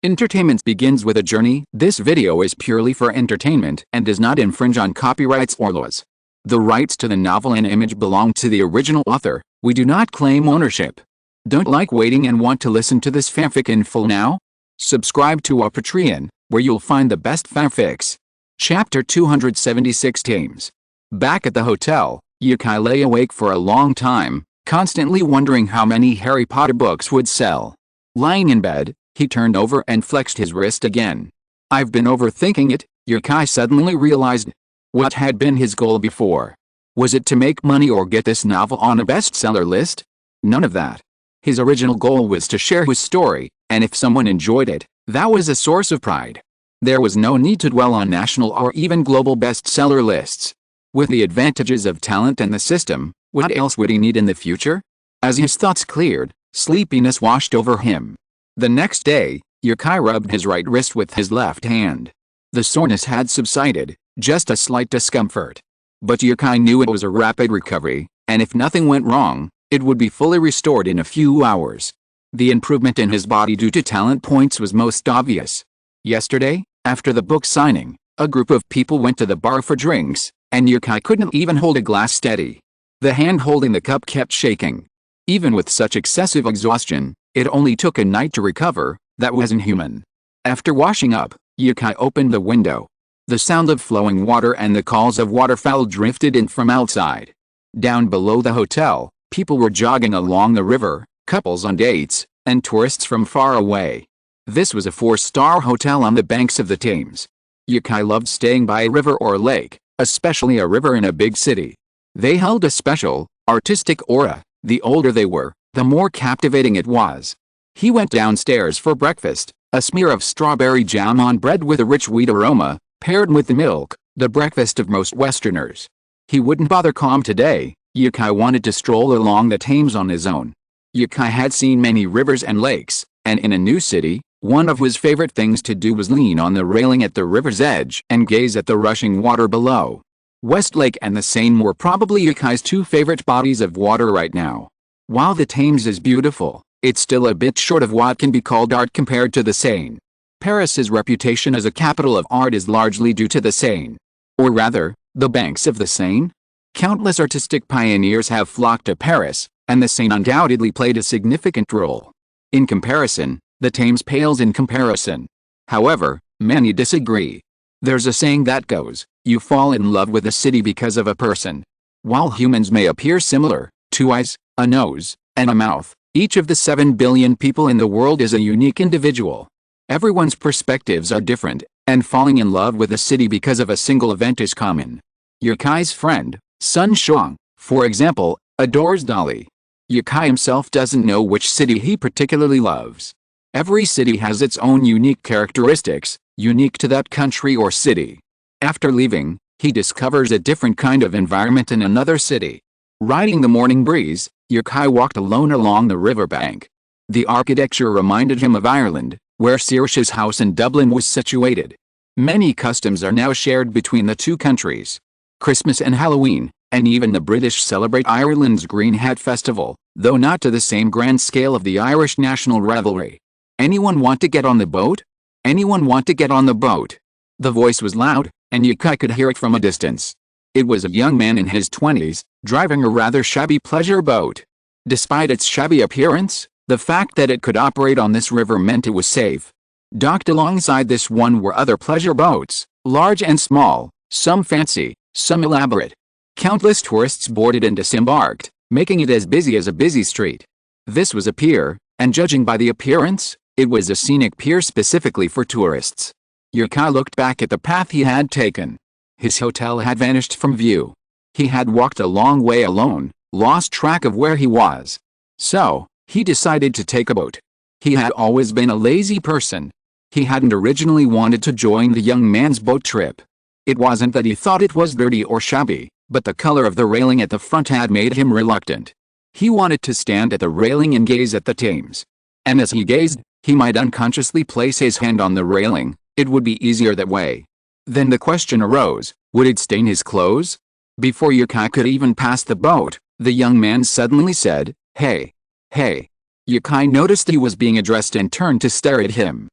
Entertainment begins with a journey. This video is purely for entertainment and does not infringe on copyrights or laws. The rights to the novel and image belong to the original author. We do not claim ownership. Don't like waiting and want to listen to this fanfic in full now? Subscribe to our Patreon, where you'll find the best fanfics. Chapter 276 Thames. Back at the hotel, Yukai lay awake for a long time, constantly wondering how many Harry Potter books would sell. Lying in bed, he turned over and flexed his wrist again. I've been overthinking it, Yukai suddenly realized. What had been his goal before? Was it to make money or get this novel on a bestseller list? None of that. His original goal was to share his story, and if someone enjoyed it, that was a source of pride. There was no need to dwell on national or even global bestseller lists. With the advantages of talent and the system, what else would he need in the future? As his thoughts cleared, sleepiness washed over him. The next day, Yukai rubbed his right wrist with his left hand. The soreness had subsided, just a slight discomfort. But Yukai knew it was a rapid recovery, and if nothing went wrong, it would be fully restored in a few hours. The improvement in his body due to talent points was most obvious. Yesterday, after the book signing, a group of people went to the bar for drinks, and Yukai couldn't even hold a glass steady. The hand holding the cup kept shaking. Even with such excessive exhaustion, it only took a night to recover. That wasn't human. After washing up, Yukai opened the window. The sound of flowing water and the calls of waterfowl drifted in from outside. Down below the hotel, people were jogging along the river, couples on dates, and tourists from far away. This was a 4-star hotel on the banks of the Thames. Yukai loved staying by a river or lake, especially a river in a big city. They held a special, artistic aura. The older they were, the more captivating it was. He went downstairs for breakfast, a smear of strawberry jam on bread with a rich wheat aroma, paired with the milk, the breakfast of most Westerners. He wouldn't bother calm today. Yukai wanted to stroll along the Thames on his own. Yukai had seen many rivers and lakes, and in a new city, one of his favorite things to do was lean on the railing at the river's edge and gaze at the rushing water below. Westlake and the Seine were probably Yukai's two favorite bodies of water right now. While the Thames is beautiful, it's still a bit short of what can be called art compared to the Seine. Paris's reputation as a capital of art is largely due to the Seine. Or rather, the banks of the Seine? Countless artistic pioneers have flocked to Paris, and the Seine undoubtedly played a significant role. In comparison, the Thames pales in comparison. However, many disagree. There's a saying that goes, you fall in love with a city because of a person. While humans may appear similar, 2 eyes, a nose, and a mouth, each of the 7 billion people in the world is a unique individual. Everyone's perspectives are different, and falling in love with a city because of a single event is common. Yukai's friend, Sun Xiang, for example, adores Dali. Yukai himself doesn't know which city he particularly loves. Every city has its own unique characteristics, unique to that country or city. After leaving, he discovers a different kind of environment in another city. Riding the morning breeze, Yukai walked alone along the riverbank. The architecture reminded him of Ireland, where Saoirse's house in Dublin was situated. Many customs are now shared between the two countries. Christmas and Halloween, and even the British celebrate Ireland's Green Hat Festival, though not to the same grand scale of the Irish national revelry. Anyone want to get on the boat? Anyone want to get on the boat? The voice was loud, and Yukai could hear it from a distance. It was a young man in his 20s, driving a rather shabby pleasure boat. Despite its shabby appearance, the fact that it could operate on this river meant it was safe. Docked alongside this one were other pleasure boats, large and small, some fancy, some elaborate. Countless tourists boarded and disembarked, making it as busy as a busy street. This was a pier, and judging by the appearance, it was a scenic pier specifically for tourists. Yukai looked back at the path he had taken. His hotel had vanished from view. He had walked a long way alone, lost track of where he was. So, he decided to take a boat. He had always been a lazy person. He hadn't originally wanted to join the young man's boat trip. It wasn't that he thought it was dirty or shabby, but the color of the railing at the front had made him reluctant. He wanted to stand at the railing and gaze at the Thames. And as he gazed, he might unconsciously place his hand on the railing. It would be easier that way. Then the question arose, would it stain his clothes? Before Yukai could even pass the boat, the young man suddenly said, "Hey. Hey." Yukai noticed he was being addressed and turned to stare at him.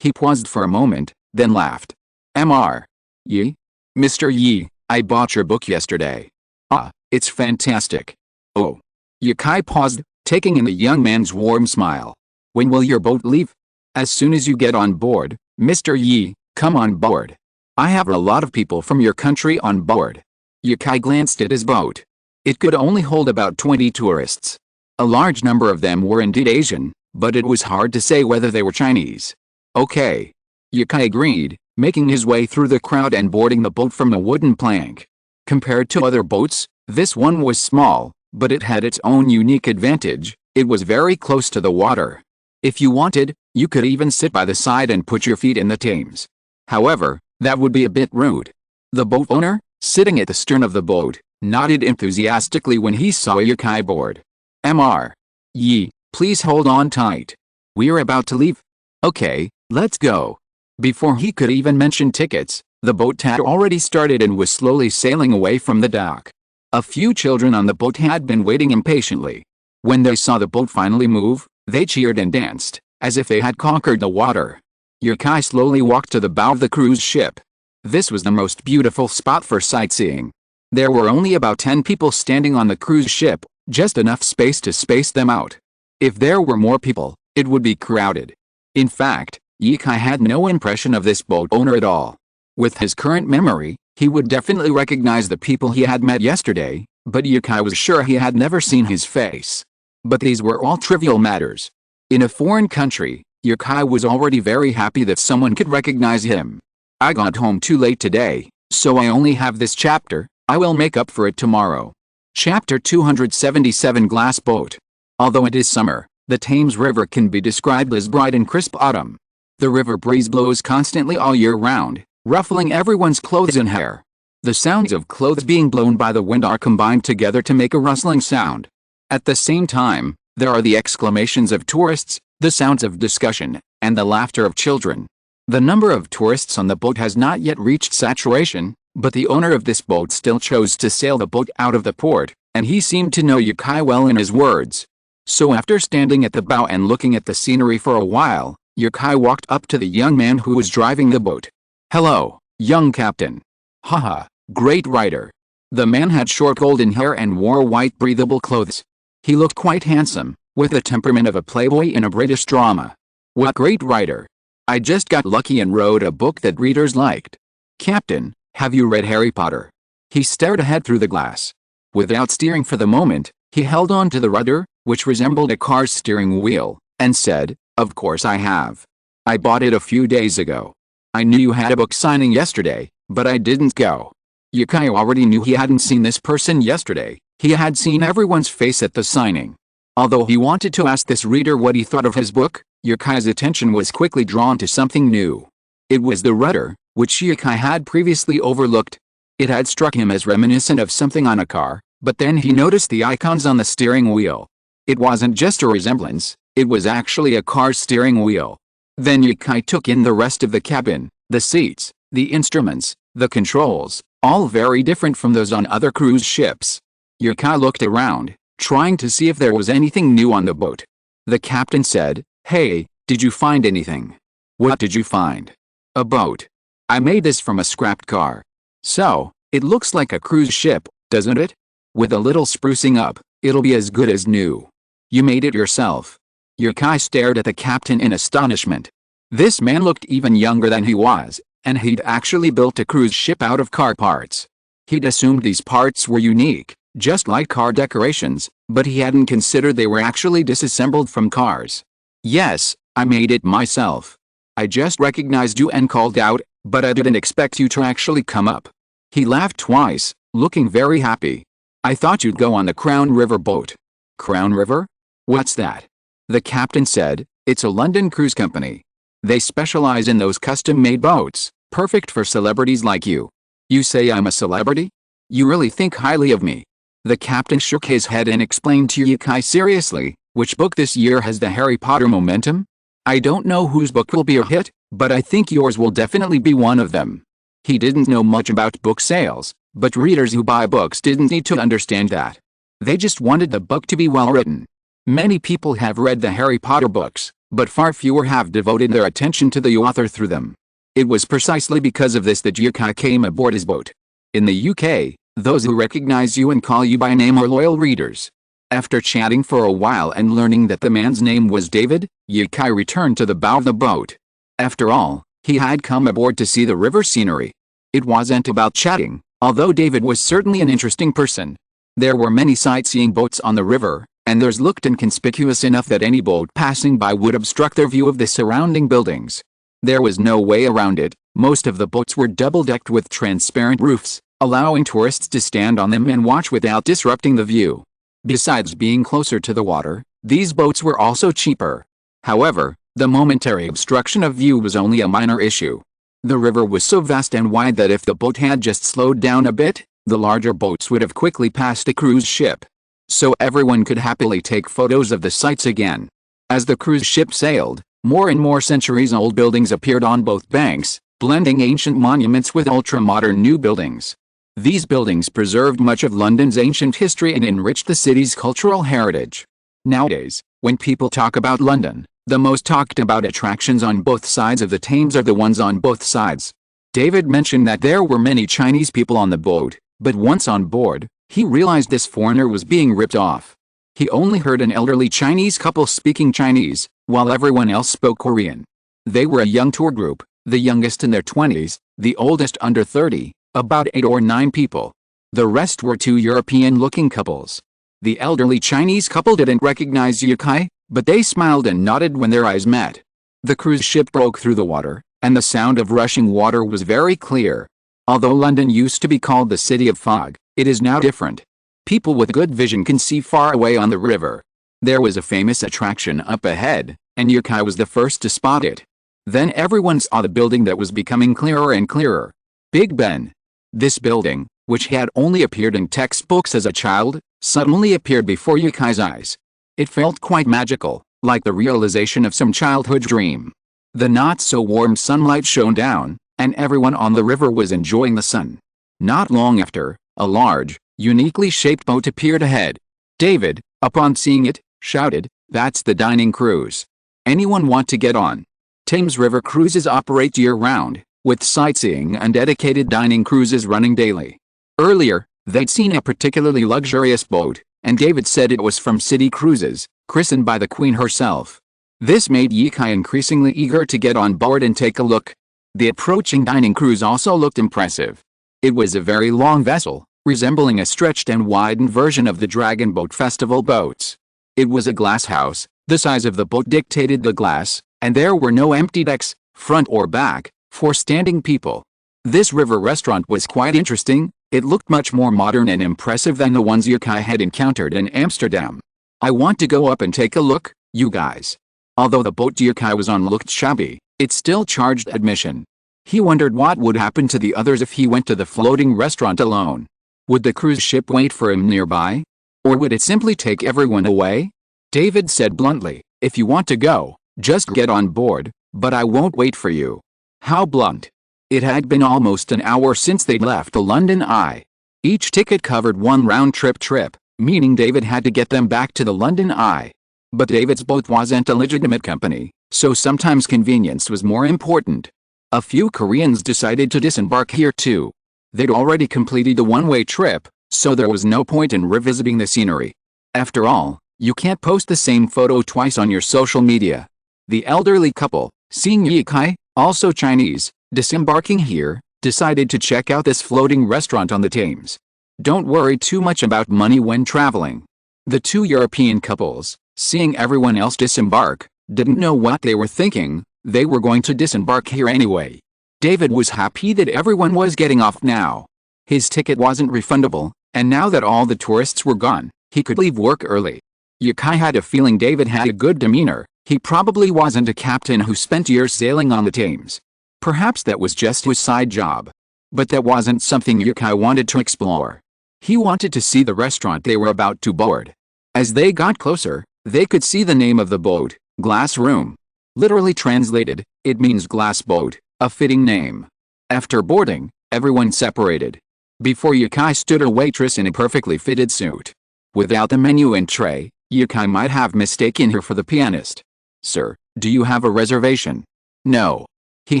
He paused for a moment, then laughed. Mr. Yi? Mr. Yi, I bought your book yesterday. Ah, it's fantastic. Oh. Yukai paused, taking in the young man's warm smile. When will your boat leave? As soon as you get on board, Mr. Yi, come on board. I have a lot of people from your country on board. Yukai glanced at his boat. It could only hold about 20 tourists. A large number of them were indeed Asian, but it was hard to say whether they were Chinese. Okay. Yukai agreed, making his way through the crowd and boarding the boat from a wooden plank. Compared to other boats, this one was small, but it had its own unique advantage. It was very close to the water. If you wanted, you could even sit by the side and put your feet in the Thames. However, that would be a bit rude. The boat owner, sitting at the stern of the boat, nodded enthusiastically when he saw Yukai board. Mr. Yi, please hold on tight. We're about to leave. Okay, let's go. Before he could even mention tickets, the boat had already started and was slowly sailing away from the dock. A few children on the boat had been waiting impatiently. When they saw the boat finally move, they cheered and danced, as if they had conquered the water. Yukai slowly walked to the bow of the cruise ship. This was the most beautiful spot for sightseeing. There were only about 10 people standing on the cruise ship, just enough space to space them out. If there were more people, it would be crowded. In fact, Yukai had no impression of this boat owner at all. With his current memory, he would definitely recognize the people he had met yesterday, but Yukai was sure he had never seen his face. But these were all trivial matters. In a foreign country, Yukai was already very happy that someone could recognize him. I got home too late today, so I only have this chapter. I will make up for it tomorrow. Chapter 277 Glass Boat. Although it is summer, the Thames River can be described as bright and crisp autumn. The river breeze blows constantly all year round, ruffling everyone's clothes and hair. The sounds of clothes being blown by the wind are combined together to make a rustling sound. At the same time, there are the exclamations of tourists, the sounds of discussion, and the laughter of children. The number of tourists on the boat has not yet reached saturation, but the owner of this boat still chose to sail the boat out of the port, and he seemed to know Yukai well in his words. So after standing at the bow and looking at the scenery for a while, Yukai walked up to the young man who was driving the boat. Hello, young captain. Haha, great rider. The man had short golden hair and wore white breathable clothes. He looked quite handsome, with the temperament of a playboy in a British drama. What great writer. I just got lucky and wrote a book that readers liked. Captain, have you read Harry Potter? He stared ahead through the glass. Without steering for the moment, he held on to the rudder, which resembled a car's steering wheel, and said, Of course I have. I bought it a few days ago. I knew you had a book signing yesterday, but I didn't go. Yukai already knew he hadn't seen this person yesterday. He had seen everyone's face at the signing. Although he wanted to ask this reader what he thought of his book, Yukai's attention was quickly drawn to something new. It was the rudder, which Yukai had previously overlooked. It had struck him as reminiscent of something on a car, but then he noticed the icons on the steering wheel. It wasn't just a resemblance, it was actually a car's steering wheel. Then Yukai took in the rest of the cabin, the seats, the instruments, the controls, all very different from those on other cruise ships. Yukai looked around, trying to see if there was anything new on the boat. The captain said, Hey, did you find anything? What did you find? A boat. I made this from a scrapped car. So, it looks like a cruise ship, doesn't it? With a little sprucing up, it'll be as good as new. You made it yourself. Yukai stared at the captain in astonishment. This man looked even younger than he was, and he'd actually built a cruise ship out of car parts. He'd assumed these parts were unique, just like car decorations, but he hadn't considered they were actually disassembled from cars. Yes, I made it myself. I just recognized you and called out, but I didn't expect you to actually come up. He laughed twice, looking very happy. I thought you'd go on the Crown River boat. Crown River? What's that? The captain said, It's a London cruise company. They specialize in those custom-made boats, perfect for celebrities like you. You say I'm a celebrity? You really think highly of me. The captain shook his head and explained to Yukai seriously, which book this year has the Harry Potter momentum? I don't know whose book will be a hit, but I think yours will definitely be one of them. He didn't know much about book sales, but readers who buy books didn't need to understand that. They just wanted the book to be well written. Many people have read the Harry Potter books, but far fewer have devoted their attention to the author through them. It was precisely because of this that Yukai came aboard his boat. In the UK, those who recognize you and call you by name are loyal readers. After chatting for a while and learning that the man's name was David, Yukai returned to the bow of the boat. After all, he had come aboard to see the river scenery. It wasn't about chatting, although David was certainly an interesting person. There were many sightseeing boats on the river, and theirs looked inconspicuous enough that any boat passing by would obstruct their view of the surrounding buildings. There was no way around it. Most of the boats were double-decked with transparent roofs, allowing tourists to stand on them and watch without disrupting the view. Besides being closer to the water, these boats were also cheaper. However, the momentary obstruction of view was only a minor issue. The river was so vast and wide that if the boat had just slowed down a bit, the larger boats would have quickly passed a cruise ship. So everyone could happily take photos of the sights again. As the cruise ship sailed, more and more centuries-old buildings appeared on both banks, blending ancient monuments with ultra-modern new buildings. These buildings preserved much of London's ancient history and enriched the city's cultural heritage. Nowadays, when people talk about London, the most talked about attractions on both sides of the Thames are the ones on both sides. David mentioned that there were many Chinese people on the boat, but once on board, he realized this foreigner was being ripped off. He only heard an elderly Chinese couple speaking Chinese, while everyone else spoke Korean. They were a young tour group, the youngest in their 20s, the oldest under 30, about 8 or 9 people. The rest were 2 European-looking couples. The elderly Chinese couple didn't recognize Yukai, but they smiled and nodded when their eyes met. The cruise ship broke through the water, and the sound of rushing water was very clear. Although London used to be called the City of Fog, it is now different. People with good vision can see far away on the river. There was a famous attraction up ahead, and Yukai was the first to spot it. Then everyone saw the building that was becoming clearer and clearer. Big Ben. This building, which had only appeared in textbooks as a child, suddenly appeared before Yukai's eyes. It felt quite magical, like the realization of some childhood dream. The not-so-warm sunlight shone down, and everyone on the river was enjoying the sun. Not long after, a large, uniquely shaped boat appeared ahead. David, upon seeing it, shouted, "That's the dining cruise. Anyone want to get on?" Thames River cruises operate year-round, with sightseeing and dedicated dining cruises running daily. Earlier, they'd seen a particularly luxurious boat, and David said it was from City Cruises, christened by the Queen herself. This made Yukai increasingly eager to get on board and take a look. The approaching dining cruise also looked impressive. It was a very long vessel, resembling a stretched and widened version of the Dragon Boat Festival boats. It was a glass house, the size of the boat dictated the glass, and there were no empty decks, front or back, for standing people. This river restaurant was quite interesting. It looked much more modern and impressive than the ones Yukai had encountered in Amsterdam. "I want to go up and take a look, you guys." Although the boat Yukai was on looked shabby, it still charged admission. He wondered what would happen to the others if he went to the floating restaurant alone. Would the cruise ship wait for him nearby? Or would it simply take everyone away? David said bluntly, "If you want to go, just get on board, but I won't wait for you." How blunt. It had been almost an hour since they'd left the London Eye. Each ticket covered one round-trip trip, meaning David had to get them back to the London Eye. But David's boat wasn't a legitimate company, so sometimes convenience was more important. A few Koreans decided to disembark here too. They'd already completed the one-way trip, so there was no point in revisiting the scenery. After all, you can't post the same photo twice on your social media. The elderly couple, seeing Yukai, also Chinese, disembarking here, decided to check out this floating restaurant on the Thames. Don't worry too much about money when traveling. The 2 European couples, seeing everyone else disembark, didn't know what they were thinking. They were going to disembark here anyway. David was happy that everyone was getting off now. His ticket wasn't refundable, and now that all the tourists were gone, he could leave work early. Yukai had a feeling David had a good demeanor. He probably wasn't a captain who spent years sailing on the Thames. Perhaps that was just his side job. But that wasn't something Yukai wanted to explore. He wanted to see the restaurant they were about to board. As they got closer, they could see the name of the boat, Glass Room. Literally translated, it means glass boat, a fitting name. After boarding, everyone separated. Before Yukai stood a waitress in a perfectly fitted suit. Without the menu and tray, Yukai might have mistaken her for the pianist. "Sir, Do you have a reservation? No. He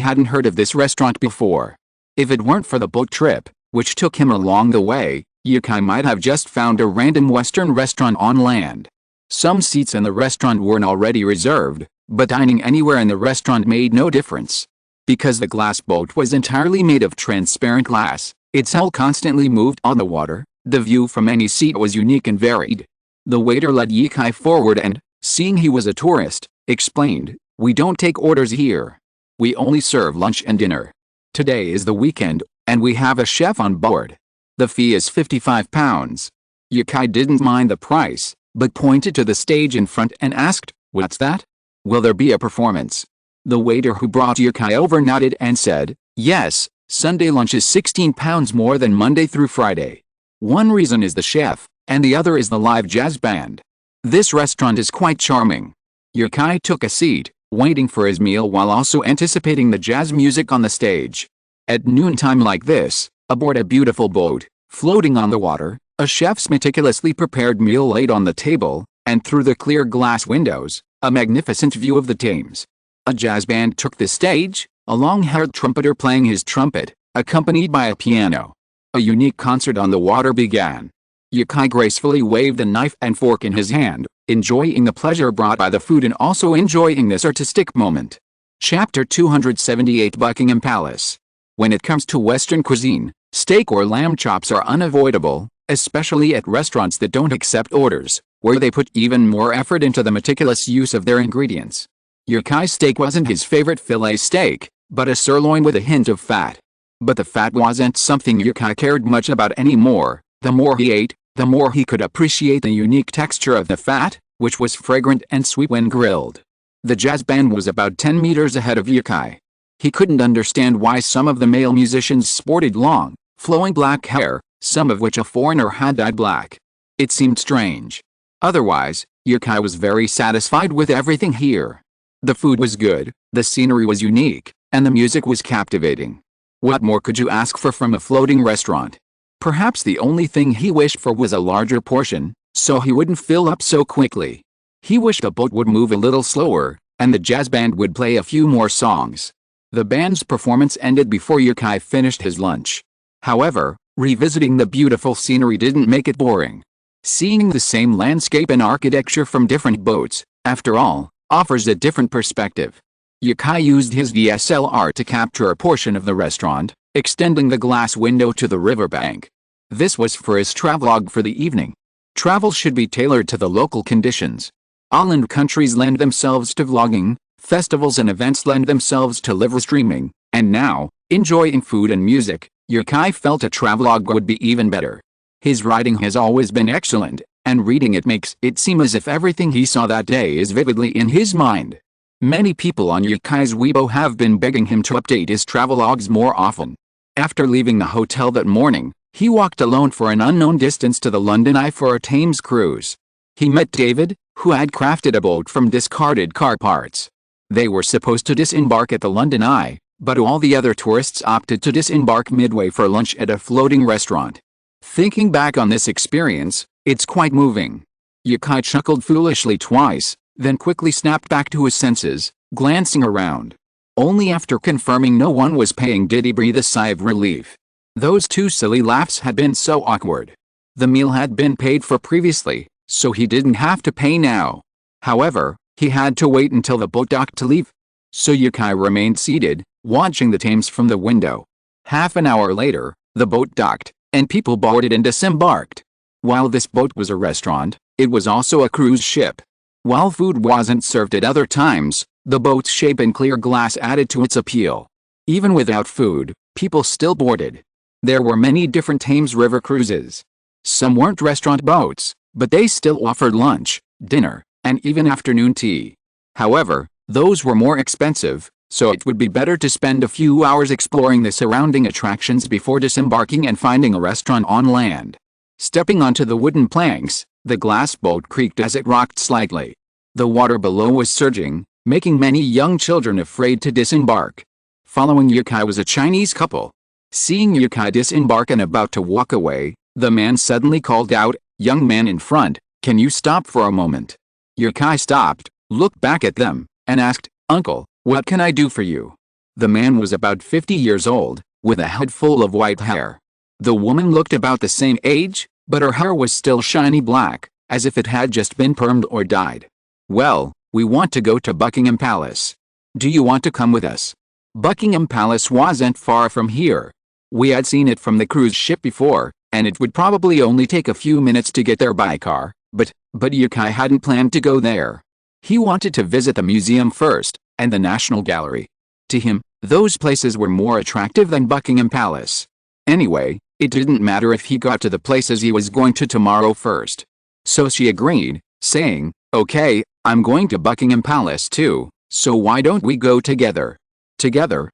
hadn't heard of this restaurant before. If it weren't for the boat trip, which took him along the way, Yukai might have just found a random Western restaurant on land. Some seats in the restaurant weren't already reserved, but dining anywhere in the restaurant made no difference. Because the glass boat was entirely made of transparent glass, its hull constantly moved on the water, the view from any seat was unique and varied. The waiter led Yukai forward and, seeing he was a tourist, explained, "We don't take orders here. We only serve lunch and dinner. Today is the weekend, and we have a chef on board. The fee is £55. Yukai didn't mind the price, but pointed to the stage in front and asked, "What's that? Will there be a performance?" The waiter who brought Yukai over nodded and said, "Yes, Sunday lunch is £16 more than Monday through Friday. One reason is the chef, and the other is the live jazz band. This restaurant is quite charming." Yukai took a seat, waiting for his meal while also anticipating the jazz music on the stage. At noontime like this, aboard a beautiful boat, floating on the water, a chef's meticulously prepared meal laid on the table, and through the clear glass windows, a magnificent view of the Thames. A jazz band took the stage, a long-haired trumpeter playing his trumpet, accompanied by a piano. A unique concert on the water began. Yukai gracefully waved a knife and fork in his hand, enjoying the pleasure brought by the food and also enjoying this artistic moment. Chapter 278 Buckingham Palace. When it comes to Western cuisine, steak or lamb chops are unavoidable, especially at restaurants that don't accept orders, where they put even more effort into the meticulous use of their ingredients. Yukai's steak wasn't his favorite fillet steak, but a sirloin with a hint of fat. But the fat wasn't something Yukai cared much about anymore. The more he ate, the more he could appreciate the unique texture of the fat, which was fragrant and sweet when grilled. The jazz band was about 10 meters ahead of Yukai. He couldn't understand why some of the male musicians sported long, flowing black hair, some of which a foreigner had dyed black. It seemed strange. Otherwise, Yukai was very satisfied with everything here. The food was good, the scenery was unique, and the music was captivating. What more could you ask for from a floating restaurant? Perhaps the only thing he wished for was a larger portion, so he wouldn't fill up so quickly. He wished the boat would move a little slower, and the jazz band would play a few more songs. The band's performance ended before Yukai finished his lunch. However, revisiting the beautiful scenery didn't make it boring. Seeing the same landscape and architecture from different boats, after all, offers a different perspective. Yukai used his DSLR to capture a portion of the restaurant, extending the glass window to the riverbank. This was for his travelogue for the evening. Travel should be tailored to the local conditions. Island countries lend themselves to vlogging, festivals and events lend themselves to live streaming, and now, enjoying food and music, Yukai felt a travelogue would be even better. His writing has always been excellent, and reading it makes it seem as if everything he saw that day is vividly in his mind. Many people on Yukai's Weibo have been begging him to update his travelogues more often. After leaving the hotel that morning, he walked alone for an unknown distance to the London Eye for a Thames cruise. He met David, who had crafted a boat from discarded car parts. They were supposed to disembark at the London Eye, but all the other tourists opted to disembark midway for lunch at a floating restaurant. Thinking back on this experience, it's quite moving. Yukai chuckled foolishly twice, then quickly snapped back to his senses, glancing around. Only after confirming no one was paying did he breathe a sigh of relief. Those two silly laughs had been so awkward. The meal had been paid for previously, so he didn't have to pay now. However, he had to wait until the boat docked to leave. So Yukai remained seated, watching the Thames from the window. Half an hour later, the boat docked, and people boarded and disembarked. While this boat was a restaurant, it was also a cruise ship. While food wasn't served at other times, the boat's shape and clear glass added to its appeal. Even without food, people still boarded. There were many different Thames River cruises. Some weren't restaurant boats, but they still offered lunch, dinner, and even afternoon tea. However, those were more expensive, so it would be better to spend a few hours exploring the surrounding attractions before disembarking and finding a restaurant on land. Stepping onto the wooden planks, the glass boat creaked as it rocked slightly. The water below was surging, making many young children afraid to disembark. Following Yukai was a Chinese couple. Seeing Yukai disembark and about to walk away, the man suddenly called out, "Young man in front, can you stop for a moment?" Yukai stopped, looked back at them, and asked, "Uncle, what can I do for you?" The man was about 50 years old, with a head full of white hair. The woman looked about the same age, but her hair was still shiny black, as if it had just been permed or dyed. "Well, we want to go to Buckingham Palace. Do you want to come with us?" Buckingham Palace wasn't far from here. We had seen it from the cruise ship before, and it would probably only take a few minutes to get there by car, but Yukai hadn't planned to go there. He wanted to visit the museum first, and the National Gallery. To him, those places were more attractive than Buckingham Palace. Anyway, it didn't matter if he got to the places he was going to tomorrow first. So she agreed, saying, "Okay, I'm going to Buckingham Palace too, so why don't we go together?" Together.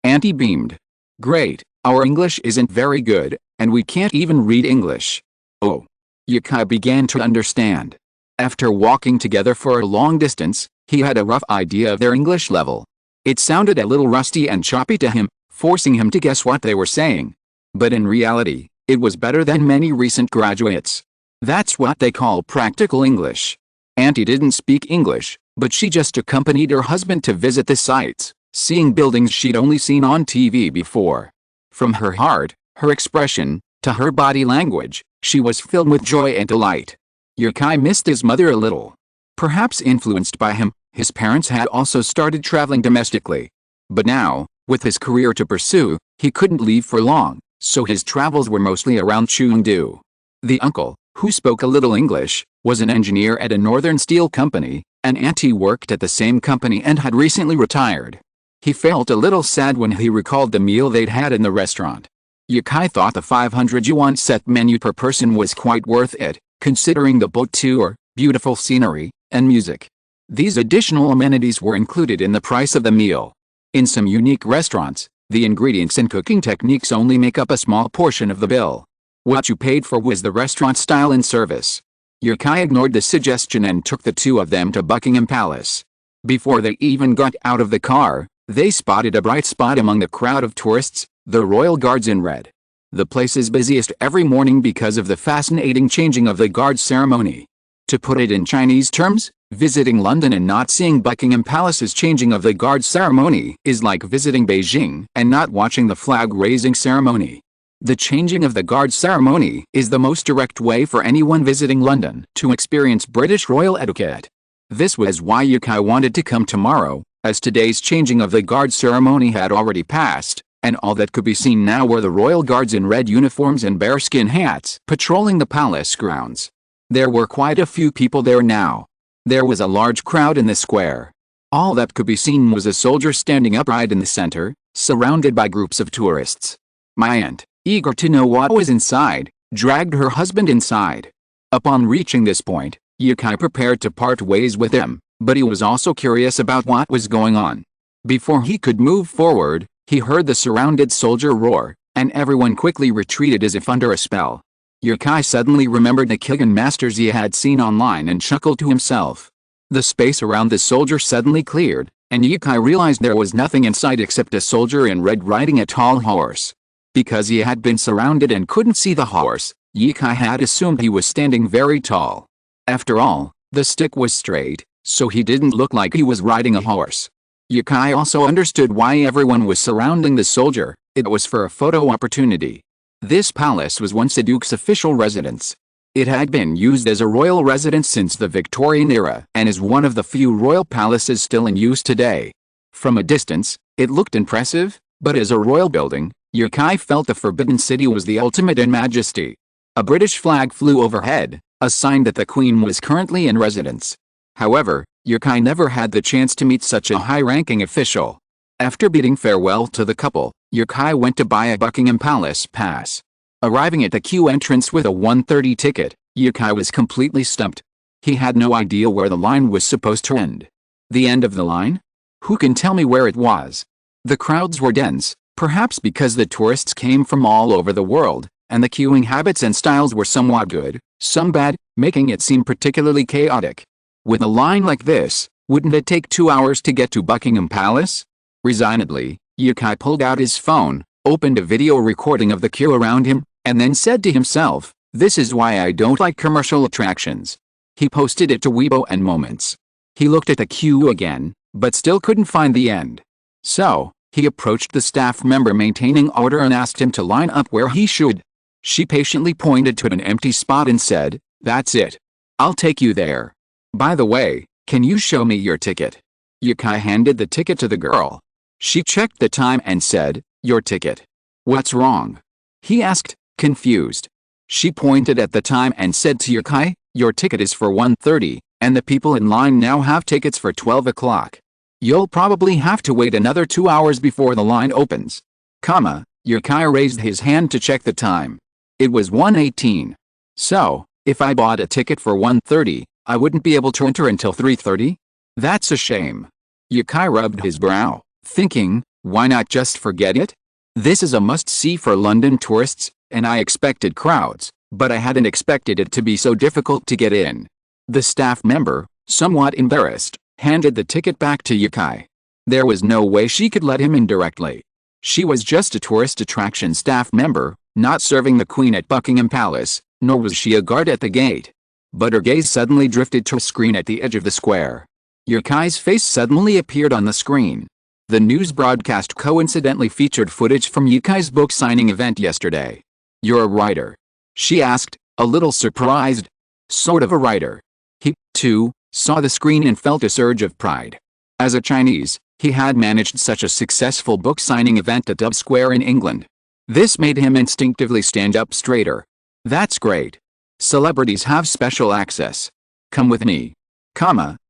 Auntie beamed. "Great, our English isn't very good, and we can't even read English." Oh. Yukai began to understand. After walking together for a long distance, he had a rough idea of their English level. It sounded a little rusty and choppy to him, forcing him to guess what they were saying. But in reality, it was better than many recent graduates. That's what they call practical English. Auntie didn't speak English, but she just accompanied her husband to visit the sites, seeing buildings she'd only seen on TV before. From her heart, her expression, to her body language, she was filled with joy and delight. Yukai missed his mother a little. Perhaps influenced by him, his parents had also started traveling domestically. But now, with his career to pursue, he couldn't leave for long, so his travels were mostly around Chengdu. The uncle, who spoke a little English, was an engineer at a northern steel company, and Auntie worked at the same company and had recently retired. He felt a little sad when he recalled the meal they'd had in the restaurant. Yukai thought the 500 yuan set menu per person was quite worth it, considering the boat tour, beautiful scenery, and music. These additional amenities were included in the price of the meal. In some unique restaurants, the ingredients and cooking techniques only make up a small portion of the bill. What you paid for was the restaurant style and service. Yukai ignored the suggestion and took the two of them to Buckingham Palace. Before they even got out of the car, they spotted a bright spot among the crowd of tourists, the Royal Guards in red. The place is busiest every morning because of the fascinating changing of the guard ceremony. To put it in Chinese terms, visiting London and not seeing Buckingham Palace's changing of the guard ceremony is like visiting Beijing and not watching the flag-raising ceremony. The changing of the guard ceremony is the most direct way for anyone visiting London to experience British royal etiquette. This was why Yukai wanted to come tomorrow, as today's changing of the guard ceremony had already passed, and all that could be seen now were the royal guards in red uniforms and bearskin hats patrolling the palace grounds. There were quite a few people there now. There was a large crowd in the square. All that could be seen was a soldier standing upright in the center, surrounded by groups of tourists. My aunt, eager to know what was inside, dragged her husband inside. Upon reaching this point, Yukai prepared to part ways with him, but he was also curious about what was going on. Before he could move forward, he heard the surrounded soldier roar, and everyone quickly retreated as if under a spell. Yukai suddenly remembered the Kigen masters he had seen online and chuckled to himself. The space around the soldier suddenly cleared, and Yukai realized there was nothing inside except a soldier in red riding a tall horse. Because he had been surrounded and couldn't see the horse, Yukai had assumed he was standing very tall. After all, the stick was straight, so he didn't look like he was riding a horse. Yukai also understood why everyone was surrounding the soldier. It was for a photo opportunity. This palace was once a duke's official residence. It had been used as a royal residence since the Victorian era and is one of the few royal palaces still in use today. From a distance, it looked impressive, but as a royal building, Yukai felt the Forbidden City was the ultimate in majesty. A British flag flew overhead, a sign that the Queen was currently in residence. However, Yukai never had the chance to meet such a high-ranking official. After bidding farewell to the couple, Yukai went to buy a Buckingham Palace pass. Arriving at the queue entrance with a 1:30 ticket, Yukai was completely stumped. He had no idea where the line was supposed to end. The end of the line? Who can tell me where it was? The crowds were dense, perhaps because the tourists came from all over the world, and the queuing habits and styles were somewhat good, some bad, making it seem particularly chaotic. With a line like this, wouldn't it take 2 hours to get to Buckingham Palace? Resignedly, Yukai pulled out his phone, opened a video recording of the queue around him, and then said to himself, "This is why I don't like commercial attractions." He posted it to Weibo and Moments. He looked at the queue again, but still couldn't find the end. So, he approached the staff member maintaining order and asked him to line up where he should. She patiently pointed to an empty spot and said, "That's it. I'll take you there. By the way, can you show me your ticket?" Yukai handed the ticket to the girl. She checked the time and said, "Your ticket. What's wrong?" he asked, confused. She pointed at the time and said to Yukai, "Your ticket is for 1:30, and the people in line now have tickets for 12 o'clock. You'll probably have to wait another 2 hours before the line opens." Yukai raised his hand to check the time. It was 1:18. So, if I bought a ticket for 1:30, I wouldn't be able to enter until 3:30? That's a shame. Yukai rubbed his brow, thinking, why not just forget it? This is a must-see for London tourists, and I expected crowds, but I hadn't expected it to be so difficult to get in. The staff member, somewhat embarrassed, handed the ticket back to Yukai. There was no way she could let him in directly. She was just a tourist attraction staff member, not serving the Queen at Buckingham Palace, nor was she a guard at the gate. But her gaze suddenly drifted to a screen at the edge of the square. Yukai's face suddenly appeared on the screen. The news broadcast coincidentally featured footage from Yukai's book signing event yesterday. "You're a writer?" she asked, a little surprised. "Sort of a writer." He, too, saw the screen and felt a surge of pride. As a Chinese, he had managed such a successful book signing event at Dove Square in England. This made him instinctively stand up straighter. "That's great. Celebrities have special access. Come with me.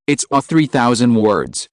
It's all 3,000 words.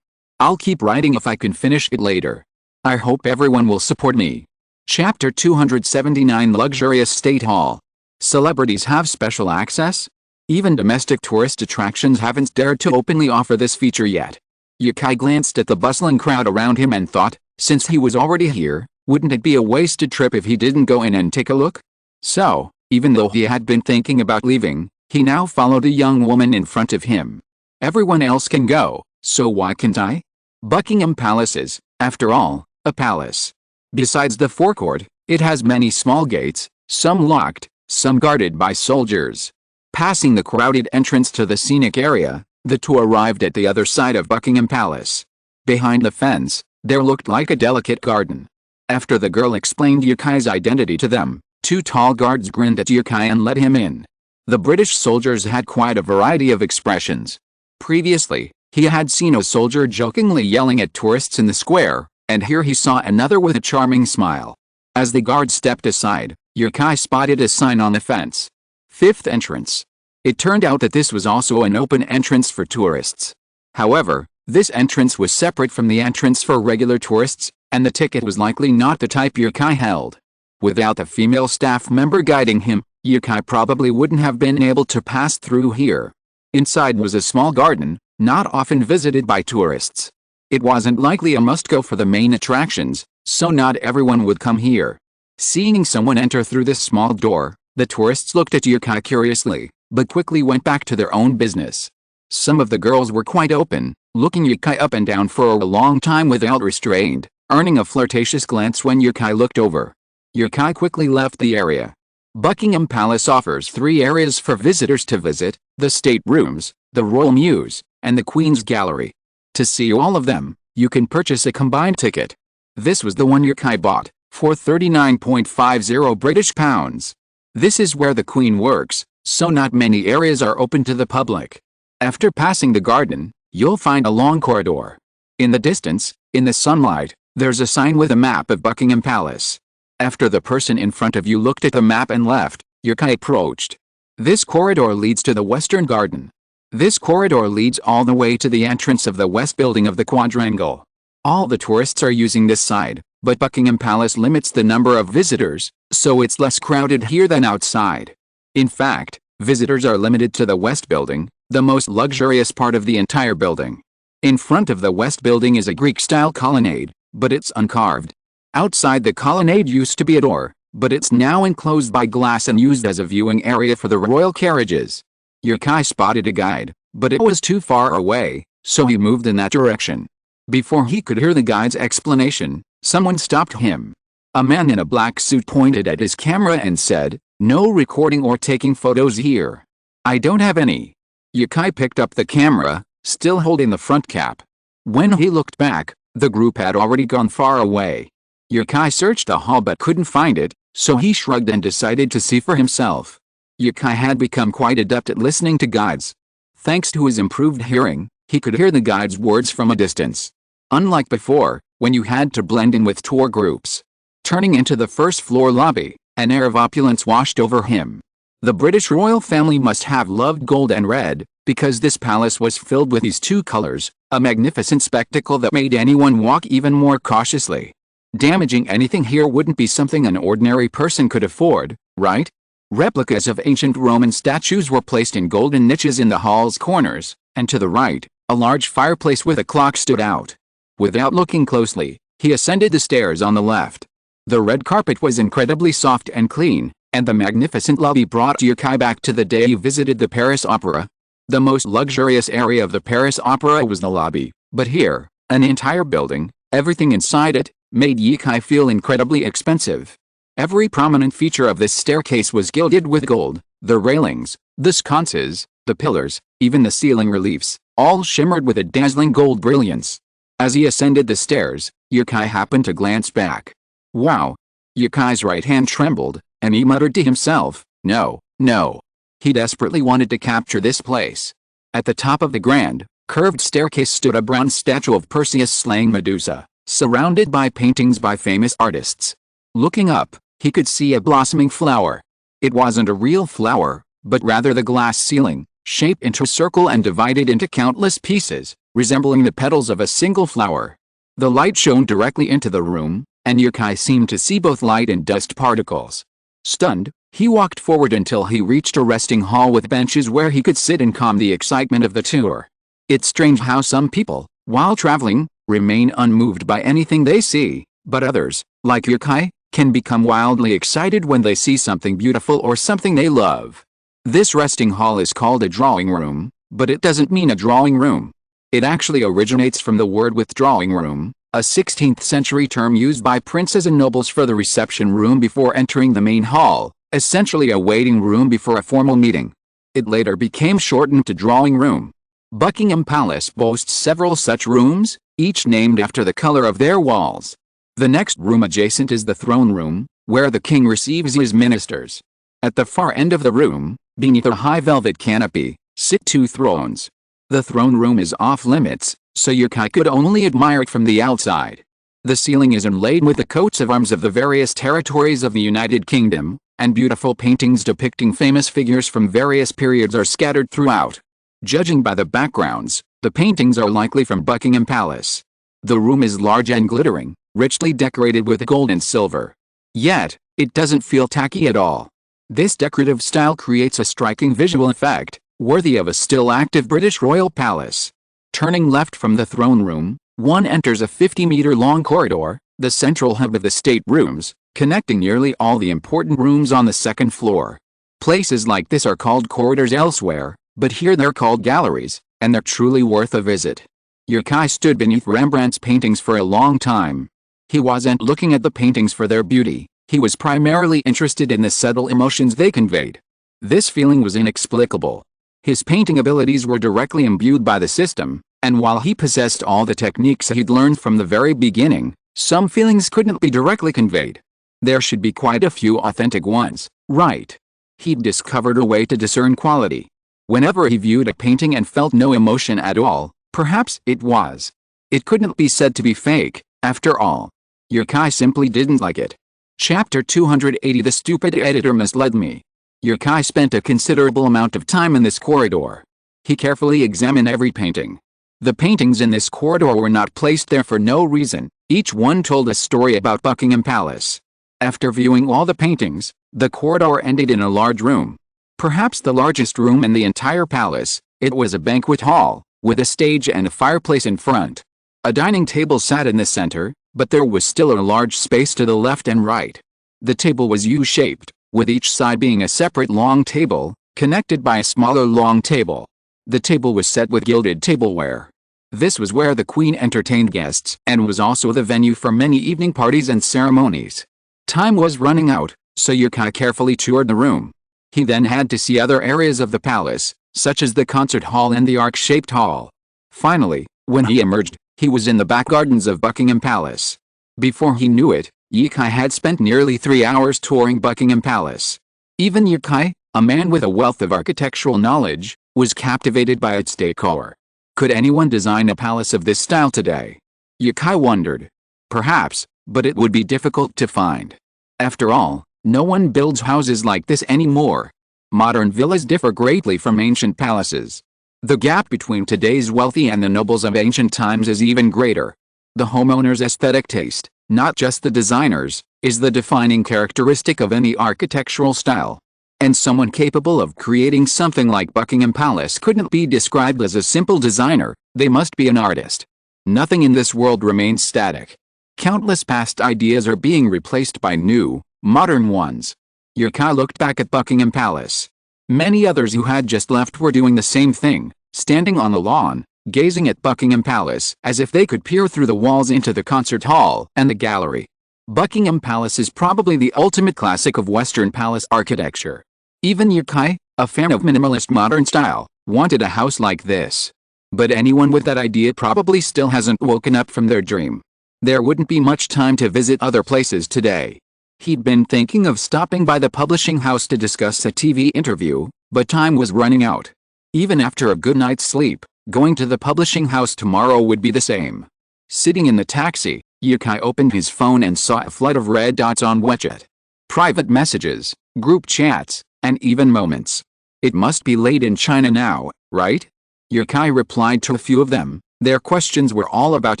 I'll keep writing if I can finish it later. I hope everyone will support me." Chapter 279 Luxurious State Hall. Celebrities have special access? Even domestic tourist attractions haven't dared to openly offer this feature yet. Yukai glanced at the bustling crowd around him and thought, since he was already here, wouldn't it be a wasted trip if he didn't go in and take a look? So, even though he had been thinking about leaving, he now followed a young woman in front of him. Everyone else can go, so why can't I? Buckingham Palace is, after all, a palace. Besides the forecourt, it has many small gates, some locked, some guarded by soldiers. Passing the crowded entrance to the scenic area, the two arrived at the other side of Buckingham Palace. Behind the fence, there looked like a delicate garden. After the girl explained Yukai's identity to them, two tall guards grinned at Yukai and let him in. The British soldiers had quite a variety of expressions. Previously, he had seen a soldier jokingly yelling at tourists in the square, and here he saw another with a charming smile. As the guard stepped aside, Yukai spotted a sign on the fence. "Fifth entrance." It turned out that this was also an open entrance for tourists. However, this entrance was separate from the entrance for regular tourists, and the ticket was likely not the type Yukai held. Without a female staff member guiding him, Yukai probably wouldn't have been able to pass through here. Inside was a small garden, not often visited by tourists. It wasn't likely a must-go for the main attractions, so not everyone would come here. Seeing someone enter through this small door, the tourists looked at Yukai curiously, but quickly went back to their own business. Some of the girls were quite open, looking Yukai up and down for a long time without restraint, earning a flirtatious glance when Yukai looked over. Yukai quickly left the area. Buckingham Palace offers 3 areas for visitors to visit: the state rooms, the Royal Mews, and the Queen's Gallery. To see all of them, you can purchase a combined ticket. This was the one Yukai bought, for £39.50 British pounds. This is where the Queen works, so not many areas are open to the public. After passing the garden, you'll find a long corridor. In the distance, in the sunlight, there's a sign with a map of Buckingham Palace. After the person in front of you looked at the map and left, Yukai approached. This corridor leads to the Western Garden. This corridor leads all the way to the entrance of the west building of the quadrangle. All the tourists are using this side, but Buckingham Palace limits the number of visitors, so it's less crowded here than outside. In fact, visitors are limited to the west building, the most luxurious part of the entire building. In front of the west building is a Greek-style colonnade, but it's uncarved. Outside the colonnade used to be a door, but it's now enclosed by glass and used as a viewing area for the royal carriages. Yukai spotted a guide, but it was too far away, so he moved in that direction. Before he could hear the guide's explanation, someone stopped him. A man in a black suit pointed at his camera and said, "No recording or taking photos here." "I don't have any." Yukai picked up the camera, still holding the front cap. When he looked back, the group had already gone far away. Yukai searched the hall but couldn't find it, so he shrugged and decided to see for himself. Yukai had become quite adept at listening to guides. Thanks to his improved hearing, he could hear the guide's words from a distance. Unlike before, when you had to blend in with tour groups. Turning into the first-floor lobby, an air of opulence washed over him. The British royal family must have loved gold and red, because this palace was filled with these two colors, a magnificent spectacle that made anyone walk even more cautiously. Damaging anything here wouldn't be something an ordinary person could afford, right? Replicas of ancient Roman statues were placed in golden niches in the hall's corners, and to the right, a large fireplace with a clock stood out. Without looking closely, he ascended the stairs on the left. The red carpet was incredibly soft and clean, and the magnificent lobby brought Yukai back to the day he visited the Paris Opera. The most luxurious area of the Paris Opera was the lobby, but here, an entire building, everything inside it, made Yukai feel incredibly expensive. Every prominent feature of this staircase was gilded with gold: the railings, the sconces, the pillars, even the ceiling reliefs, all shimmered with a dazzling gold brilliance. As he ascended the stairs, Yukai happened to glance back. Wow! Yukai's right hand trembled, and he muttered to himself, no, no. He desperately wanted to capture this place. At the top of the grand, curved staircase stood a bronze statue of Perseus slaying Medusa, surrounded by paintings by famous artists. Looking up, he could see a blossoming flower. It wasn't a real flower, but rather the glass ceiling, shaped into a circle and divided into countless pieces, resembling the petals of a single flower. The light shone directly into the room, and Yukai seemed to see both light and dust particles. Stunned, he walked forward until he reached a resting hall with benches where he could sit and calm the excitement of the tour. It's strange how some people, while traveling, remain unmoved by anything they see, but others, like Yukai, can become wildly excited when they see something beautiful or something they love. This resting hall is called a drawing room, but it doesn't mean a drawing room. It actually originates from the word withdrawing room, a 16th century term used by princes and nobles for the reception room before entering the main hall, essentially a waiting room before a formal meeting. It later became shortened to drawing room. Buckingham Palace boasts several such rooms, each named after the color of their walls. The next room adjacent is the throne room, where the king receives his ministers. At the far end of the room, beneath a high velvet canopy, sit two thrones. The throne room is off-limits, so Yukai could only admire it from the outside. The ceiling is inlaid with the coats of arms of the various territories of the United Kingdom, and beautiful paintings depicting famous figures from various periods are scattered throughout. Judging by the backgrounds, the paintings are likely from Buckingham Palace. The room is large and glittering, richly decorated with gold and silver. Yet, it doesn't feel tacky at all. This decorative style creates a striking visual effect, worthy of a still active British royal palace. Turning left from the throne room, one enters a 50-meter-long corridor, the central hub of the state rooms, connecting nearly all the important rooms on the second floor. Places like this are called corridors elsewhere, but here they're called galleries, and they're truly worth a visit. Yukai stood beneath Rembrandt's paintings for a long time. He wasn't looking at the paintings for their beauty, he was primarily interested in the subtle emotions they conveyed. This feeling was inexplicable. His painting abilities were directly imbued by the system, and while he possessed all the techniques he'd learned from the very beginning, some feelings couldn't be directly conveyed. There should be quite a few authentic ones, right? He'd discovered a way to discern quality. Whenever he viewed a painting and felt no emotion at all, perhaps it was. It couldn't be said to be fake, after all. Yukai simply didn't like it. Chapter 280 The stupid editor misled me. Yukai spent a considerable amount of time in this corridor. He carefully examined every painting. The paintings in this corridor were not placed there for no reason, each one told a story about Buckingham Palace. After viewing all the paintings, the corridor ended in a large room. Perhaps the largest room in the entire palace. It was a banquet hall, with a stage and a fireplace in front. A dining table sat in the center, but there was still a large space to the left and right. The table was U-shaped, with each side being a separate long table, connected by a smaller long table. The table was set with gilded tableware. This was where the queen entertained guests and was also the venue for many evening parties and ceremonies. Time was running out, so Yukai carefully toured the room. He then had to see other areas of the palace, such as the concert hall and the arc-shaped hall. Finally, when he emerged, he was in the back gardens of Buckingham Palace. Before he knew it, Yikai had spent nearly 3 hours touring Buckingham Palace. Even Yikai, a man with a wealth of architectural knowledge, was captivated by its decor. Could anyone design a palace of this style today? Yikai wondered. Perhaps, but it would be difficult to find. After all, no one builds houses like this anymore. Modern villas differ greatly from ancient palaces. The gap between today's wealthy and the nobles of ancient times is even greater. The homeowner's aesthetic taste, not just the designer's, is the defining characteristic of any architectural style. And someone capable of creating something like Buckingham Palace couldn't be described as a simple designer, they must be an artist. Nothing in this world remains static. Countless past ideas are being replaced by new, modern ones. Yikai looked back at Buckingham Palace. Many others who had just left were doing the same thing, standing on the lawn, gazing at Buckingham Palace as if they could peer through the walls into the concert hall and the gallery. Buckingham Palace is probably the ultimate classic of Western palace architecture. Even Yikai, a fan of minimalist modern style, wanted a house like this. But anyone with that idea probably still hasn't woken up from their dream. There wouldn't be much time to visit other places today. He'd been thinking of stopping by the publishing house to discuss a TV interview, but time was running out. Even after a good night's sleep, going to the publishing house tomorrow would be the same. Sitting in the taxi, Yikai opened his phone and saw a flood of red dots on WeChat. Private messages, group chats, and even moments. It must be late in China now, right? Yikai replied to a few of them. Their questions were all about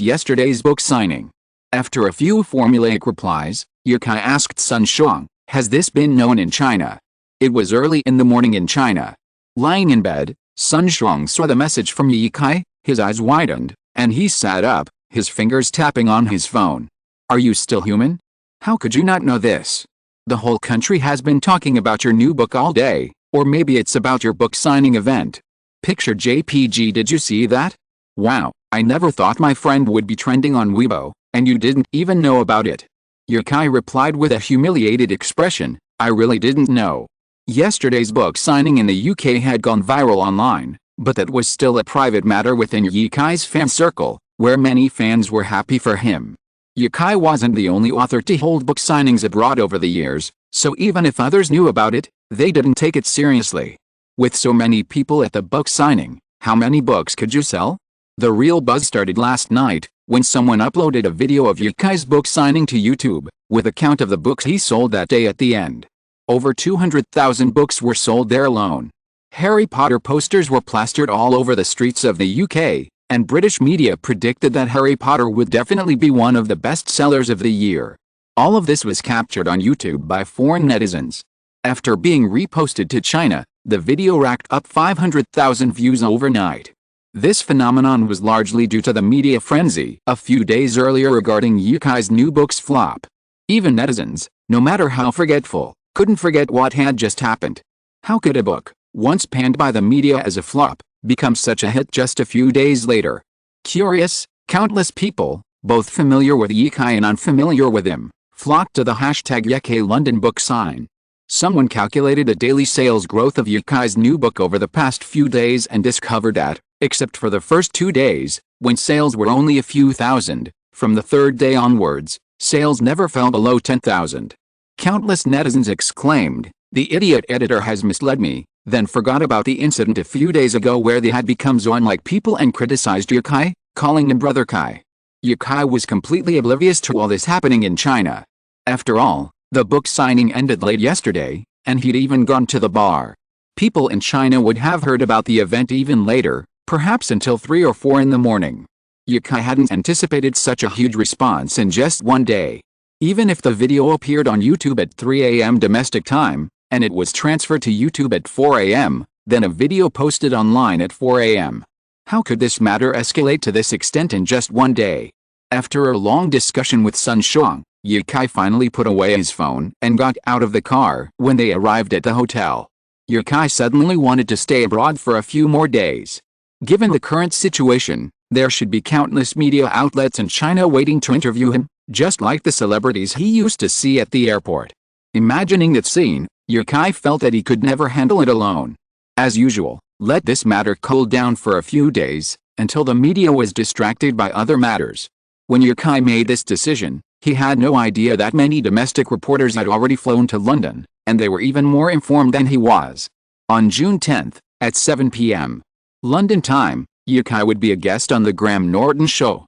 yesterday's book signing. After a few formulaic replies, Yikai asked Sun Shuang, "Has this been known in China?" It was early in the morning in China. Lying in bed, Sun Shuang saw the message from Yikai, his eyes widened, and he sat up, his fingers tapping on his phone. "Are you still human? How could you not know this? The whole country has been talking about your new book all day, or maybe it's about your book signing event. Picture JPG, did you see that? Wow, I never thought my friend would be trending on Weibo, and you didn't even know about it." Yikai replied with a humiliated expression, "I really didn't know." Yesterday's book signing in the UK had gone viral online, but that was still a private matter within Yikai's fan circle, where many fans were happy for him. Yikai wasn't the only author to hold book signings abroad over the years, so even if others knew about it, they didn't take it seriously. With so many people at the book signing, how many books could you sell? The real buzz started last night, when someone uploaded a video of Yikai's book signing to YouTube, with a count of the books he sold that day at the end. Over 200,000 books were sold there alone. Harry Potter posters were plastered all over the streets of the UK, and British media predicted that Harry Potter would definitely be one of the best sellers of the year. All of this was captured on YouTube by foreign netizens. After being reposted to China, the video racked up 500,000 views overnight. This phenomenon was largely due to the media frenzy a few days earlier regarding Yikai's new book's flop. Even netizens, no matter how forgetful, couldn't forget what had just happened. How could a book, once panned by the media as a flop, become such a hit just a few days later? Curious, countless people, both familiar with Yikai and unfamiliar with him, flocked to the hashtag #YikaiLondonBookSign. Someone calculated the daily sales growth of Yikai's new book over the past few days and discovered that, except for the first 2 days, when sales were only a few thousand, from the third day onwards, sales never fell below 10,000. Countless netizens exclaimed, "The idiot editor has misled me," then forgot about the incident a few days ago where they had become Zoan-like people and criticized Yikai, calling him Brother Kai. Yikai was completely oblivious to all this happening in China. After all, the book signing ended late yesterday, and he'd even gone to the bar. People in China would have heard about the event even later, perhaps until 3 or 4 in the morning. Yikai hadn't anticipated such a huge response in just one day. Even if the video appeared on YouTube at 3 a.m. domestic time, and it was transferred to YouTube at 4 a.m., then a video posted online at 4 a.m. How could this matter escalate to this extent in just one day? After a long discussion with Sun Shuang, Yikai finally put away his phone and got out of the car when they arrived at the hotel. Yikai suddenly wanted to stay abroad for a few more days. Given the current situation, there should be countless media outlets in China waiting to interview him, just like the celebrities he used to see at the airport. Imagining that scene, Yikai felt that he could never handle it alone. As usual, let this matter cool down for a few days, until the media was distracted by other matters. When Yukai made this decision, he had no idea that many domestic reporters had already flown to London, and they were even more informed than he was. On June 10th, at 7 p.m. London time, Yukai would be a guest on the Graham Norton Show.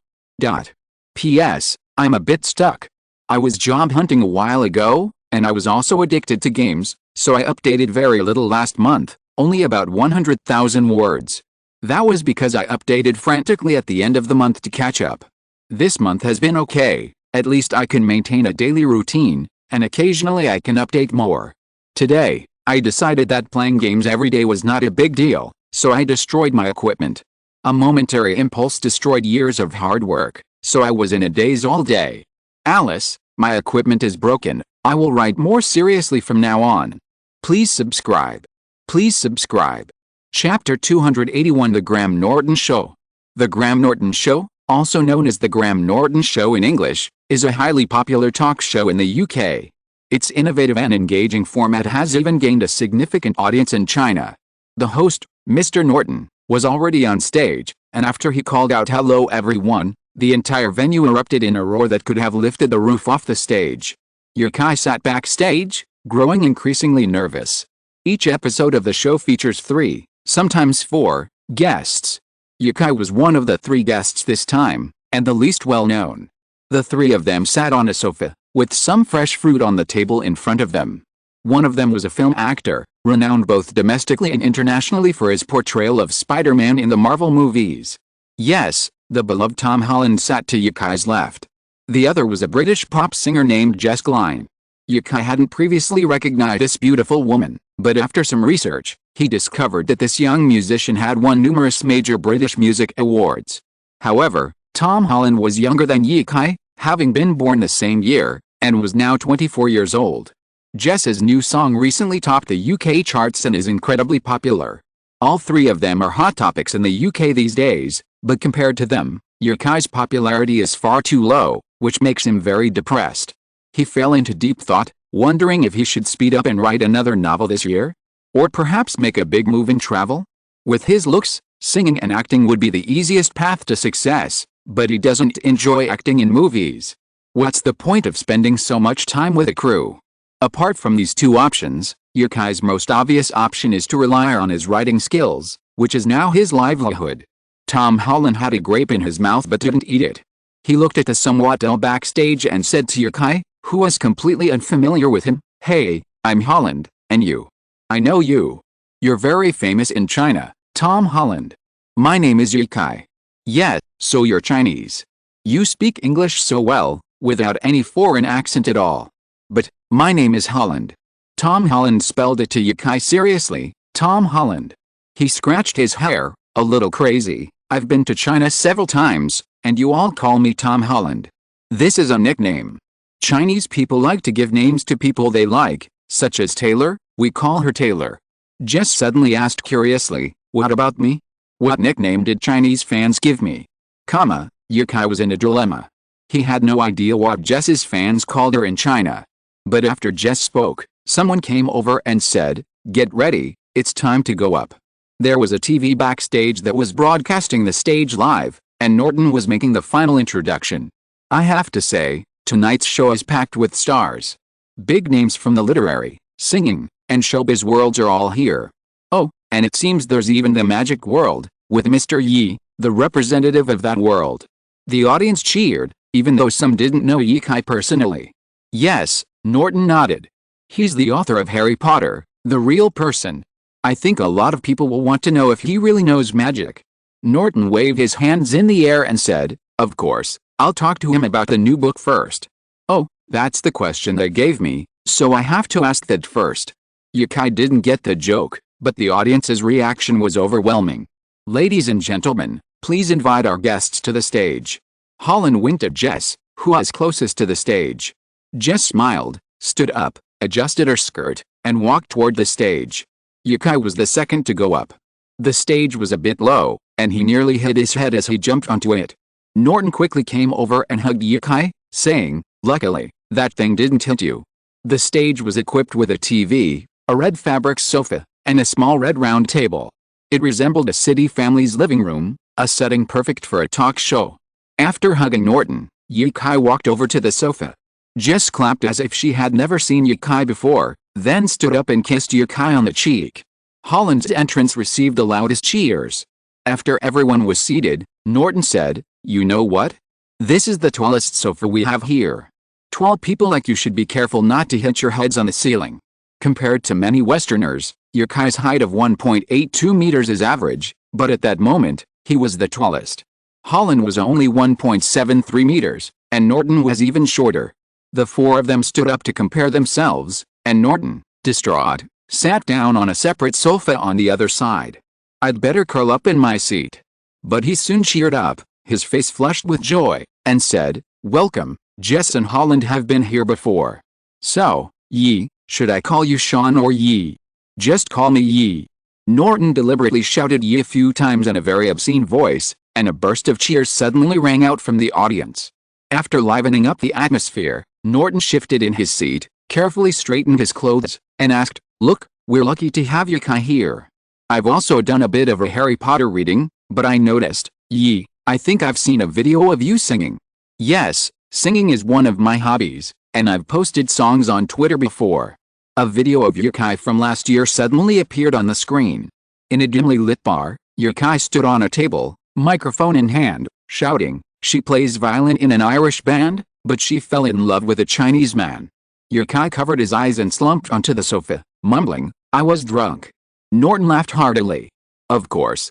P.S. I'm a bit stuck. I was job hunting a while ago, and I was also addicted to games, so I updated very little last month, only about 100,000 words. That was because I updated frantically at the end of the month to catch up. This month has been okay, at least I can maintain a daily routine, and occasionally I can update more. Today, I decided that playing games every day was not a big deal, so I destroyed my equipment. A momentary impulse destroyed years of hard work, so I was in a daze all day. Alice, my equipment is broken. I will write more seriously from now on. Please subscribe. Please subscribe. Chapter 281 The Graham Norton Show. The Graham Norton Show, also known as The Graham Norton Show in English, is a highly popular talk show in the UK. Its innovative and engaging format has even gained a significant audience in China. The host, Mr. Norton, was already on stage, and after he called out "Hello everyone," the entire venue erupted in a roar that could have lifted the roof off the stage. Yukai sat backstage, growing increasingly nervous. Each episode of the show features 3, sometimes 4, guests. Yukai was one of the 3 guests this time, and the least well-known. The 3 of them sat on a sofa, with some fresh fruit on the table in front of them. One of them was a film actor, renowned both domestically and internationally for his portrayal of Spider-Man in the Marvel movies. Yes, the beloved Tom Holland sat to Yukai's left. The other was a British pop singer named Jess Glynne. Yukai hadn't previously recognized this beautiful woman, but after some research, he discovered that this young musician had won numerous major British music awards. However, Tom Holland was younger than Yukai, having been born the same year, and was now 24 years old. Jess's new song recently topped the UK charts and is incredibly popular. All 3 of them are hot topics in the UK these days, but compared to them, Yukai's popularity is far too low, which makes him very depressed. He fell into deep thought, wondering if he should speed up and write another novel this year? Or perhaps make a big move in travel? With his looks, singing and acting would be the easiest path to success, but he doesn't enjoy acting in movies. What's the point of spending so much time with a crew? Apart from these 2 options, Yukai's most obvious option is to rely on his writing skills, which is now his livelihood. Tom Holland had a grape in his mouth but didn't eat it. He looked at the somewhat dull backstage and said to Yukai, who was completely unfamiliar with him, "Hey, I'm Holland, and you? I know you. You're very famous in China, Tom Holland." "My name is Yukai." "Yes, so you're Chinese. You speak English so well, without any foreign accent at all." "But, my name is Holland." Tom Holland spelled it to Yukai seriously, Tom Holland. He scratched his hair, a little crazy. "I've been to China several times, and you all call me Tom Holland. This is a nickname. Chinese people like to give names to people they like, such as Taylor, we call her Taylor." Jess suddenly asked curiously, "What about me? What nickname did Chinese fans give me?" Yukai was in a dilemma. He had no idea what Jess's fans called her in China. But after Jess spoke, someone came over and said, "Get ready, it's time to go up." There was a TV backstage that was broadcasting the stage live, and Norton was making the final introduction. I have to say, tonight's show is packed with stars. Big names from the literary, singing, and showbiz worlds are all here. Oh, and it seems there's even the magic world, with Mr. Yi, the representative of that world. The audience cheered, even though some didn't know Yukai personally. Yes, Norton nodded. He's the author of Harry Potter, the real person. I think a lot of people will want to know if he really knows magic. Norton waved his hands in the air and said, "Of course, I'll talk to him about the new book first." "Oh, that's the question they gave me, so I have to ask that first." Yukai didn't get the joke, but the audience's reaction was overwhelming. "Ladies and gentlemen, please invite our guests to the stage." Holland winked at Jess, who was closest to the stage. Jess smiled, stood up, adjusted her skirt, and walked toward the stage. Yukai was the second to go up. The stage was a bit low, and he nearly hit his head as he jumped onto it. Norton quickly came over and hugged Yukai, saying, "Luckily, that thing didn't hit you." The stage was equipped with a TV, a red fabric sofa, and a small red round table. It resembled a city family's living room, a setting perfect for a talk show. After hugging Norton, Yukai walked over to the sofa. Jess clapped as if she had never seen Yukai before, then stood up and kissed Yukai on the cheek. Holland's entrance received the loudest cheers. After everyone was seated, Norton said, "You know what? This is the tallest sofa we have here. Tall people like you should be careful not to hit your heads on the ceiling." Compared to many Westerners, Yukai's height of 1.82 meters is average, but at that moment, he was the tallest. Holland was only 1.73 meters, and Norton was even shorter. The four of them stood up to compare themselves, and Norton, distraught, sat down on a separate sofa on the other side. "I'd better curl up in my seat." But he soon cheered up, his face flushed with joy, and said, "Welcome, Jess and Holland have been here before. So, Yi, should I call you Sean or Yi?" "Just call me Yi." Norton deliberately shouted Yi a few times in a very obscene voice, and a burst of cheers suddenly rang out from the audience. After livening up the atmosphere, Norton shifted in his seat, carefully straightened his clothes, and asked, "Look, we're lucky to have Yukai here. I've also done a bit of a Harry Potter reading, but I noticed, Yi, I think I've seen a video of you singing." "Yes, singing is one of my hobbies, and I've posted songs on Twitter before." A video of Yukai from last year suddenly appeared on the screen. In a dimly lit bar, Yukai stood on a table, microphone in hand, shouting, "She plays violin in an Irish band, but she fell in love with a Chinese man." Yukai covered his eyes and slumped onto the sofa, mumbling, "I was drunk." Norton laughed heartily. Of course,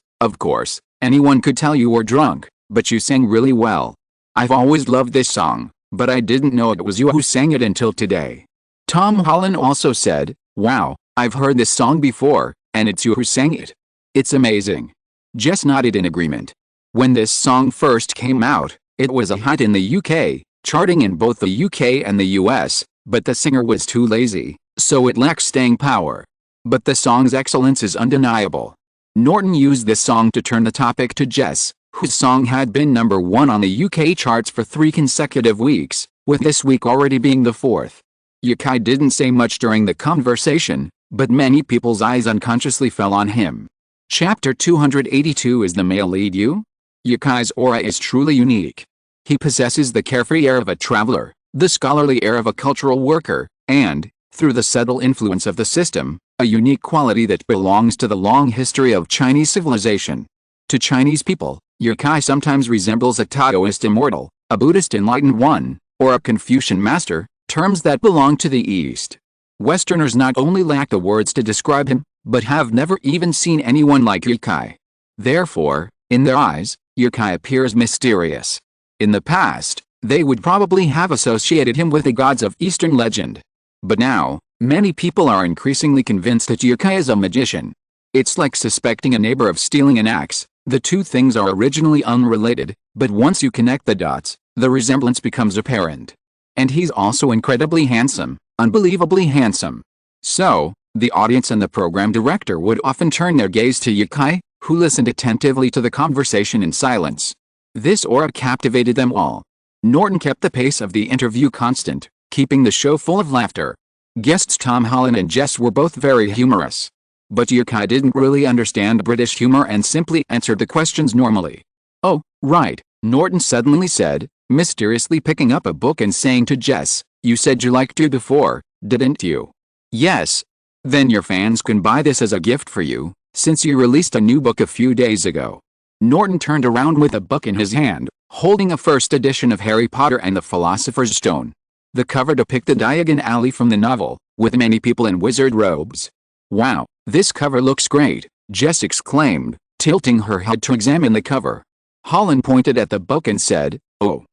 anyone could tell you were drunk, but you sang really well. I've always loved this song, but I didn't know it was you who sang it until today." Tom Holland also said, "Wow, I've heard this song before, and it's you who sang it. It's amazing." Jess nodded in agreement. When this song first came out, it was a hit in the UK, charting in both the UK and the US, but the singer was too lazy, so it lacks staying power. But the song's excellence is undeniable. Norton used this song to turn the topic to Jess, whose song had been #1 on the UK charts for 3 consecutive weeks, with this week already being the 4th. Yukai didn't say much during the conversation, but many people's eyes unconsciously fell on him. Chapter 282 Is the male lead you? Yukai's aura is truly unique. He possesses the carefree air of a traveler, the scholarly air of a cultural worker, and, through the subtle influence of the system, a unique quality that belongs to the long history of Chinese civilization. To Chinese people, Yukai sometimes resembles a Taoist immortal, a Buddhist enlightened one, or a Confucian master, terms that belong to the East. Westerners not only lack the words to describe him, but have never even seen anyone like Yukai. Therefore, in their eyes, Yukai appears mysterious. In the past, they would probably have associated him with the gods of Eastern legend. But now, many people are increasingly convinced that Yukai is a magician. It's like suspecting a neighbor of stealing an axe. The two things are originally unrelated, but once you connect the dots, the resemblance becomes apparent. And he's also incredibly handsome, unbelievably handsome. So, the audience and the program director would often turn their gaze to Yukai, who listened attentively to the conversation in silence. This aura captivated them all. Norton kept the pace of the interview constant, keeping the show full of laughter. Guests Tom Holland and Jess were both very humorous. But Yukai didn't really understand British humor and simply answered the questions normally. "Oh, right," Norton suddenly said, mysteriously picking up a book and saying to Jess, "You said you liked you before, didn't you?" "Yes." "Then your fans can buy this as a gift for you, since you released a new book a few days ago." Norton turned around with a book in his hand, holding a first edition of Harry Potter and the Philosopher's Stone. The cover depicted Diagon Alley from the novel, with many people in wizard robes. "Wow, this cover looks great," Jess exclaimed, tilting her head to examine the cover. Holland pointed at the book and said, "Oh.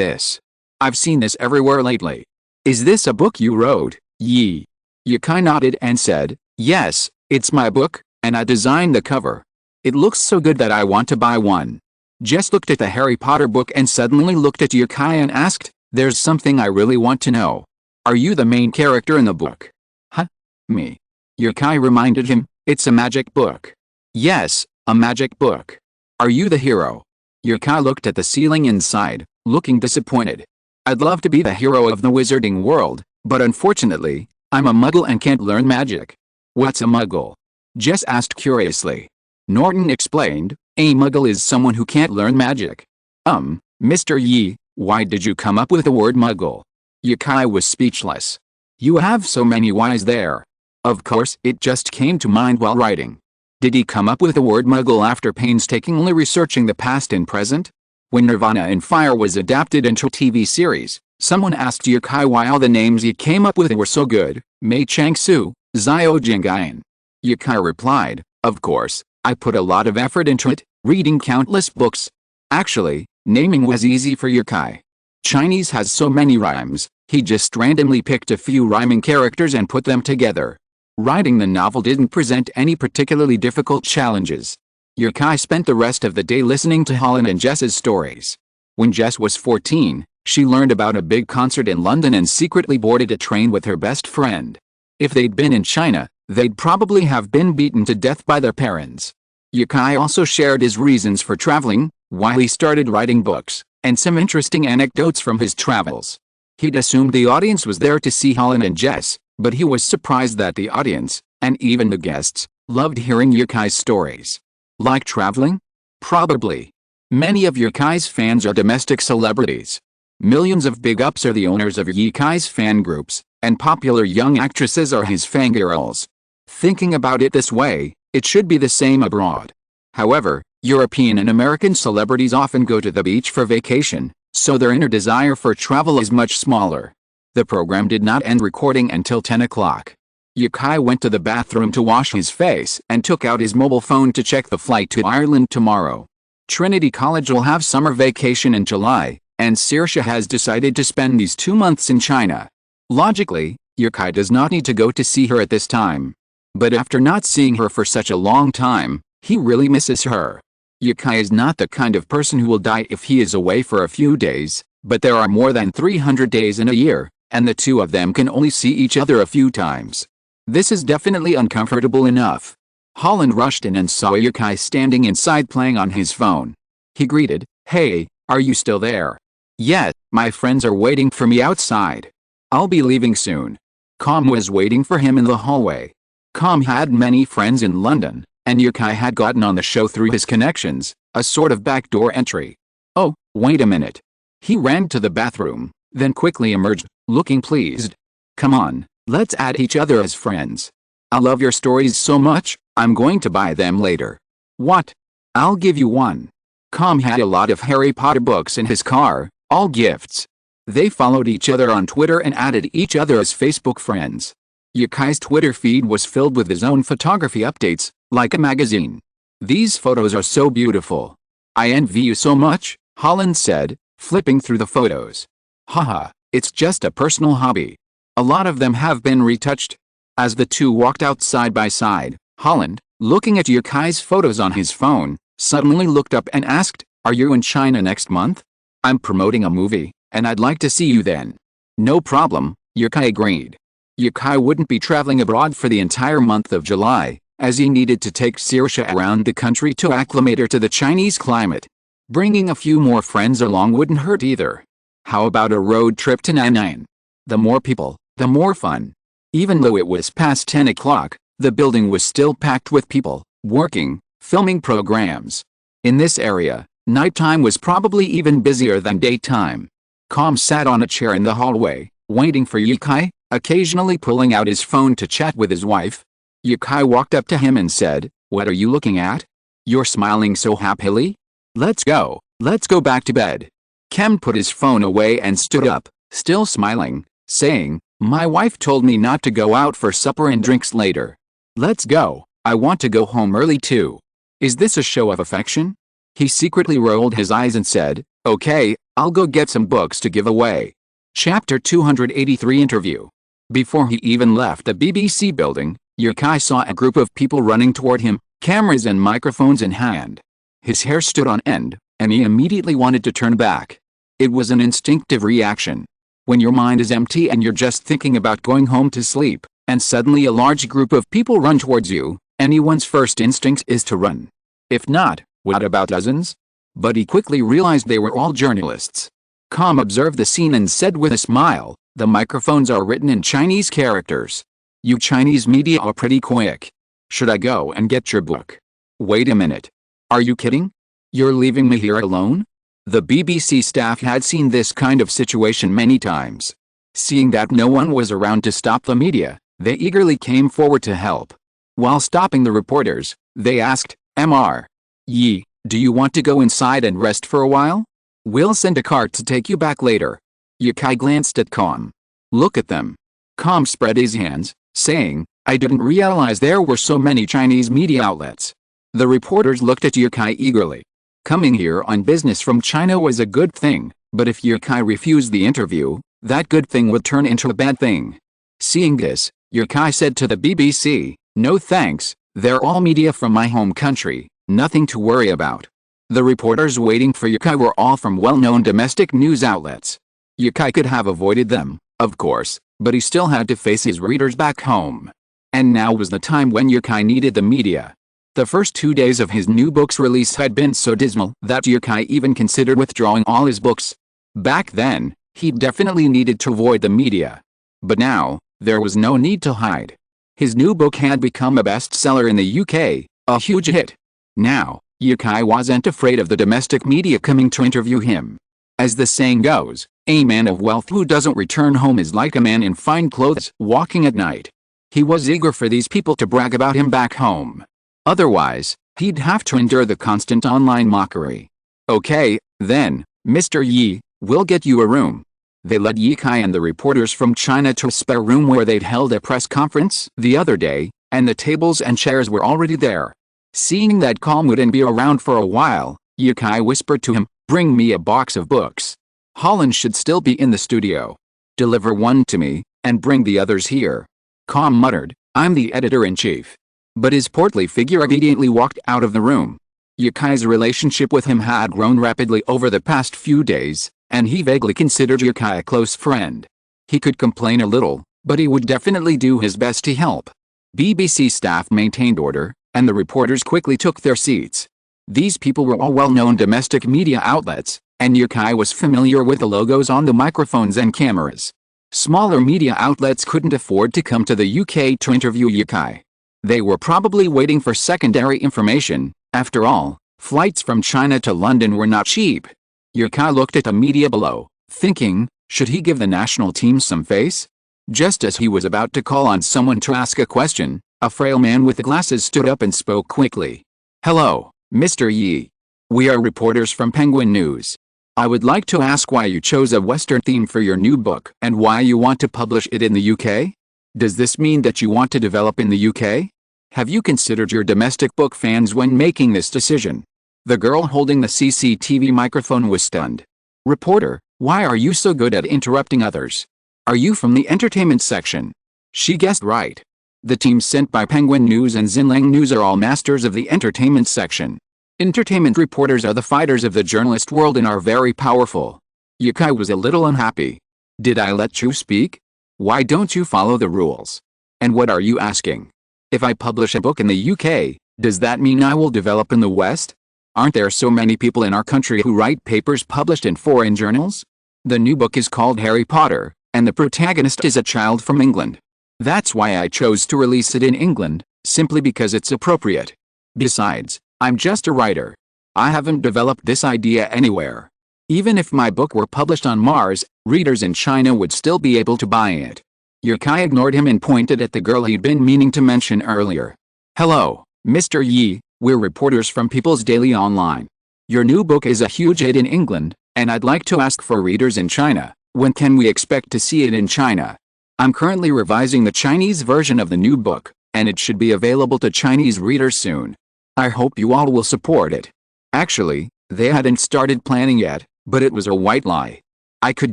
This. I've seen this everywhere lately. Is this a book you wrote, Yi?" Yukai nodded and said, "Yes, it's my book, and I designed the cover. It looks so good that I want to buy one." Jess looked at the Harry Potter book and suddenly looked at Yukai and asked, "There's something I really want to know. Are you the main character in the book?" "Huh? Me?" Yukai reminded him, "It's a magic book." "Yes, a magic book. Are you the hero?" Yukai looked at the ceiling inside, looking disappointed. "I'd love to be the hero of the wizarding world, but unfortunately, I'm a muggle and can't learn magic." "What's a muggle?" Jess asked curiously. Norton explained, A muggle is someone who can't learn magic. Mr. Yi, why did you come up with the word muggle? Yukai was speechless. You have so many whys there. Of course, it just came to mind while writing. Did he come up with the word muggle after painstakingly researching the past and present? When Nirvana in Fire was adapted into a TV series, someone asked Yukai why all the names he came up with were so good, Mei Changsu, Xiao Jingyan. Yukai replied, of course, I put a lot of effort into it, reading countless books. Actually, naming was easy for Yukai. Chinese has so many rhymes, he just randomly picked a few rhyming characters and put them together. Writing the novel didn't present any particularly difficult challenges. Yukai spent the rest of the day listening to Holland and Jess's stories. When Jess was 14, she learned about a big concert in London and secretly boarded a train with her best friend. If they'd been in China, they'd probably have been beaten to death by their parents. Yukai also shared his reasons for traveling, why he started writing books, and some interesting anecdotes from his travels. He'd assumed the audience was there to see Holland and Jess, but he was surprised that the audience, and even the guests, loved hearing Yukai's stories. Like traveling? Probably. Many of Yukai's fans are domestic celebrities. Millions of big ups are the owners of Yukai's fan groups, and popular young actresses are his fangirls. Thinking about it this way, it should be the same abroad. However, European and American celebrities often go to the beach for vacation, so their inner desire for travel is much smaller. The program did not end recording until 10 o'clock. Yukai went to the bathroom to wash his face and took out his mobile phone to check the flight to Ireland tomorrow. Trinity College will have summer vacation in July, and Saoirse has decided to spend these 2 months in China. Logically, Yukai does not need to go to see her at this time. But after not seeing her for such a long time, he really misses her. Yukai is not the kind of person who will die if he is away for a few days, but there are more than 300 days in a year, and the two of them can only see each other a few times. This is definitely uncomfortable enough. Holland rushed in and saw Yukai standing inside playing on his phone. He greeted, "Hey, are you still there?" "Yeah, my friends are waiting for me outside. I'll be leaving soon." Com was waiting for him in the hallway. Com had many friends in London, and Yukai had gotten on the show through his connections, a sort of backdoor entry. "Oh, wait a minute." He ran to the bathroom, then quickly emerged, looking pleased. "Come on, let's add each other as friends. I love your stories so much, I'm going to buy them later." "What?" "I'll give you one." Com had a lot of Harry Potter books in his car, all gifts. They followed each other on Twitter and added each other as Facebook friends. Yukai's Twitter feed was filled with his own photography updates, like a magazine. "These photos are so beautiful. I envy you so much," Holland said, flipping through the photos. "Haha, it's just a personal hobby. A lot of them have been retouched." As the two walked out side by side, Holland, looking at Yukai's photos on his phone, suddenly looked up and asked, "Are you in China next month?" "I'm promoting a movie, and I'd like to see you then." "No problem," Yukai agreed. Yukai wouldn't be traveling abroad for the entire month of July, as he needed to take Saoirse around the country to acclimate her to the Chinese climate. Bringing a few more friends along wouldn't hurt either. How about a road trip to Nanyang? The more people, the more fun. Even though it was past 10 o'clock, the building was still packed with people, working, filming programs. In this area, nighttime was probably even busier than daytime. Com sat on a chair in the hallway, waiting for Yukai, occasionally pulling out his phone to chat with his wife. Yukai walked up to him and said, "What are you looking at? You're smiling so happily? Let's go back to bed." Kem put his phone away and stood up, still smiling, saying, "My wife told me not to go out for supper and drinks later. Let's go, I want to go home early too." Is this a show of affection? He secretly rolled his eyes and said, "Okay, I'll go get some books to give away." Chapter 283 Interview. Before he even left the BBC building, Yukai saw a group of people running toward him, cameras and microphones in hand. His hair stood on end, and he immediately wanted to turn back. It was an instinctive reaction. When your mind is empty and you're just thinking about going home to sleep, and suddenly a large group of people run towards you, anyone's first instinct is to run. If not, what about dozens? But he quickly realized they were all journalists. Com observed the scene and said with a smile, "The microphones are written in Chinese characters. You Chinese media are pretty quick. Should I go and get your book?" "Wait a minute. Are you kidding? You're leaving me here alone? The BBC staff had seen this kind of situation many times. Seeing that no one was around to stop the media, they eagerly came forward to help. While stopping the reporters, they asked, Mr. Yi, do you want to go inside and rest for a while? We'll send a cart to take you back later. Yukai glanced at Com. Look at them. Com spread his hands, saying, I didn't realize there were so many Chinese media outlets. The reporters looked at Yukai eagerly. Coming here on business from China was a good thing, but if Yukai refused the interview, that good thing would turn into a bad thing. Seeing this, Yukai said to the BBC, no thanks, they're all media from my home country, nothing to worry about. The reporters waiting for Yukai were all from well-known domestic news outlets. Yukai could have avoided them, of course, but he still had to face his readers back home. And now was the time when Yukai needed the media. The first 2 days of his new book's release had been so dismal that Yukai even considered withdrawing all his books. Back then, he definitely needed to avoid the media. But now, there was no need to hide. His new book had become a bestseller in the UK, a huge hit. Now, Yukai wasn't afraid of the domestic media coming to interview him. As the saying goes, a man of wealth who doesn't return home is like a man in fine clothes walking at night. He was eager for these people to brag about him back home. Otherwise, he'd have to endure the constant online mockery. Okay, then, Mr. Yi, we'll get you a room. They led Yukai and the reporters from China to a spare room where they'd held a press conference the other day, and the tables and chairs were already there. Seeing that Com wouldn't be around for a while, Yukai whispered to him, bring me a box of books. Holland should still be in the studio. Deliver one to me, and bring the others here. Com muttered, I'm the editor-in-chief. But his portly figure obediently walked out of the room. Yukai's relationship with him had grown rapidly over the past few days, and he vaguely considered Yukai a close friend. He could complain a little, but he would definitely do his best to help. BBC staff maintained order, and the reporters quickly took their seats. These people were all well-known domestic media outlets, and Yukai was familiar with the logos on the microphones and cameras. Smaller media outlets couldn't afford to come to the UK to interview Yukai. They were probably waiting for secondary information. After all, flights from China to London were not cheap. Yukai looked at the media below, thinking, should he give the national team some face? Just as he was about to call on someone to ask a question, a frail man with glasses stood up and spoke quickly. Hello, Mr. Yi. We are reporters from Penguin News. I would like to ask why you chose a Western theme for your new book and why you want to publish it in the UK? Does this mean that you want to develop in the UK? Have you considered your domestic book fans when making this decision? The girl holding the CCTV microphone was stunned. Reporter, why are you so good at interrupting others? Are you from the entertainment section? She guessed right. The teams sent by Penguin News and Xinlang News are all masters of the entertainment section. Entertainment reporters are the fighters of the journalist world and are very powerful. Yukai was a little unhappy. Did I let you speak? Why don't you follow the rules? And what are you asking? If I publish a book in the UK, does that mean I will develop in the West? Aren't there so many people in our country who write papers published in foreign journals? The new book is called Harry Potter, and the protagonist is a child from England. That's why I chose to release it in England, simply because it's appropriate. Besides, I'm just a writer. I haven't developed this idea anywhere. Even if my book were published on Mars, readers in China would still be able to buy it. Yukai ignored him and pointed at the girl he'd been meaning to mention earlier. Hello, Mr. Yi, we're reporters from People's Daily Online. Your new book is a huge hit in England, and I'd like to ask for readers in China, when can we expect to see it in China? I'm currently revising the Chinese version of the new book, and it should be available to Chinese readers soon. I hope you all will support it. Actually, they hadn't started planning yet, but it was a white lie. I could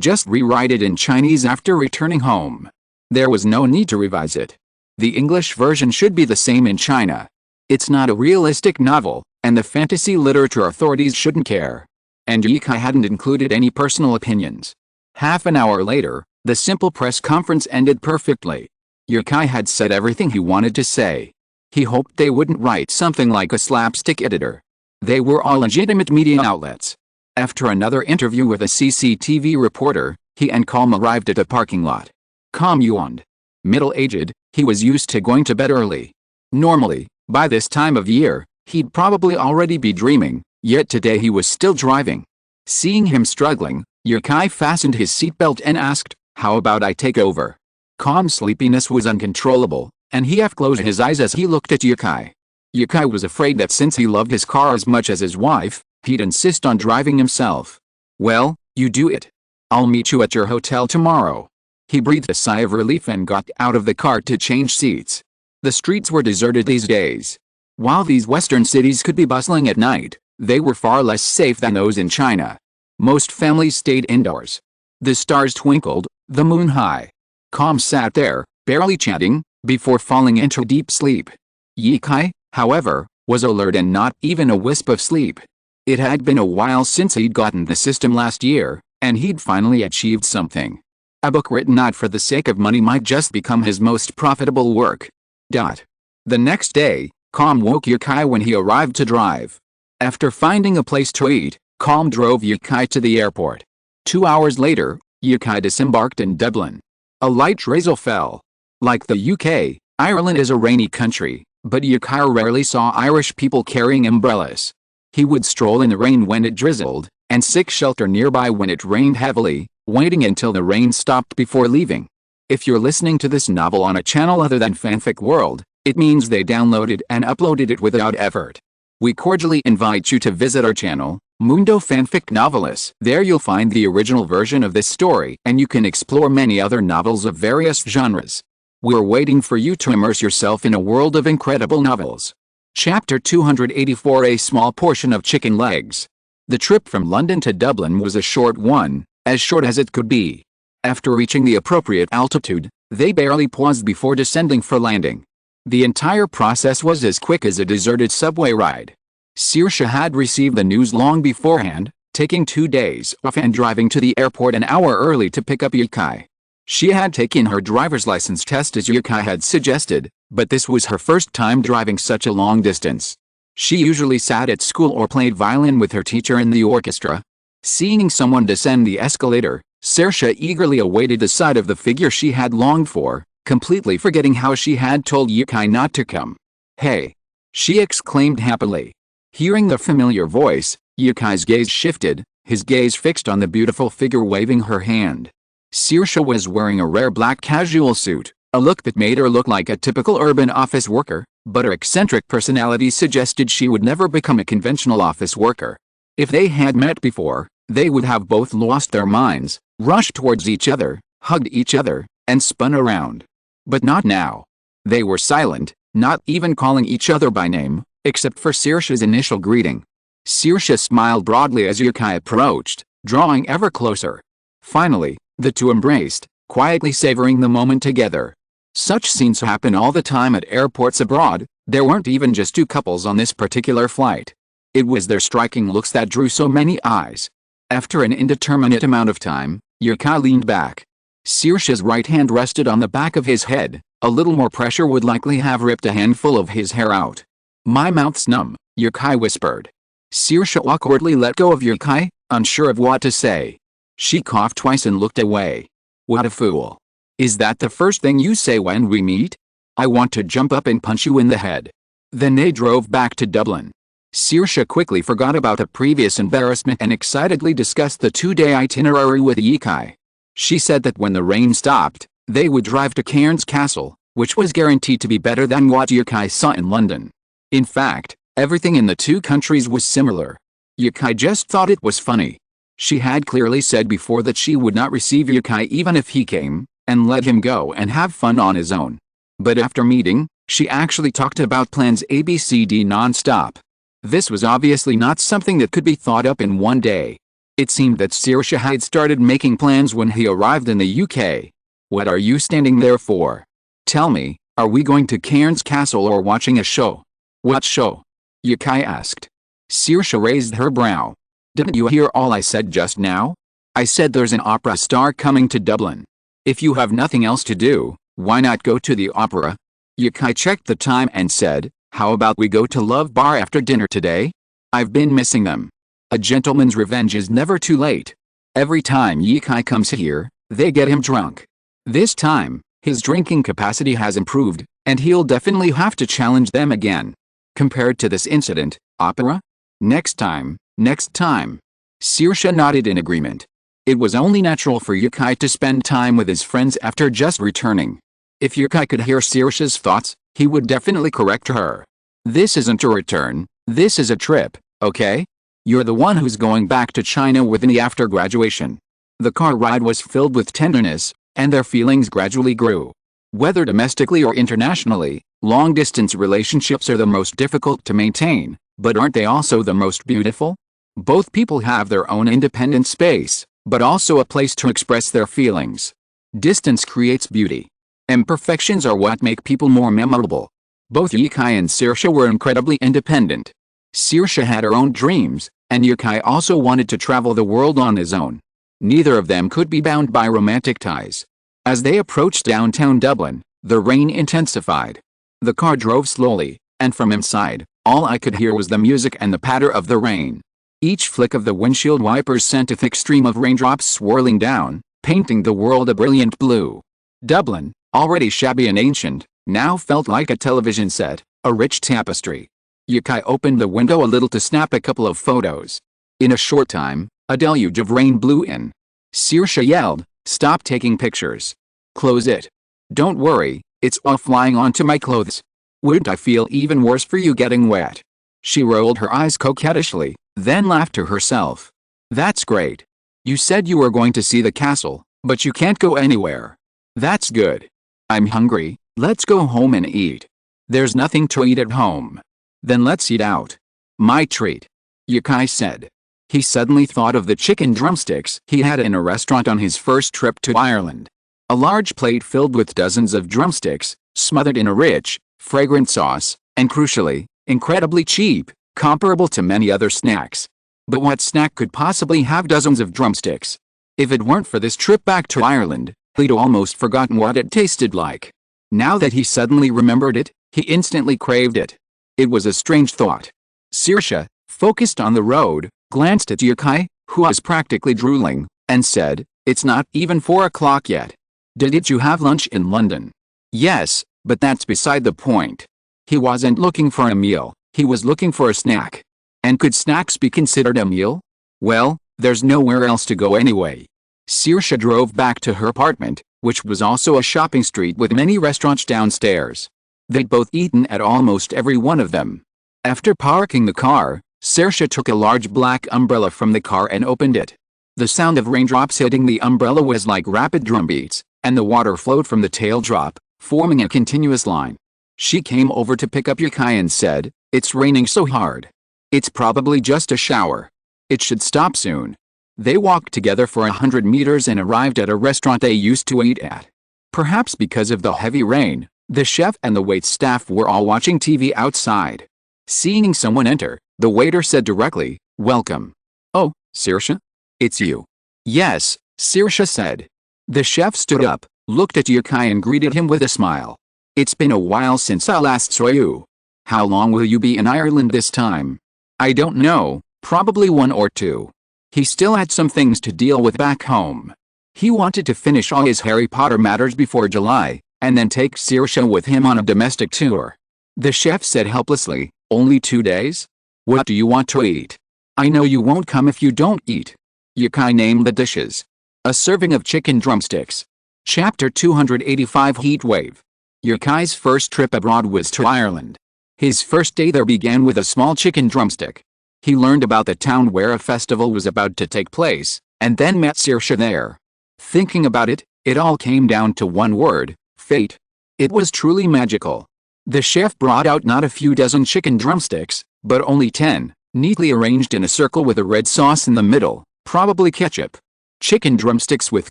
just rewrite it in Chinese after returning home. There was no need to revise it. The English version should be the same in China. It's not a realistic novel, and the fantasy literature authorities shouldn't care. And Yukai hadn't included any personal opinions. Half an hour later, the simple press conference ended perfectly. Yukai had said everything he wanted to say. He hoped they wouldn't write something like a slapstick editor. They were all legitimate media outlets. After another interview with a CCTV reporter, he and Com arrived at a parking lot. Com yawned. Middle-aged, he was used to going to bed early. Normally, by this time of year, He'd probably already be dreaming, yet today he was still driving. Seeing him struggling, Yukai fastened his seatbelt and asked, "How about I take over?" Calm's sleepiness was uncontrollable, and he half closed his eyes as he looked at Yukai. Yukai was afraid that since he loved his car as much as his wife, he'd insist on driving himself. "Well, you do it. I'll meet you at your hotel tomorrow." He breathed a sigh of relief and got out of the car to change seats. The streets were deserted these days. While these western cities could be bustling at night, they were far less safe than those in China. Most families stayed indoors. The stars twinkled, the moon high. Calm sat there, barely chatting, before falling into deep sleep. Yukai, however, was alert and not even a wisp of sleep. It had been a while since he'd gotten the system last year, and he'd finally achieved something. A book written not for the sake of money might just become his most profitable work. The next day, Calm woke Yukai when he arrived to drive. After finding a place to eat, Calm drove Yukai to the airport. 2 hours later, Yukai disembarked in Dublin. A light drizzle fell. Like the UK, Ireland is a rainy country, but Yukai rarely saw Irish people carrying umbrellas. He would stroll in the rain when it drizzled, and seek shelter nearby when it rained heavily, waiting until the rain stopped before leaving. If you're listening to this novel on a channel other than Fanfic World, it means they downloaded and uploaded it without effort. We cordially invite you to visit our channel, Mundo Fanfic Novelis. There you'll find the original version of this story, and you can explore many other novels of various genres. We're waiting for you to immerse yourself in a world of incredible novels. Chapter 284: A small portion of chicken legs. The trip from London to Dublin was a short one, as short as it could be. After reaching the appropriate altitude, they barely paused before descending for landing. The entire process was as quick as a deserted subway ride. Saoirse had received the news long beforehand, taking 2 days off and driving to the airport an hour early to pick up Yukai. She had taken her driver's license test as Yukai had suggested, but this was her first time driving such a long distance. She usually sat at school or played violin with her teacher in the orchestra. Seeing someone descend the escalator, Saoirse eagerly awaited the sight of the figure she had longed for, completely forgetting how she had told Yukai not to come. "Hey!" she exclaimed happily. Hearing the familiar voice, Yukai's gaze shifted, his gaze fixed on the beautiful figure waving her hand. Saoirse was wearing a rare black casual suit, a look that made her look like a typical urban office worker, but her eccentric personality suggested she would never become a conventional office worker. If they had met before, they would have both lost their minds, rushed towards each other, hugged each other, and spun around. But not now. They were silent, not even calling each other by name, except for Saoirse's initial greeting. Saoirse smiled broadly as Yukai approached, drawing ever closer. Finally, the two embraced, quietly savoring the moment together. Such scenes happen all the time at airports abroad. There weren't even just two couples on this particular flight. It was their striking looks that drew so many eyes. After an indeterminate amount of time, Yukai leaned back. Saoirse's right hand rested on the back of his head. A little more pressure would likely have ripped a handful of his hair out. "My mouth's numb," Yukai whispered. Saoirse awkwardly let go of Yukai, unsure of what to say. She coughed twice and looked away. "What a fool. Is that the first thing you say when we meet? I want to jump up and punch you in the head." Then they drove back to Dublin. Saoirse quickly forgot about the previous embarrassment and excitedly discussed the 2-day itinerary with Yukai. She said that when the rain stopped, they would drive to Cairns Castle, which was guaranteed to be better than what Yukai saw in London. In fact, everything in the two countries was similar. Yukai just thought it was funny. She had clearly said before that she would not receive Yukai even if he came, and let him go and have fun on his own. But after meeting, she actually talked about plans ABCD non-stop. This was obviously not something that could be thought up in one day. It seemed that Saoirse had started making plans when he arrived in the UK. "What are you standing there for? Tell me, are we going to Cairns Castle or watching a show?" "What show?" Yukai asked. Saoirse raised her brow. "Didn't you hear all I said just now? I said there's an opera star coming to Dublin. If you have nothing else to do, why not go to the opera?" Yukai checked the time and said, "How about we go to Love Bar after dinner today? I've been missing them. A gentleman's revenge is never too late." Every time Yukai comes here, they get him drunk. This time, his drinking capacity has improved, and he'll definitely have to challenge them again. Compared to this incident, opera? Next time, next time. Saoirse nodded in agreement. It was only natural for Yukai to spend time with his friends after just returning. If Yukai could hear Saoirse's thoughts, he would definitely correct her. This isn't a return, this is a trip, okay? You're the one who's going back to China with me after graduation. The car ride was filled with tenderness, and their feelings gradually grew. Whether domestically or internationally, long-distance relationships are the most difficult to maintain, but aren't they also the most beautiful? Both people have their own independent space, but also a place to express their feelings. Distance creates beauty. Imperfections are what make people more memorable. Both Yukai and Saoirse were incredibly independent. Saoirse had her own dreams, and Yukai also wanted to travel the world on his own. Neither of them could be bound by romantic ties. As they approached downtown Dublin, the rain intensified. The car drove slowly, and from inside, all I could hear was the music and the patter of the rain. Each flick of the windshield wipers sent a thick stream of raindrops swirling down, painting the world a brilliant blue. Dublin, already shabby and ancient, now felt like a television set, a rich tapestry. Yukai opened the window a little to snap a couple of photos. In a short time, a deluge of rain blew in. Saoirse yelled, "Stop taking pictures. Close it. Don't worry, it's all flying onto my clothes. Wouldn't I feel even worse for you getting wet?" She rolled her eyes coquettishly, then laughed to herself. "That's great. You said you were going to see the castle, but you can't go anywhere. That's good. I'm hungry, let's go home and eat. There's nothing to eat at home. Then let's eat out. My treat," Yukai said. He suddenly thought of the chicken drumsticks he had in a restaurant on his first trip to Ireland. A large plate filled with dozens of drumsticks, smothered in a rich, fragrant sauce, and crucially, incredibly cheap, comparable to many other snacks. But what snack could possibly have dozens of drumsticks? If it weren't for this trip back to Ireland, he'd almost forgotten what it tasted like. Now that he suddenly remembered it, he instantly craved it. It was a strange thought. Saoirse, focused on the road, glanced at Yukai, who was practically drooling, and said, "It's not even 4 o'clock yet. Didn't you have lunch in London?" "Yes, but that's beside the point." He wasn't looking for a meal, he was looking for a snack. And could snacks be considered a meal? Well, there's nowhere else to go anyway. Saoirse drove back to her apartment, which was also a shopping street with many restaurants downstairs. They'd both eaten at almost every one of them. After parking the car, Saoirse took a large black umbrella from the car and opened it. The sound of raindrops hitting the umbrella was like rapid drumbeats, and the water flowed from the tail drop, forming a continuous line. She came over to pick up Yukai and said, "It's raining so hard. It's probably just a shower. It should stop soon." They walked together for 100 meters and arrived at a restaurant they used to eat at. Perhaps because of the heavy rain, the chef and the wait staff were all watching TV outside. Seeing someone enter, the waiter said directly, "Welcome." "Oh, Saoirse? It's you." "Yes," Saoirse said. The chef stood up, looked at Yukai and greeted him with a smile. "It's been a while since I last saw you. How long will you be in Ireland this time?" "I don't know, probably 1 or 2. He still had some things to deal with back home. He wanted to finish all his Harry Potter matters before July, and then take Saoirse with him on a domestic tour." The chef said helplessly, "Only 2 days? What do you want to eat? I know you won't come if you don't eat." Yukai named the dishes. A serving of chicken drumsticks. Chapter 285 Heat Wave. Yukai's first trip abroad was to Ireland. His first day there began with a small chicken drumstick. He learned about the town where a festival was about to take place, and then met Saoirse there. Thinking about it, it all came down to one word: fate. It was truly magical. The chef brought out not a few dozen chicken drumsticks, but only 10, neatly arranged in a circle with a red sauce in the middle, probably ketchup. Chicken drumsticks with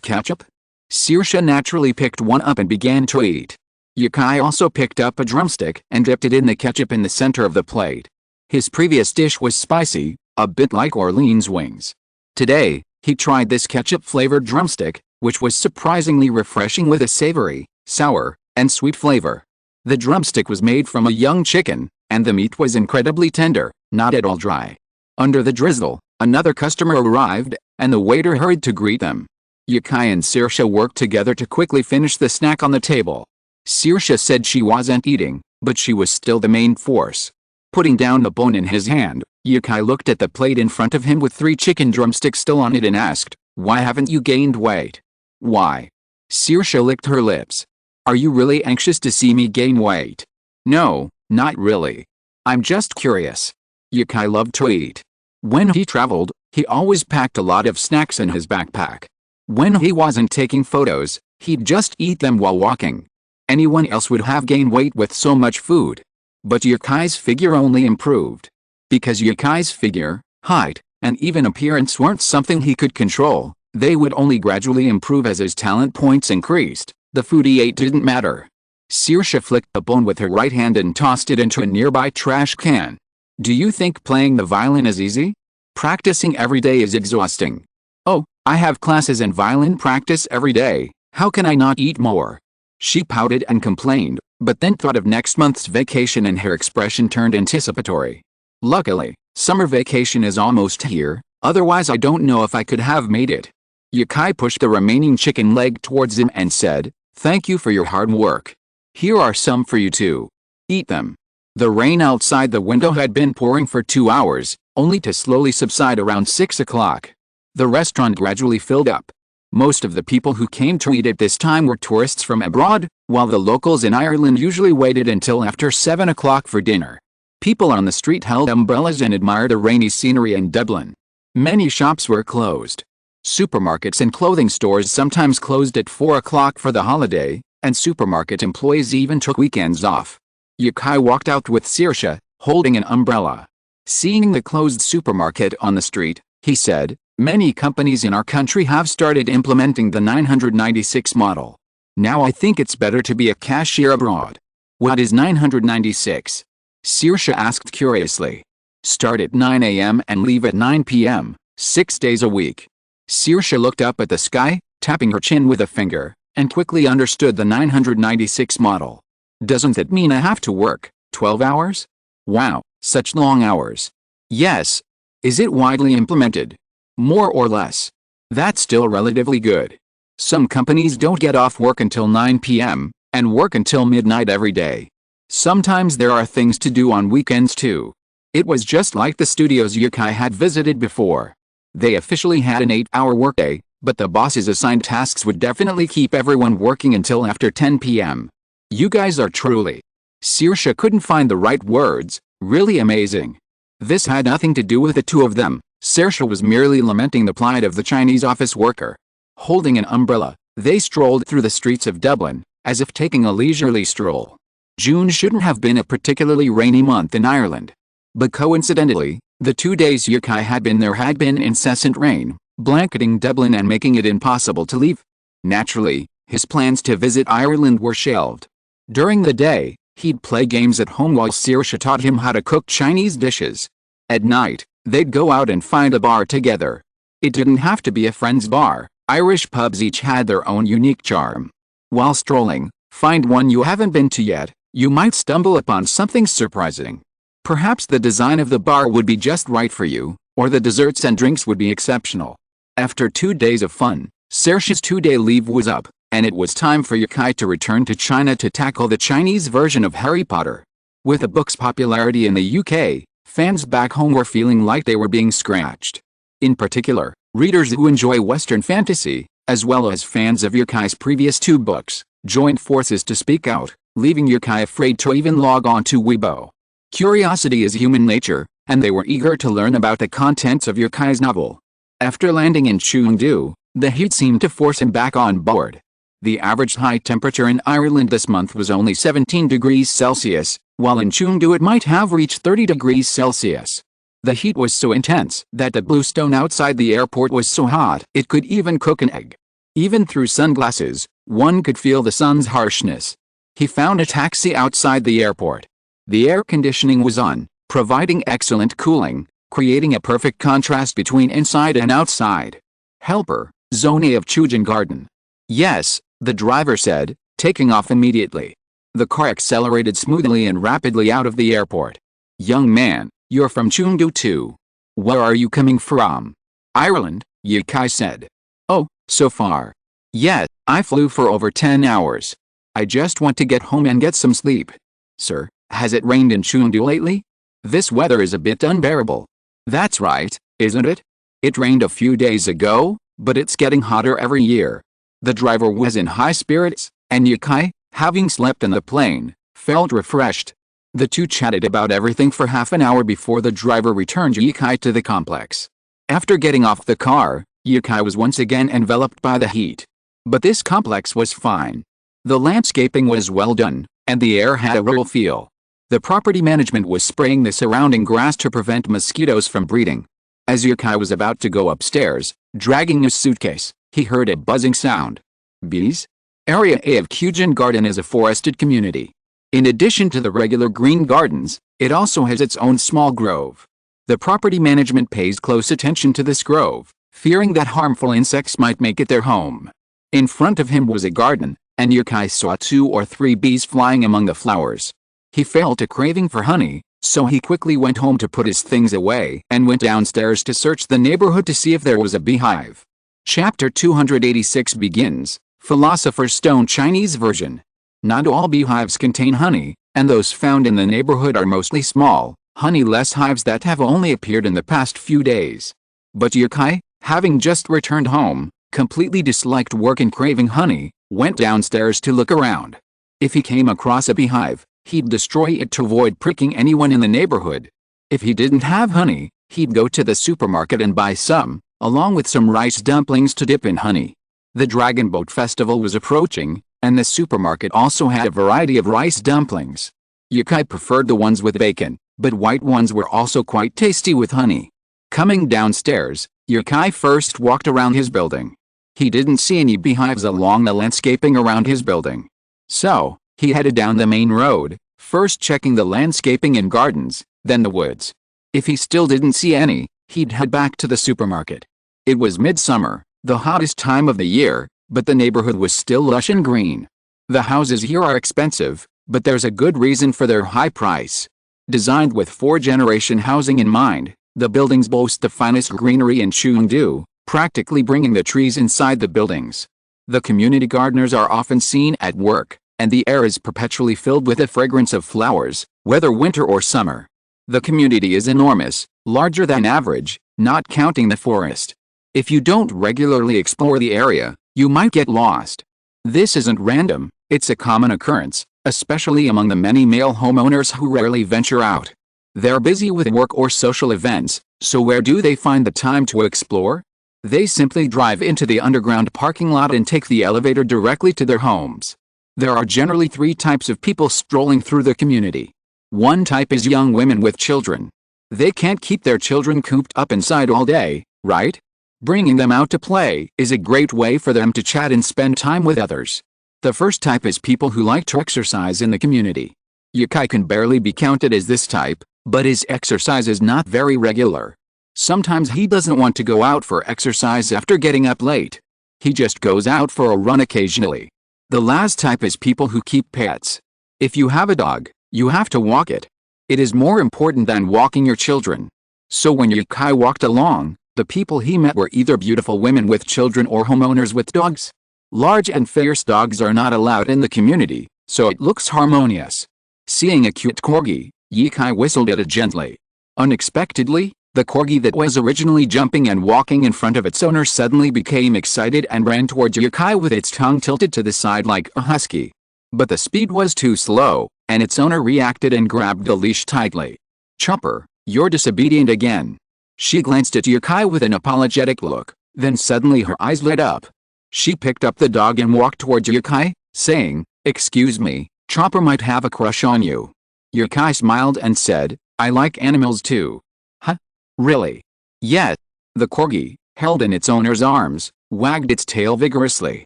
ketchup? Saoirse naturally picked one up and began to eat. Yukai also picked up a drumstick and dipped it in the ketchup in the center of the plate. His previous dish was spicy, a bit like Orleans wings. Today, he tried this ketchup-flavored drumstick, which was surprisingly refreshing with a savory, sour, and sweet flavor. The drumstick was made from a young chicken, and the meat was incredibly tender, not at all dry. Under the drizzle, another customer arrived, and the waiter hurried to greet them. Yukai and Saoirse worked together to quickly finish the snack on the table. Saoirse said she wasn't eating, but she was still the main force. Putting down the bone in his hand, Yukai looked at the plate in front of him with 3 chicken drumsticks still on it and asked, "Why haven't you gained weight?" "Why?" Saoirse licked her lips. "Are you really anxious to see me gain weight?" "No, not really. I'm just curious." Yukai loved to eat. When he traveled, he always packed a lot of snacks in his backpack. When he wasn't taking photos, he'd just eat them while walking. Anyone else would have gained weight with so much food. But Yukai's figure only improved. Because Yukai's figure, height, and even appearance weren't something he could control, they would only gradually improve as his talent points increased. The food he ate didn't matter. Saoirse flicked the bone with her right hand and tossed it into a nearby trash can. "Do you think playing the violin is easy? Practicing every day is exhausting." "Oh, I have classes and violin practice every day. How can I not eat more?" She pouted and complained, but then thought of next month's vacation and her expression turned anticipatory. "Luckily, summer vacation is almost here, otherwise I don't know if I could have made it." Yukai pushed the remaining chicken leg towards him and said, "Thank you for your hard work. Here are some for you too. Eat them." The rain outside the window had been pouring for 2 hours, only to slowly subside around 6 o'clock. The restaurant gradually filled up. Most of the people who came to eat at this time were tourists from abroad, while the locals in Ireland usually waited until after 7 o'clock for dinner. People on the street held umbrellas and admired the rainy scenery in Dublin. Many shops were closed. Supermarkets and clothing stores sometimes closed at 4 o'clock for the holiday, and supermarket employees even took weekends off. Yukai walked out with Saoirse, holding an umbrella. Seeing the closed supermarket on the street, he said, "Many companies in our country have started implementing the 996 model. Now I think it's better to be a cashier abroad." "What is 996? Saoirse asked curiously. "Start at 9 a.m. and leave at 9 p.m., 6 days a week." Saoirse looked up at the sky, tapping her chin with a finger, and quickly understood the 996 model. "Doesn't that mean I have to work 12 hours? Wow, such long hours." "Yes." "Is it widely implemented?" "More or less. That's still relatively good. Some companies don't get off work until 9 p.m., and work until midnight every day. Sometimes there are things to do on weekends too." It was just like the studios Yukai had visited before. They officially had an 8-hour workday, but the bosses assigned tasks would definitely keep everyone working until after 10 p.m. "You guys are truly..." Saoirse couldn't find the right words, "really amazing." This had nothing to do with the two of them. Saoirse was merely lamenting the plight of the Chinese office worker. Holding an umbrella, they strolled through the streets of Dublin, as if taking a leisurely stroll. June shouldn't have been a particularly rainy month in Ireland. But coincidentally, the 2 days Yukai had been there had been incessant rain, blanketing Dublin and making it impossible to leave. Naturally, his plans to visit Ireland were shelved. During the day, he'd play games at home while Saoirse taught him how to cook Chinese dishes. At night, they'd go out and find a bar together. It didn't have to be a friend's bar. Irish pubs each had their own unique charm. While strolling, find one you haven't been to yet, you might stumble upon something surprising. Perhaps the design of the bar would be just right for you, or the desserts and drinks would be exceptional. After 2 days of fun, Saoirse's 2-day leave was up, and it was time for Yukai to return to China to tackle the Chinese version of Harry Potter. With the book's popularity in the UK, fans back home were feeling like they were being scratched. In particular, readers who enjoy Western fantasy, as well as fans of Yukai's previous 2 books, joined forces to speak out, leaving Yukai afraid to even log on to Weibo. Curiosity is human nature, and they were eager to learn about the contents of Yukai's novel. After landing in Chengdu, the heat seemed to force him back on board. The average high temperature in Ireland this month was only 17 degrees Celsius, while in Chengdu it might have reached 30 degrees Celsius. The heat was so intense that the bluestone outside the airport was so hot it could even cook an egg. Even through sunglasses, one could feel the sun's harshness. He found a taxi outside the airport. The air conditioning was on, providing excellent cooling, creating a perfect contrast between inside and outside. "Helper, Zone of Chujin Garden." "Yes," the driver said, taking off immediately. The car accelerated smoothly and rapidly out of the airport. "Young man, you're from Chengdu too. Where are you coming from?" "Ireland," Yukai said. "Oh, so far." "Yes, I flew for over 10 hours. I just want to get home and get some sleep." "Sir, has it rained in Chengdu lately?" This weather is a bit unbearable. That's right, isn't it? It rained a few days ago, but it's getting hotter every year. The driver was in high spirits, and Yukai, having slept in the plane, felt refreshed. The two chatted about everything for half an hour before the driver returned Yukai to the complex. After getting off the car, Yukai was once again enveloped by the heat. But this complex was fine. The landscaping was well done, and the air had a rural feel. The property management was spraying the surrounding grass to prevent mosquitoes from breeding. As Yukai was about to go upstairs, dragging his suitcase, he heard a buzzing sound. Bees? Area A of Kyujin Garden is a forested community. In addition to the regular green gardens, it also has its own small grove. The property management pays close attention to this grove, fearing that harmful insects might make it their home. In front of him was a garden, and Yukai saw 2 or 3 bees flying among the flowers. He felt a craving for honey, so he quickly went home to put his things away and went downstairs to search the neighborhood to see if there was a beehive. Chapter 286 begins, Philosopher's Stone Chinese version. Not all beehives contain honey, and those found in the neighborhood are mostly small, honey-less hives that have only appeared in the past few days. But Yukai, having just returned home, completely disliked work and craving honey, went downstairs to look around. If he came across a beehive, he'd destroy it to avoid pricking anyone in the neighborhood. If he didn't have honey, he'd go to the supermarket and buy some, along with some rice dumplings to dip in honey. The Dragon Boat Festival was approaching, and the supermarket also had a variety of rice dumplings. Yukai preferred the ones with bacon, but white ones were also quite tasty with honey. Coming downstairs, Yukai first walked around his building. He didn't see any beehives along the landscaping around his building. So, he headed down the main road, first checking the landscaping and gardens, then the woods. If he still didn't see any, he'd head back to the supermarket. It was midsummer, the hottest time of the year, but the neighborhood was still lush and green. The houses here are expensive, but there's a good reason for their high price. Designed with 4th-generation housing in mind, the buildings boast the finest greenery in Chengdu, practically bringing the trees inside the buildings. The community gardeners are often seen at work, and the air is perpetually filled with the fragrance of flowers, whether winter or summer. The community is enormous, larger than average, not counting the forest. If you don't regularly explore the area, you might get lost. This isn't random, it's a common occurrence, especially among the many male homeowners who rarely venture out. They're busy with work or social events, so where do they find the time to explore? They simply drive into the underground parking lot and take the elevator directly to their homes. There are generally 3 types of people strolling through the community. One type is young women with children. They can't keep their children cooped up inside all day, right? Bringing them out to play is a great way for them to chat and spend time with others. The first type is people who like to exercise in the community. Yukai can barely be counted as this type, but his exercise is not very regular. Sometimes he doesn't want to go out for exercise after getting up late. He just goes out for a run occasionally. The last type is people who keep pets. If you have a dog, you have to walk it. It is more important than walking your children. So when Yukai walked along, the people he met were either beautiful women with children or homeowners with dogs. Large and fierce dogs are not allowed in the community, so it looks harmonious. Seeing a cute corgi, Yukai whistled at it gently. Unexpectedly, the corgi that was originally jumping and walking in front of its owner suddenly became excited and ran towards Yukai with its tongue tilted to the side like a husky. But the speed was too slow, and its owner reacted and grabbed the leash tightly. "Chopper, you're disobedient again." She glanced at Yukai with an apologetic look, then suddenly her eyes lit up. She picked up the dog and walked towards Yukai, saying, "Excuse me, Chopper might have a crush on you." Yukai smiled and said, "I like animals too." "Huh? Really?" "Yes." The corgi, held in its owner's arms, wagged its tail vigorously.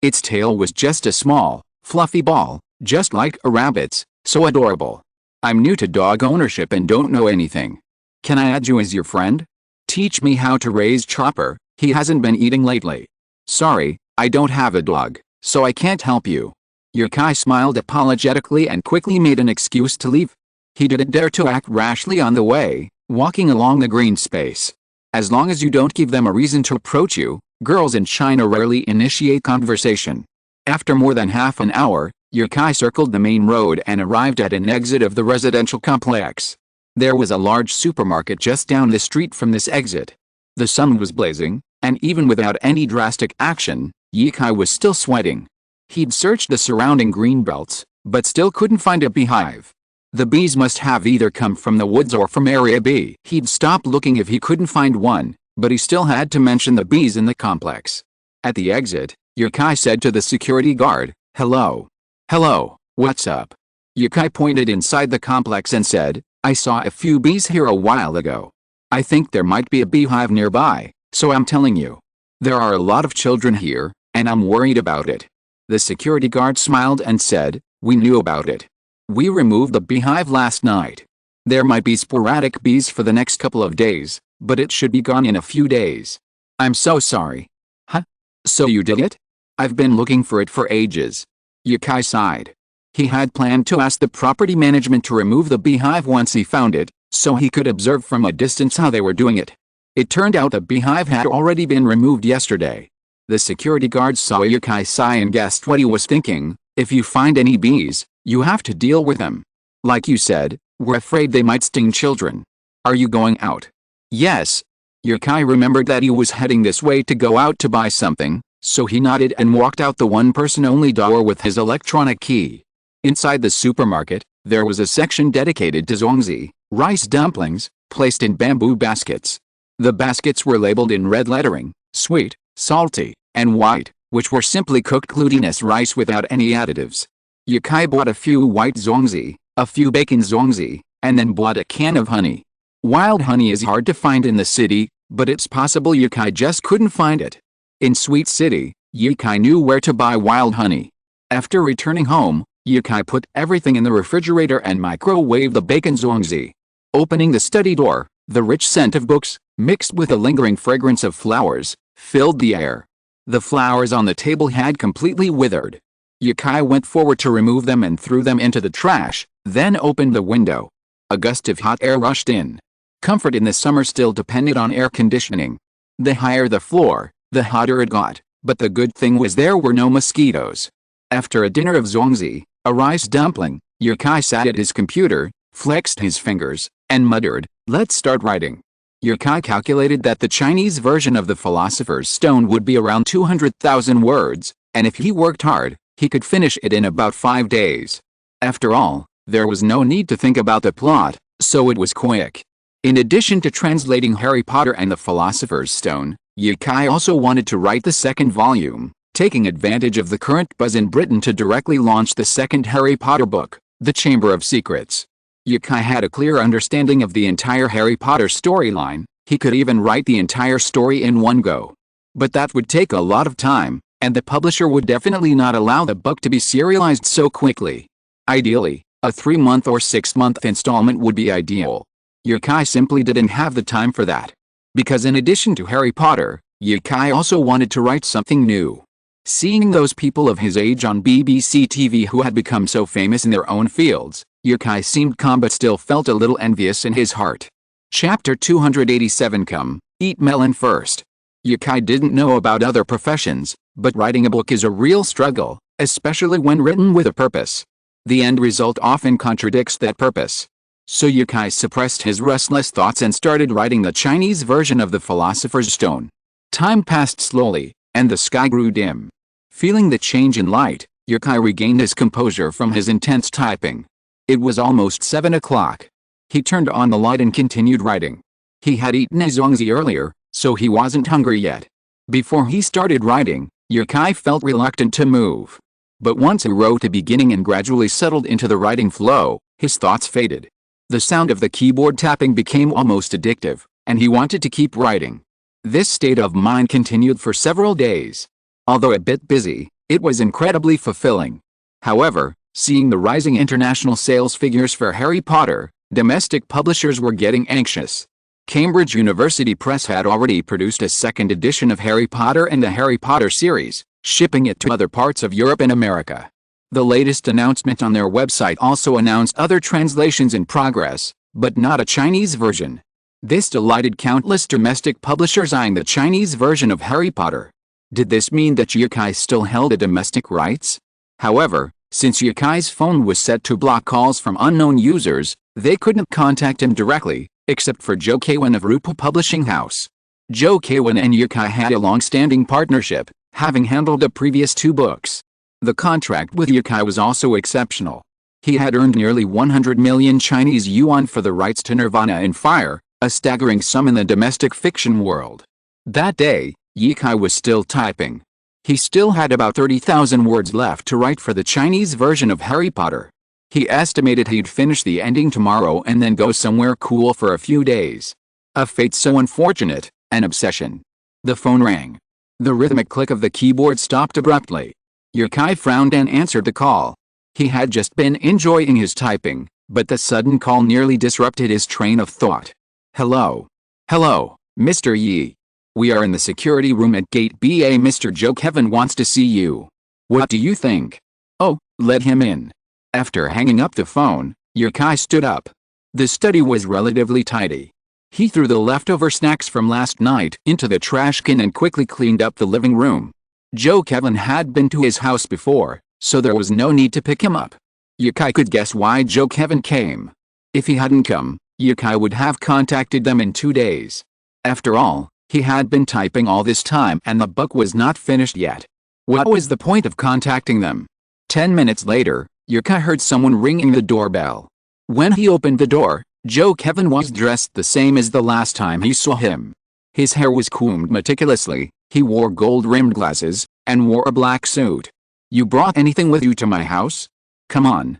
Its tail was just a small, fluffy ball, just like a rabbit's, so adorable. "I'm new to dog ownership and don't know anything. Can I add you as your friend? Teach me how to raise Chopper, he hasn't been eating lately." "Sorry, I don't have a dog, so I can't help you." Yukai smiled apologetically and quickly made an excuse to leave. He didn't dare to act rashly on the way, walking along the green space. As long as you don't give them a reason to approach you, girls in China rarely initiate conversation. After more than half an hour, Yukai circled the main road and arrived at an exit of the residential complex. There was a large supermarket just down the street from this exit. The sun was blazing, and even without any drastic action, Ye-Kai was still sweating. He'd searched the surrounding green belts, but still couldn't find a beehive. The bees must have either come from the woods or from Area B. He'd stop looking if he couldn't find one, but he still had to mention the bees in the complex. At the exit, Ye-Kai said to the security guard, "Hello. Hello, what's up?" Ye-Kai pointed inside the complex and said, "I saw a few bees here a while ago. I think there might be a beehive nearby, so I'm telling you. There are a lot of children here, and I'm worried about it." The security guard smiled and said, "We knew about it. We removed the beehive last night. There might be sporadic bees for the next couple of days, but it should be gone in a few days." "I'm so sorry." "Huh? So you did it?" "I've been looking for it for ages." Ye-Kai sighed. He had planned to ask the property management to remove the beehive once he found it, so he could observe from a distance how they were doing it. It turned out the beehive had already been removed yesterday. The security guard saw Ye-Kai sigh and guessed what he was thinking. "If you find any bees, you have to deal with them. Like you said, we're afraid they might sting children. Are you going out?" "Yes." Ye-Kai remembered that he was heading this way to go out to buy something, so he nodded and walked out the one-person-only door with his electronic key. Inside the supermarket, there was a section dedicated to zongzi, rice dumplings, placed in bamboo baskets. The baskets were labeled in red lettering, sweet, salty, and white, which were simply cooked glutinous rice without any additives. Ye-Kai bought a few white zongzi, a few bacon zongzi, and then bought a can of honey. Wild honey is hard to find in the city, but it's possible Ye-Kai just couldn't find it. In Sweet City, Ye-Kai knew where to buy wild honey. After returning home, Ye-Kai put everything in the refrigerator and microwaved the bacon zongzi. Opening the study door, the rich scent of books, mixed with the lingering fragrance of flowers, filled the air. The flowers on the table had completely withered. Ye-Kai went forward to remove them and threw them into the trash, then opened the window. A gust of hot air rushed in. Comfort in the summer still depended on air conditioning. The higher the floor, the hotter it got, but the good thing was there were no mosquitoes. After a dinner of zongzi, a rice dumpling, Ye-Kai sat at his computer, flexed his fingers, and muttered, "Let's start writing." Ye-Kai calculated that the Chinese version of the Philosopher's Stone would be around 200,000 words, and if he worked hard, he could finish it in about 5 days. After all, there was no need to think about the plot, so it was quick. In addition to translating Harry Potter and the Philosopher's Stone, Ye-Kai also wanted to write the second volume, taking advantage of the current buzz in Britain to directly launch the second Harry Potter book, The Chamber of Secrets. Ye-Kai had a clear understanding of the entire Harry Potter storyline. He could even write the entire story in one go. But that would take a lot of time, and the publisher would definitely not allow the book to be serialized so quickly. Ideally, a 3-month or 6-month installment would be ideal. Ye-Kai simply didn't have the time for that. Because in addition to Harry Potter, Ye-Kai also wanted to write something new. Seeing those people of his age on BBC TV who had become so famous in their own fields, Ye-Kai seemed calm but still felt a little envious in his heart. Chapter 287 Come, Eat Melon First. Ye-Kai didn't know about other professions, but writing a book is a real struggle, especially when written with a purpose. The end result often contradicts that purpose. So Ye-Kai suppressed his restless thoughts and started writing the Chinese version of the Philosopher's Stone. Time passed slowly, and the sky grew dim. Feeling the change in light, Ye-Kai regained his composure from his intense typing. It was almost 7 o'clock. He turned on the light and continued writing. He had eaten a zongzi earlier, so he wasn't hungry yet. Before he started writing, Ye-Kai felt reluctant to move. But once he wrote a beginning and gradually settled into the writing flow, his thoughts faded. The sound of the keyboard tapping became almost addictive, and he wanted to keep writing. This state of mind continued for several days. Although a bit busy, it was incredibly fulfilling. However, seeing the rising international sales figures for Harry Potter, domestic publishers were getting anxious. Cambridge University Press had already produced a second edition of Harry Potter and the Harry Potter series, shipping it to other parts of Europe and America. The latest announcement on their website also announced other translations in progress, but not a Chinese version. This delighted countless domestic publishers eyeing the Chinese version of Harry Potter. Did this mean that Ye-Kai still held the domestic rights? However, Since Yukai's phone was set to block calls from unknown users, they couldn't contact him directly, except for Joe Kwan of Rupa Publishing House. Joe Kwan and Yukai had a long-standing partnership, having handled the previous 2 books. The contract with Yukai was also exceptional. He had earned nearly 100 million Chinese yuan for the rights to Nirvana in Fire, a staggering sum in the domestic fiction world. That day, Yukai was still typing. He still had about 30,000 words left to write for the Chinese version of Harry Potter. He estimated he'd finish the ending tomorrow and then go somewhere cool for a few days. A fate so unfortunate, an obsession. The phone rang. The rhythmic click of the keyboard stopped abruptly. Yukai frowned and answered the call. He had just been enjoying his typing, but the sudden call nearly disrupted his train of thought. Hello. Hello, Mr. Yi. We are in the security room at Gate BA. Mr. Joe Kwan wants to see you. What do you think? Oh, let him in. After hanging up the phone, Yukai stood up. The study was relatively tidy. He threw the leftover snacks from last night into the trash can and quickly cleaned up the living room. Joe Kwan had been to his house before, so there was no need to pick him up. Yukai could guess why Joe Kwan came. If he hadn't come, Yukai would have contacted them in 2 days. After all, he had been typing all this time and the book was not finished yet. What was the point of contacting them? 10 minutes later, Yukai heard someone ringing the doorbell. When he opened the door, Joe Kwan was dressed the same as the last time he saw him. His hair was combed meticulously, he wore gold-rimmed glasses, and wore a black suit. You brought anything with you to my house? Come on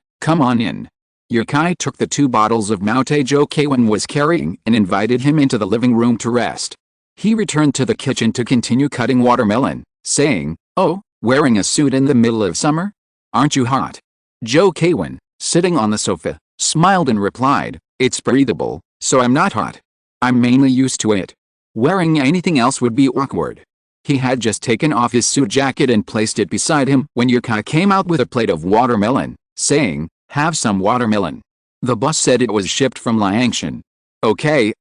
in. Yukai took the 2 bottles of Maute Joe Kwan was carrying and invited him into the living room to rest. He returned to the kitchen to continue cutting watermelon, saying, "Oh, wearing a suit in the middle of summer? Aren't you hot?" Joe Kwan, sitting on the sofa, smiled and replied, "It's breathable, so I'm not hot. I'm mainly used to it. Wearing anything else would be awkward." He had just taken off his suit jacket and placed it beside him when Yukai came out with a plate of watermelon, saying, "Have some watermelon. The boss said it was shipped from Liangshan." Okay.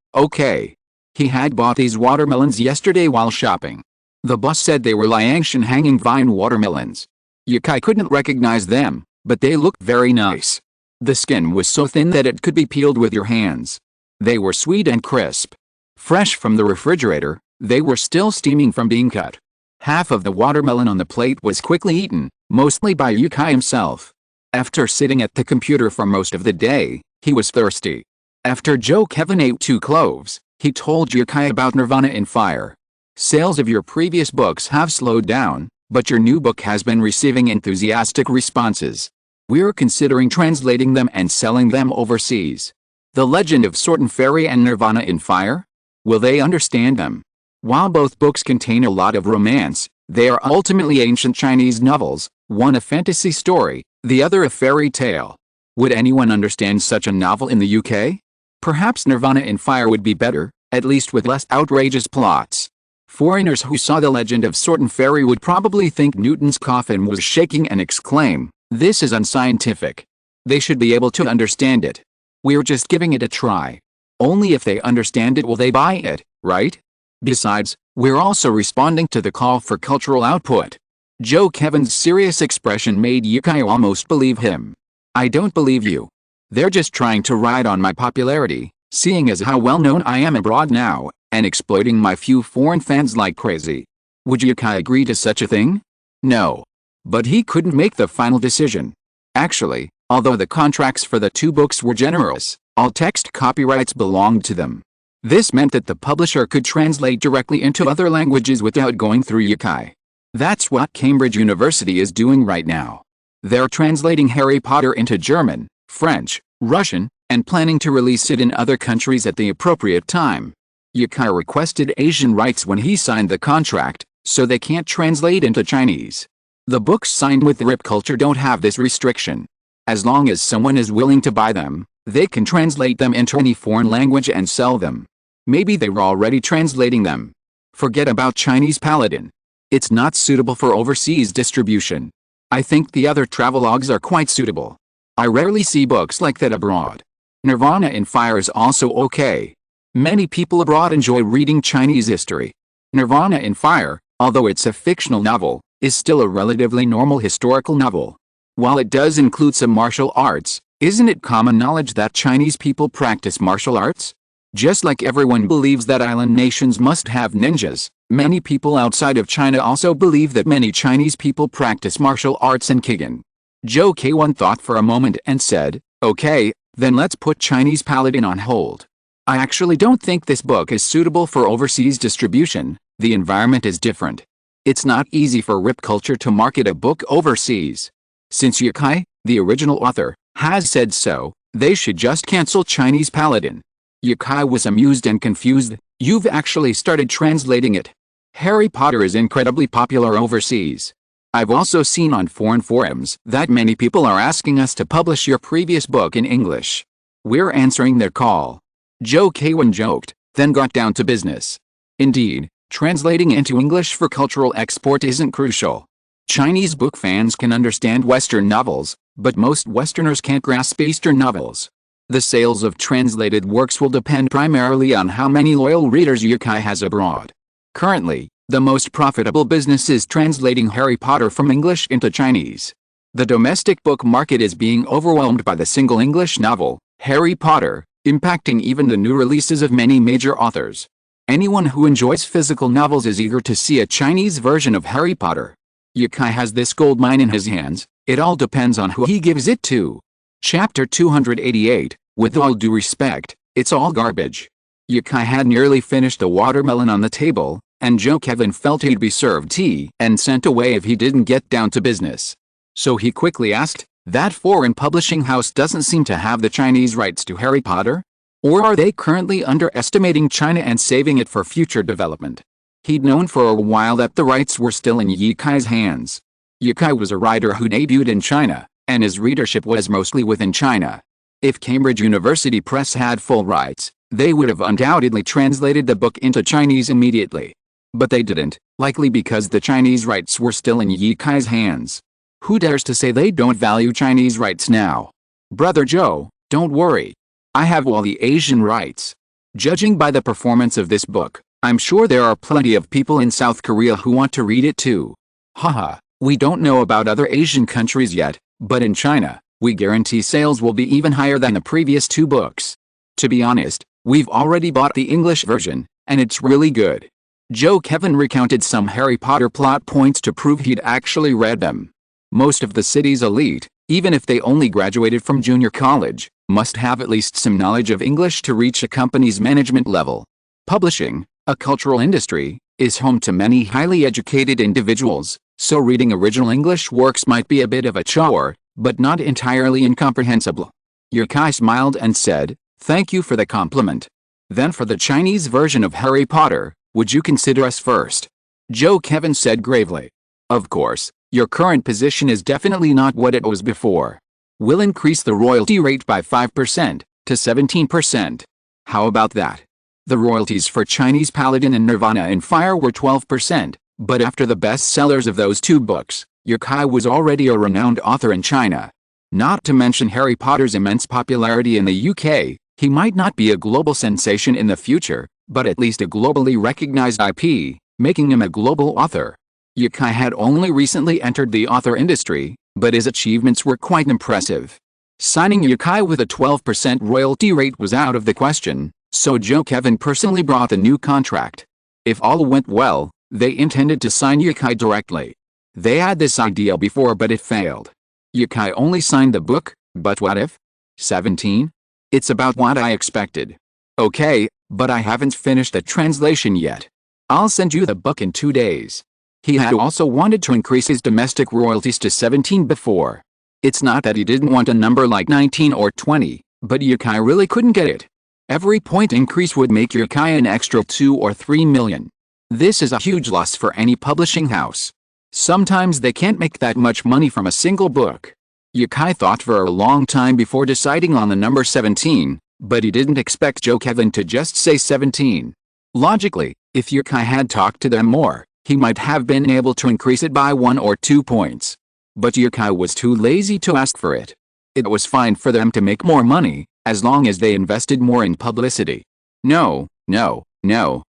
He had bought these watermelons yesterday while shopping. The boss said they were Liangshan hanging vine watermelons. Yukai couldn't recognize them, but they looked very nice. The skin was so thin that it could be peeled with your hands. They were sweet and crisp. Fresh from the refrigerator, they were still steaming from being cut. Half of the watermelon on the plate was quickly eaten, mostly by Yukai himself. After sitting at the computer for most of the day, he was thirsty. After Joe Kwan ate 2 cloves, he told Yukai about Nirvana in Fire. Sales of your previous books have slowed down, but your new book has been receiving enthusiastic responses. We're considering translating them and selling them overseas. The Legend of Sword and Fairy and Nirvana in Fire? Will they understand them? While both books contain a lot of romance, they are ultimately ancient Chinese novels, one a fantasy story, the other a fairy tale. Would anyone understand such a novel in the UK? Perhaps Nirvana in Fire would be better, at least with less outrageous plots. Foreigners who saw The Legend of Sword and Fairy would probably think Newton's coffin was shaking and exclaim, "This is unscientific." They should be able to understand it. We're just giving it a try. Only if they understand it will they buy it, right? Besides, we're also responding to the call for cultural output. Joe Kwan's serious expression made Yukai almost believe him. "I don't believe you. They're just trying to ride on my popularity, seeing as how well known I am abroad now, and exploiting my few foreign fans like crazy." Would Yukai agree to such a thing? No. But he couldn't make the final decision. Actually, although the contracts for the 2 books were generous, all text copyrights belonged to them. This meant that the publisher could translate directly into other languages without going through Yukai. That's what Cambridge University is doing right now. They're translating Harry Potter into German, French, Russian, and planning to release it in other countries at the appropriate time. Yukai requested Asian rights when he signed the contract, so they can't translate into Chinese. The books signed with Rip Culture don't have this restriction. As long as someone is willing to buy them, they can translate them into any foreign language and sell them. Maybe they were already translating them. Forget about Chinese Paladin. It's not suitable for overseas distribution. I think the other travelogues are quite suitable. I rarely see books like that abroad. Nirvana in Fire is also okay. Many people abroad enjoy reading Chinese history. Nirvana in Fire, although it's a fictional novel, is still a relatively normal historical novel. While it does include some martial arts, isn't it common knowledge that Chinese people practice martial arts? Just like everyone believes that island nations must have ninjas, many people outside of China also believe that many Chinese people practice martial arts and Kigen. Zhou K1 thought for a moment and said, "Okay, then let's put Chinese Paladin on hold. I actually don't think this book is suitable for overseas distribution. The environment is different. It's not easy for Rip Culture to market a book overseas. Since Yakai, the original author, has said so, they should just cancel Chinese Paladin." Yakai was amused and confused. "You've actually started translating it. Harry Potter is incredibly popular overseas. I've also seen on foreign forums that many people are asking us to publish your previous book in English. We're answering their call." Zhou K1 joked, then got down to business. Indeed, translating into English for cultural export isn't crucial. Chinese book fans can understand Western novels, but most Westerners can't grasp Eastern novels. The sales of translated works will depend primarily on how many loyal readers Yakai has abroad. Currently, the most profitable business is translating Harry Potter from English into Chinese. The domestic book market is being overwhelmed by the single English novel, Harry Potter, impacting even the new releases of many major authors. Anyone who enjoys physical novels is eager to see a Chinese version of Harry Potter. Yakai has this gold mine in his hands. It all depends on who he gives it to. Chapter 288, with all due respect, it's all garbage. Yakai had nearly finished the watermelon on the table, and Joe Kevin felt he'd be served tea and sent away if he didn't get down to business. So he quickly asked, "That foreign publishing house doesn't seem to have the Chinese rights to Harry Potter? Or are they currently underestimating China and saving it for future development?" He'd known for a while that the rights were still in Yakai's hands. Yakai was a writer who debuted in China, and his readership was mostly within China. If Cambridge University Press had full rights, they would have undoubtedly translated the book into Chinese immediately. But they didn't, likely because the Chinese rights were still in Yakai's hands. Who dares to say they don't value Chinese rights now? Brother Joe, don't worry. I have all the Asian rights. Judging by the performance of this book, I'm sure there are plenty of people in South Korea who want to read it too. Haha, we don't know about other Asian countries yet, but in China, we guarantee sales will be even higher than the previous two books. To be honest, we've already bought the English version, and it's really good. Joe Kevin recounted some Harry Potter plot points to prove he'd actually read them. Most of the city's elite, even if they only graduated from junior college, must have at least some knowledge of English to reach a company's management level. Publishing, a cultural industry, is home to many highly educated individuals, so reading original English works might be a bit of a chore, but not entirely incomprehensible. Yakai smiled and said, "Thank you for the compliment. Then for the Chinese version of Harry Potter, would you consider us first?" Joe Kevin said gravely. "Of course, your current position is definitely not what it was before. We'll increase the royalty rate by 5%, to 17%. How about that? The royalties for Chinese Paladin and Nirvana in Fire were 12%, but after the bestsellers of those two books, Yakai was already a renowned author in China. Not to mention Harry Potter's immense popularity in the UK, he might not be a global sensation in the future, but at least a globally recognized IP, making him a global author." Yakai had only recently entered the author industry, but his achievements were quite impressive. Signing Yakai with a 12% royalty rate was out of the question, so Joe Kevin personally brought the new contract. If all went well, they intended to sign Yakai directly. They had this idea before but it failed. Yakai only signed the book, but what if? 17? It's about what I expected. Okay, but I haven't finished the translation yet. I'll send you the book in 2 days. He had also wanted to increase his domestic royalties to 17 before. It's not that he didn't want a number like 19 or 20, but Yakai really couldn't get it. Every point increase would make Yakai an extra 2 or 3 million. This is a huge loss for any publishing house. Sometimes they can't make that much money from a single book. Yakai thought for a long time before deciding on the number 17, but he didn't expect Joe Kevin to just say 17. Logically, if Yakai had talked to them more, he might have been able to increase it by 1 or 2 points. But Yakai was too lazy to ask for it. It was fine for them to make more money, as long as they invested more in publicity. No,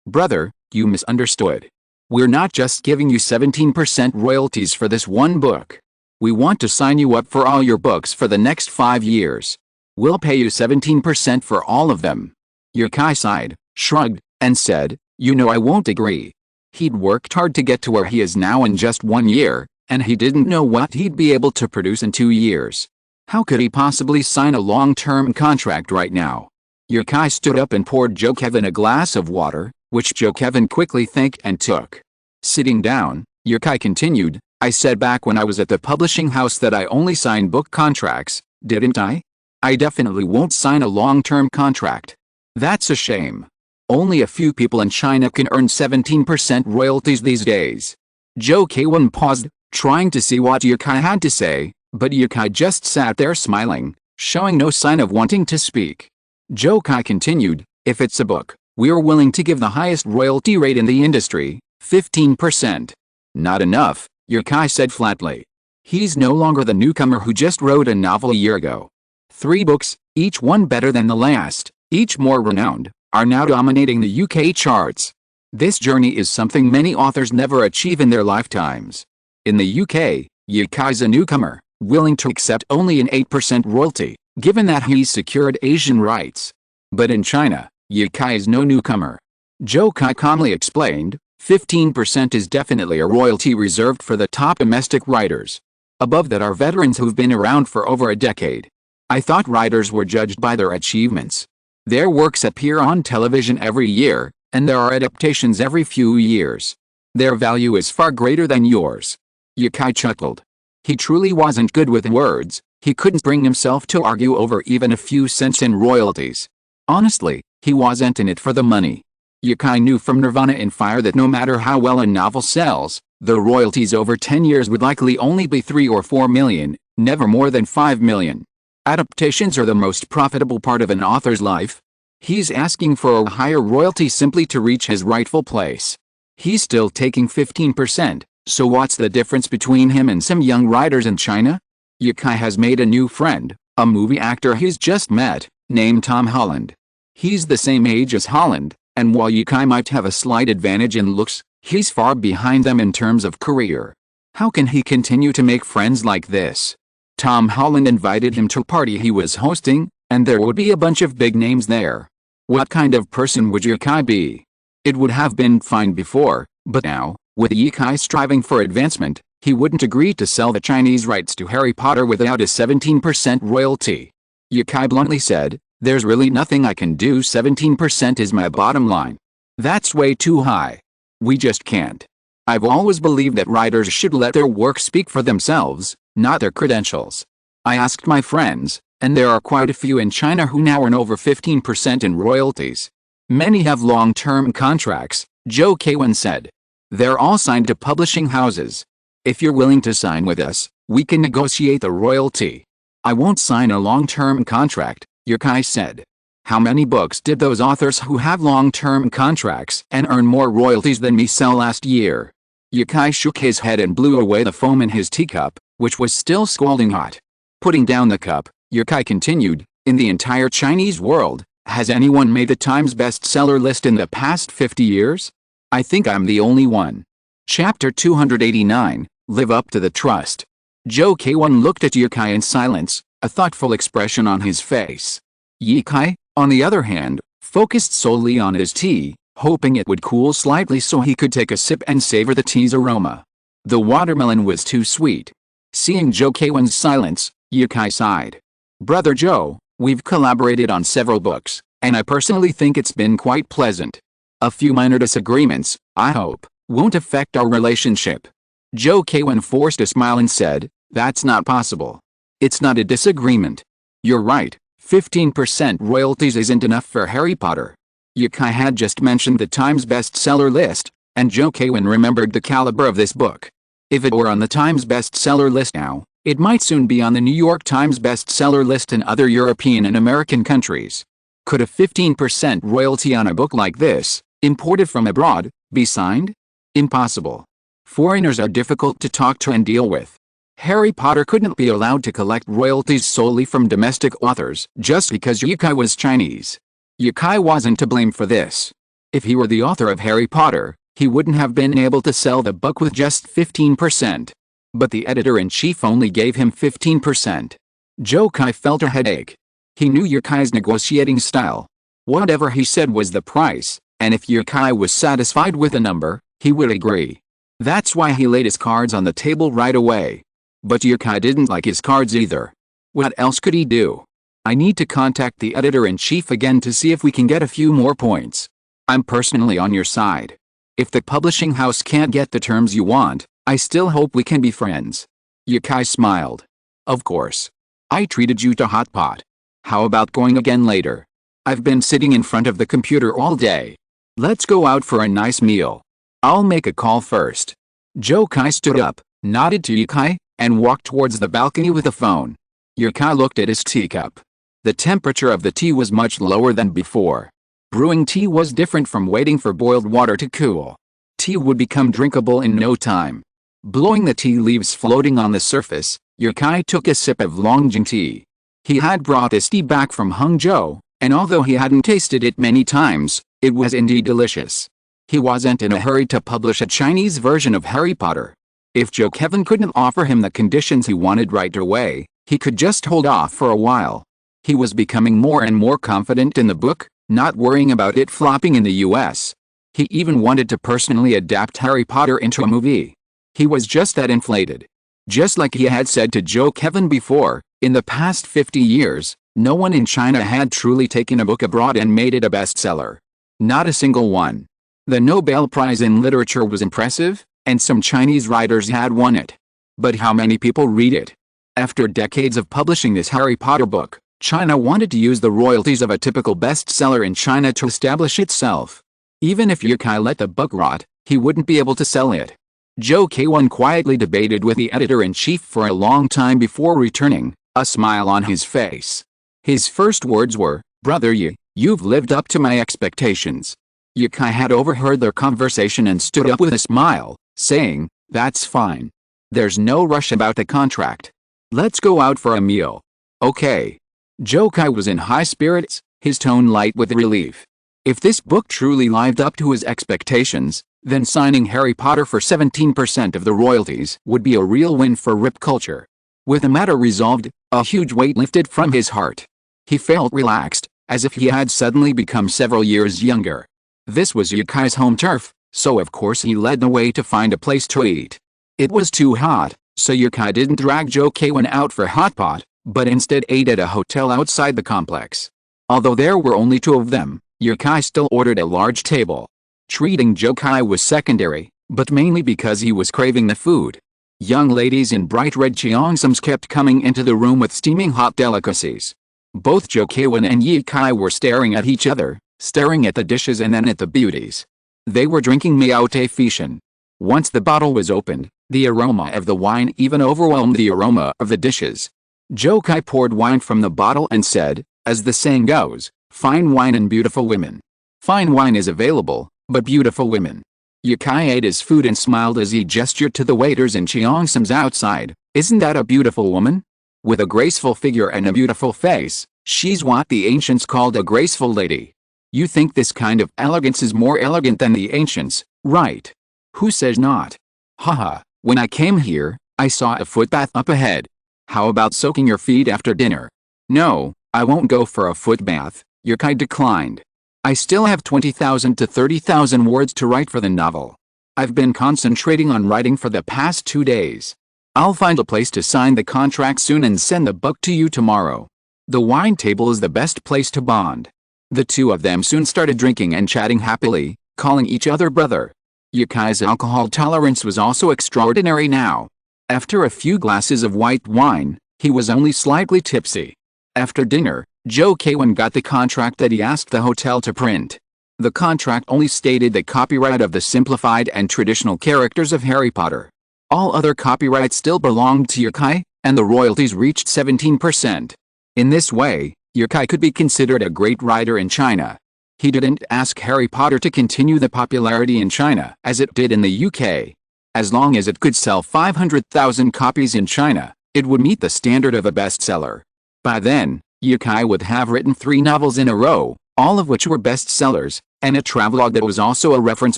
brother, you misunderstood. We're not just giving you 17% royalties for this one book. We want to sign you up for all your books for the next 5 years. We'll pay you 17% for all of them. Yukai sighed, shrugged, and said, "You know I won't agree." He'd worked hard to get to where he is now in just 1 year, and he didn't know what he'd be able to produce in 2 years. How could he possibly sign a long-term contract right now? Yukai stood up and poured Joe Kevin a glass of water, which Joe Kevin quickly thanked and took. Sitting down, Yukai continued, "I said back when I was at the publishing house that I only signed book contracts, didn't I? I definitely won't sign a long-term contract. That's a shame. Only a few people in China can earn 17% royalties these days." Joe Kevin paused, trying to see what Yukai had to say, but Yukai just sat there smiling, showing no sign of wanting to speak. Joe Kai continued, "If it's a book, we're willing to give the highest royalty rate in the industry, 15%. Not enough," Yukai said flatly. He's no longer the newcomer who just wrote a novel a year ago. 3 books, each one better than the last, each more renowned, are now dominating the UK charts. This journey is something many authors never achieve in their lifetimes. In the UK, Yukai's a newcomer, willing to accept only an 8% royalty, given that he's secured Asian rights. But in China, Yukai is no newcomer. Joe Kai calmly explained, 15% is definitely a royalty reserved for the top domestic writers. Above that are veterans who've been around for over a decade. I thought writers were judged by their achievements. Their works appear on television every year, and there are adaptations every few years. Their value is far greater than yours." Yukai chuckled. He truly wasn't good with words. He couldn't bring himself to argue over even a few cents in royalties. Honestly, he wasn't in it for the money. Yukai knew from Nirvana in Fire that no matter how well a novel sells, the royalties over 10 years would likely only be 3 or 4 million, never more than 5 million. Adaptations are the most profitable part of an author's life. He's asking for a higher royalty simply to reach his rightful place. He's still taking 15%, so what's the difference between him and some young writers in China? Yukai has made a new friend, a movie actor he's just met, named Tom Holland. He's the same age as Holland, and while Yukai might have a slight advantage in looks, he's far behind them in terms of career. How can he continue to make friends like this? Tom Holland invited him to a party he was hosting, and there would be a bunch of big names there. What kind of person would Yukai be? It would have been fine before, but now, with Yukai striving for advancement, he wouldn't agree to sell the Chinese rights to Harry Potter without a 17% royalty. Yukai bluntly said, "There's really nothing I can do. 17% is my bottom line. That's way too high. We just can't. I've always believed that writers should let their work speak for themselves, not their credentials. I asked my friends, and there are quite a few in China who now earn over 15% in royalties. Many have long-term contracts," Joe Kwan said. "They're all signed to publishing houses. If you're willing to sign with us, we can negotiate the royalty." "I won't sign a long-term contract," Yukai said. "How many books did those authors who have long-term contracts and earn more royalties than me sell last year?" Yukai shook his head and blew away the foam in his teacup, which was still scalding hot. Putting down the cup, Yukai continued, "In the entire Chinese world, has anyone made the Times bestseller list in the past 50 years? I think I'm the only one." Chapter 289, Live Up to the Trust. Joe Kwan looked at Yukai in silence, a thoughtful expression on his face. Yukai, on the other hand, focused solely on his tea, hoping it would cool slightly so he could take a sip and savor the tea's aroma. The watermelon was too sweet. Seeing Joe Kwan's silence, Yukai sighed. "Brother Joe, we've collaborated on several books, and I personally think it's been quite pleasant. A few minor disagreements, I hope, won't affect our relationship." Joe Kwan forced a smile and said, "That's not possible. It's not a disagreement. You're right, 15% royalties isn't enough for Harry Potter." Yukai had just mentioned the Times bestseller list, and Joe Kwan remembered the caliber of this book. If it were on the Times bestseller list now, it might soon be on the New York Times bestseller list in other European and American countries. Could a 15% royalty on a book like this, imported from abroad, be signed? Impossible. Foreigners are difficult to talk to and deal with. Harry Potter couldn't be allowed to collect royalties solely from domestic authors just because Yukai was Chinese. Yukai wasn't to blame for this. If he were the author of Harry Potter, he wouldn't have been able to sell the book with just 15%. but the editor-in-chief only gave him 15%. Joe Kai felt a headache. He knew Yukai's negotiating style. Whatever he said was the price, and if Yukai was satisfied with a number, he would agree. That's why he laid his cards on the table right away. But Yukai didn't like his cards either. What else could he do? I need to contact the editor-in-chief again to see if we can get a few more points. I'm personally on your side. If the publishing house can't get the terms you want, I still hope we can be friends. Yukai smiled. Of course. I treated you to hot pot. How about going again later? I've been sitting in front of the computer all day. Let's go out for a nice meal. I'll make a call first. Joe Kai stood up, nodded to Yukai, and walked towards the balcony with the phone. Yukai looked at his teacup. The temperature of the tea was much lower than before. Brewing tea was different from waiting for boiled water to cool. Tea would become drinkable in no time. Blowing the tea leaves floating on the surface, Yukai took a sip of long-dormant tea. He had brought this tea back from Hangzhou, and although he hadn't tasted it many times, it was indeed delicious. He wasn't in a hurry to publish a Chinese version of Harry Potter. If Joe Kevin couldn't offer him the conditions he wanted right away, he could just hold off for a while. He was becoming more and more confident in the book, not worrying about it flopping in the US. He even wanted to personally adapt Harry Potter into a movie. He was just that inflated. Just like he had said to Joe Kevin before, in the past 50 years, no one in China had truly taken a book abroad and made it a bestseller. Not a single one. The Nobel Prize in Literature was impressive, and some Chinese writers had won it. But how many people read it? After decades of publishing this Harry Potter book, China wanted to use the royalties of a typical bestseller in China to establish itself. Even if Yukai let the book rot, he wouldn't be able to sell it. Joe K1 quietly debated with the editor-in-chief for a long time before returning, a smile on his face. His first words were, "Brother you've lived up to my expectations." Yukai had overheard their conversation and stood up with a smile, saying, "That's fine. There's no rush about the contract. Let's go out for a meal." "Okay." Joe Kai was in high spirits, his tone light with relief. If this book truly lived up to his expectations, then signing Harry Potter for 17% of the royalties would be a real win for Rip Culture. With the matter resolved, a huge weight lifted from his heart. He felt relaxed, as if he had suddenly become several years younger. This was Yukai's home turf, so of course he led the way to find a place to eat. It was too hot, so Yukai didn't drag Joe K1 out for hot pot, but instead ate at a hotel outside the complex. Although there were only two of them, Yukai still ordered a large table. Treating Joe Kai was secondary, but mainly because he was craving the food. Young ladies in bright red cheongsams kept coming into the room with steaming hot delicacies. Both Joe K1 and Yukai were staring at each other, staring at the dishes and then at the beauties. They were drinking Miaote Fishan. Once the bottle was opened, the aroma of the wine even overwhelmed the aroma of the dishes. Joe Kai poured wine from the bottle and said, as the saying goes, "Fine wine and beautiful women." Fine wine is available, but beautiful women. Yukai ate his food and smiled as he gestured to the waiters in cheongsams outside. "Isn't that a beautiful woman? With a graceful figure and a beautiful face, she's what the ancients called a graceful lady. You think this kind of elegance is more elegant than the ancients, right? Who says not? Haha, when I came here, I saw a footbath up ahead. How about soaking your feet after dinner?" "No, I won't go for a footbath," Yukai declined. "I still have 20,000 to 30,000 words to write for the novel. I've been concentrating on writing for the past 2 days. I'll find a place to sign the contract soon and send the book to you tomorrow." The wine table is the best place to bond. The two of them soon started drinking and chatting happily, calling each other brother. Yukai's alcohol tolerance was also extraordinary now. After a few glasses of white wine, he was only slightly tipsy. After dinner, Joe K1 got the contract that he asked the hotel to print. The contract only stated the copyright of the simplified and traditional characters of Harry Potter. All other copyrights still belonged to Yukai, and the royalties reached 17%. In this way, Yukai could be considered a great writer in China. He didn't ask Harry Potter to continue the popularity in China as it did in the UK. As long as it could sell 500,000 copies in China, it would meet the standard of a bestseller. By then, Yukai would have written 3 novels in a row, all of which were bestsellers, and a travelogue that was also a reference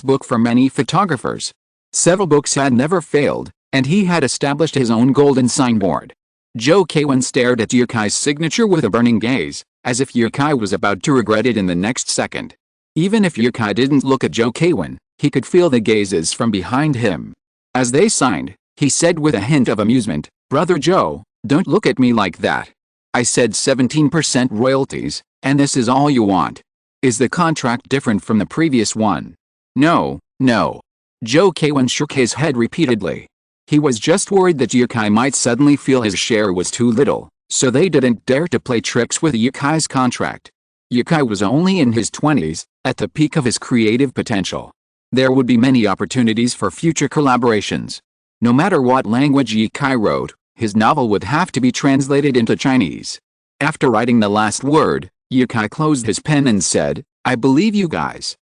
book for many photographers. Several books had never failed, and he had established his own golden signboard. Joe Kwan stared at Yukai's signature with a burning gaze, as if Yukai was about to regret it in the next second. Even if Yukai didn't look at Joe Kwan, he could feel the gazes from behind him. As they signed, he said with a hint of amusement, "Brother Joe, don't look at me like that. I said 17% royalties, and this is all you want. Is the contract different from the previous one?" "No, no." Joe Kwan shook his head repeatedly. He was just worried that Yukai might suddenly feel his share was too little, so they didn't dare to play tricks with Yukai's contract. Yukai was only in his 20s, at the peak of his creative potential. There would be many opportunities for future collaborations. No matter what language Yukai wrote, his novel would have to be translated into Chinese. After writing the last word, Yukai closed his pen and said, "I believe you guys."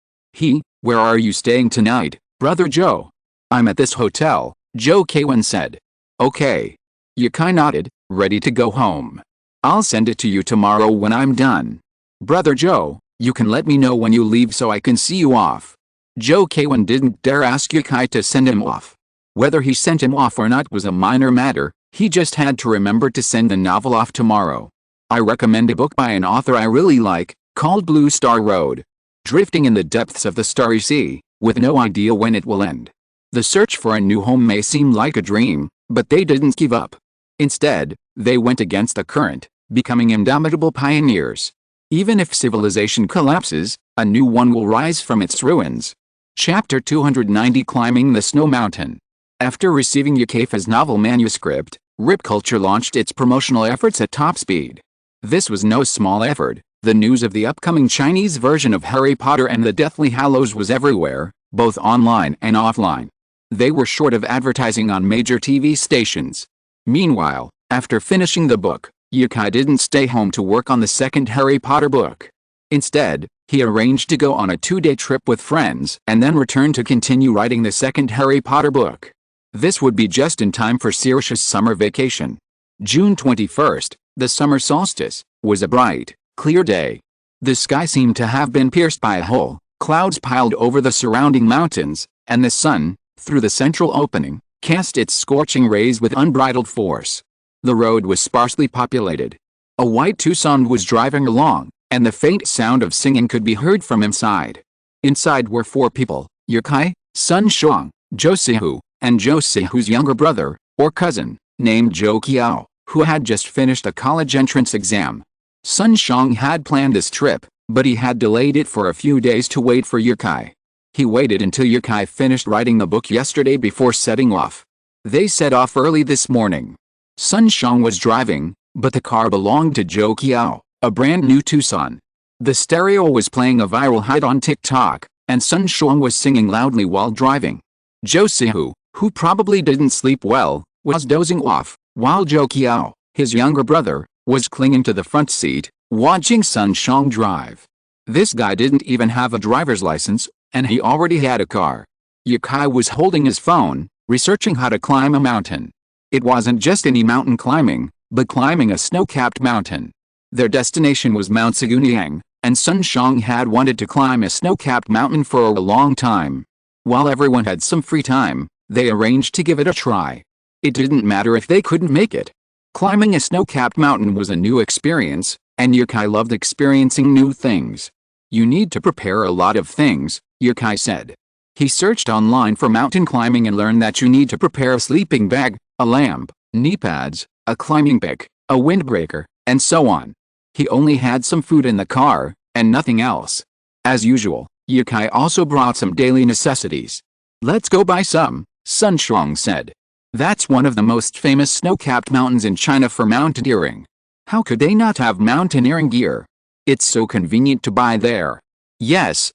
"Where are you staying tonight, Brother Joe?" "I'm at this hotel," Joe Kwan said. "Okay." Yukai nodded, ready to go home. "I'll send it to you tomorrow when I'm done. Brother Joe, you can let me know when you leave so I can see you off." Joe Kwan didn't dare ask Yukai to send him off. Whether he sent him off or not was a minor matter, he just had to remember to send the novel off tomorrow. "I recommend a book by an author I really like, called Blue Star Road. Drifting in the depths of the starry sea, with no idea when it will end. The search for a new home may seem like a dream, but they didn't give up. Instead, they went against the current, becoming indomitable pioneers. Even if civilization collapses, a new one will rise from its ruins." Chapter 290, Climbing the Snow Mountain. After receiving Yukafa's novel manuscript, Rip Culture launched its promotional efforts at top speed. This was no small effort. The news of the upcoming Chinese version of Harry Potter and the Deathly Hallows was everywhere, both online and offline. They were short of advertising on major TV stations. Meanwhile, after finishing the book, Yukai didn't stay home to work on the second Harry Potter book. Instead, he arranged to go on a 2-day trip with friends and then return to continue writing the second Harry Potter book. This would be just in time for Saoirse's summer vacation. June 21st, the summer solstice, was a bright, clear day. The sky seemed to have been pierced by a hole, clouds piled over the surrounding mountains, and the sun, through the central opening, cast its scorching rays with unbridled force. The road was sparsely populated. A white Tucson was driving along, and the faint sound of singing could be heard from inside. Inside were 4 people, Yukai, Sun Shuang, Zhou Sihu, and Zhou Sihu's younger brother, or cousin, named Zhou Qiao, who had just finished a college entrance exam. Sun Shuang had planned this trip, but he had delayed it for a few days to wait for Yukai. He waited until Yukai finished writing the book yesterday before setting off. They set off early this morning. Sun Shuang was driving, but the car belonged to Zhou Qiao, a brand new Tucson. The stereo was playing a viral hit on TikTok, and Sun Shuang was singing loudly while driving. Zhou Sihu, who probably didn't sleep well, was dozing off, while Zhou Qiao, his younger brother, was clinging to the front seat, watching Sun Shuang drive. This guy didn't even have a driver's license, and he already had a car. Yukai was holding his phone, researching how to climb a mountain. It wasn't just any mountain climbing, but climbing a snow-capped mountain. Their destination was Mount Segunyang, and Sun Shuang had wanted to climb a snow-capped mountain for a long time. While everyone had some free time, they arranged to give it a try. It didn't matter if they couldn't make it. Climbing a snow-capped mountain was a new experience, and Yukai loved experiencing new things. "You need to prepare a lot of things," Yukai said. He searched online for mountain climbing and learned that you need to prepare a sleeping bag, a lamp, knee pads, a climbing pick, a windbreaker, and so on. He only had some food in the car, and nothing else. As usual, Yukai also brought some daily necessities. "Let's go buy some," Sun Shuang said. "That's one of the most famous snow-capped mountains in China for mountaineering. How could they not have mountaineering gear? It's so convenient to buy there." Yes,